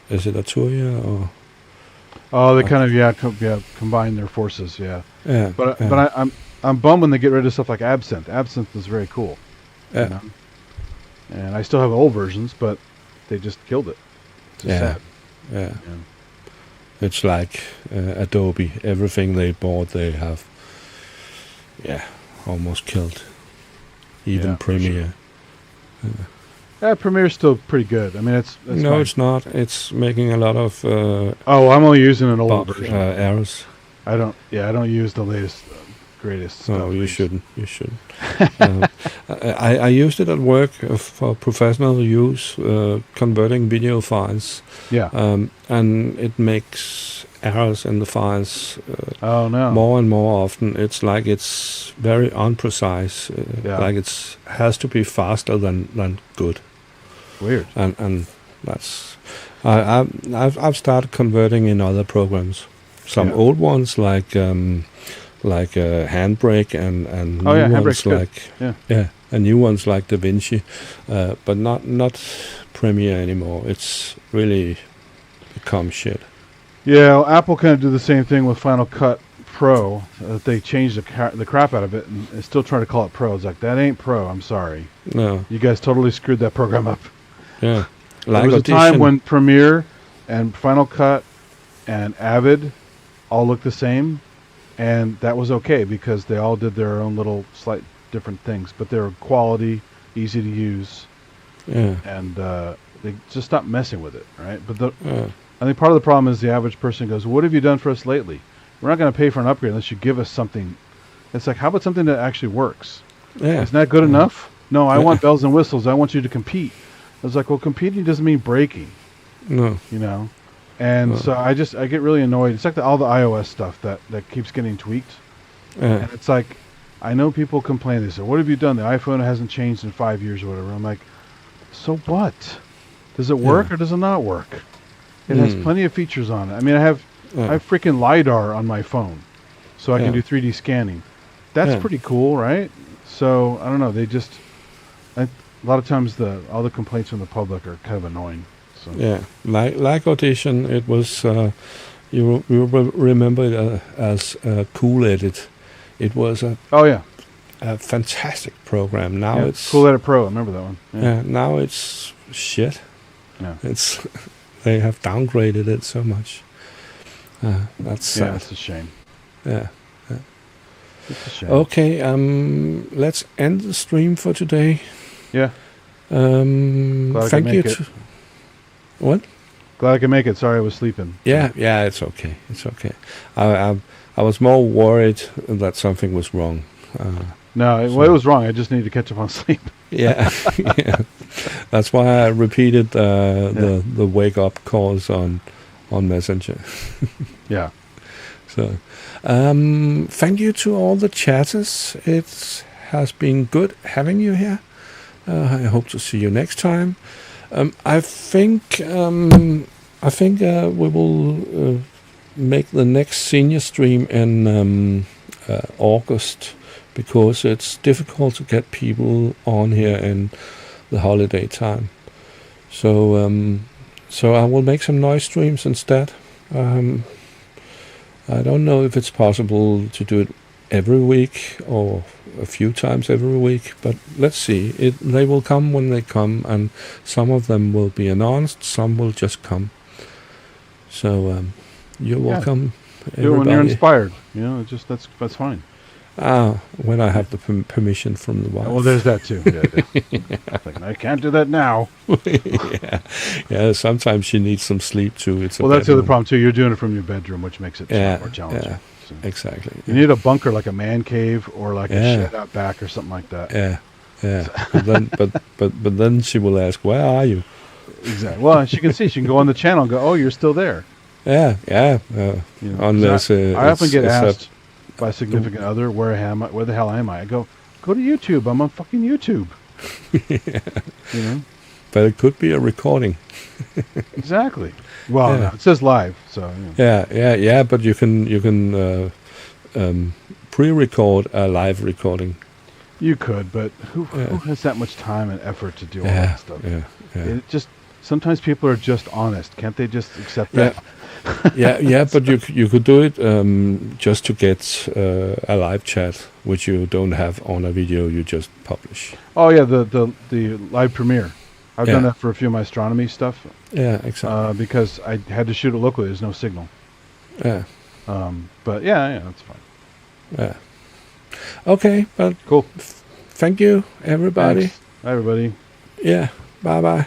Is it Arturia or? Oh, they kind of combine their forces, yeah. Yeah. But I'm bummed when they get rid of stuff like Absinthe. Absinthe is very cool. Yeah. You know? And I still have old versions, but they just killed it. It's just sad. Yeah. It's like Adobe. Everything they bought, they have, almost killed. Even for Premiere. Sure. Yeah, Premiere's still pretty good. I mean, it's No, fine. it's not. It's making a lot of Oh, I'm only using an old version. errors. I don't use the latest, greatest stuff. No, you shouldn't. You shouldn't. I used it at work for professional use, converting video files. Yeah. And it makes errors in the files Oh no. more and more often. It's like it's very unprecise. Like it's has to be faster than good. Weird. And that's I've started converting in other programs. Some old ones like Handbrake and new ones like and new ones like DaVinci, but not Premiere anymore. It's really become shit. Yeah, well, Apple kind of do the same thing with Final Cut Pro. They changed the crap out of it and still trying to call it Pro. It's like, that ain't Pro. I'm sorry. No. You guys totally screwed that program up. Yeah. There was a time when Premiere and Final Cut and Avid all looked the same, and that was okay because they all did their own little slight different things, but they were quality, easy to use, and they just stopped messing with it, right? But I think part of the problem is the average person goes, "What have you done for us lately? We're not going to pay for an upgrade unless you give us something It's like, how about something that actually works? Yeah. Isn't that good Yeah. enough? No, I Yeah. want bells and whistles. I want you to compete. I was like, well, competing doesn't mean breaking, No. you know? And so I get really annoyed. It's like all the iOS stuff that keeps getting tweaked. Yeah. And it's like, I know people complain. They say, what have you done? The iPhone hasn't changed in 5 years or whatever. I'm like, so what? Does it work or does it not work? It has plenty of features on it. I mean, I have freaking LiDAR on my phone, so I can do 3D scanning. That's pretty cool, right? So, I don't know. They just... a lot of times all the complaints from the public are kind of annoying. So. Yeah, like Audition, it was you will remember it as Cool Edit. It was a fantastic program. Now it's Cool Edit Pro. I remember that one. Yeah. Now it's shit. Yeah, it's they have downgraded it so much. That's sad. it's a shame. Yeah. It's a shame. Okay. Let's end the stream for today. Yeah. Thank you. What? Glad I could make it. Sorry, I was sleeping. Yeah, it's okay. It's okay. I was more worried that something was wrong. No, it was wrong. I just needed to catch up on sleep. Yeah, yeah. That's why I repeated the wake up calls on Messenger. Yeah. So, thank you to all the chatters. It has been good having you here. I hope to see you next time. I think we will make the next senior stream in August, because it's difficult to get people on here in the holiday time. So I will make some noise streams instead. I don't know if it's possible to do it every week or a few times every week, but let's see. They will come when they come, and some of them will be announced, some will just come. So you're welcome. Do it when you're inspired. You know, that's fine. When I have the permission from the wife. Well, there's that too. Yeah. Like, I can't do that now. yeah. Sometimes she needs some sleep too. That's the other problem too. You're doing it from your bedroom, which makes it more challenging. Yeah. So exactly. You need a bunker, like a man cave or like a shed out back or something like that. Yeah. but then she will ask, "Where are you?" Exactly. Well, she can see. She can go on the channel and go, "Oh, you're still there." Yeah. You know, unless I often get asked by a significant other, where the hell am I? I go to YouTube. I'm on fucking YouTube. You know. But it could be a recording. Exactly. Well, no, it says live, so. Yeah. But you can pre-record a live recording. You could, but who has that much time and effort to do all that stuff? Yeah. It just sometimes people are just honest. Can't they just accept that? Yeah. But you could do it just to get a live chat, which you don't have on a video you just publish. Oh yeah, the live premiere. I've done that for a few of my astronomy stuff. Yeah, exactly. Because I had to shoot it locally. There's no signal. Yeah. But yeah, that's fine. Yeah. Okay, but cool. Thank you, everybody. Thanks. Bye, everybody. Yeah. Bye.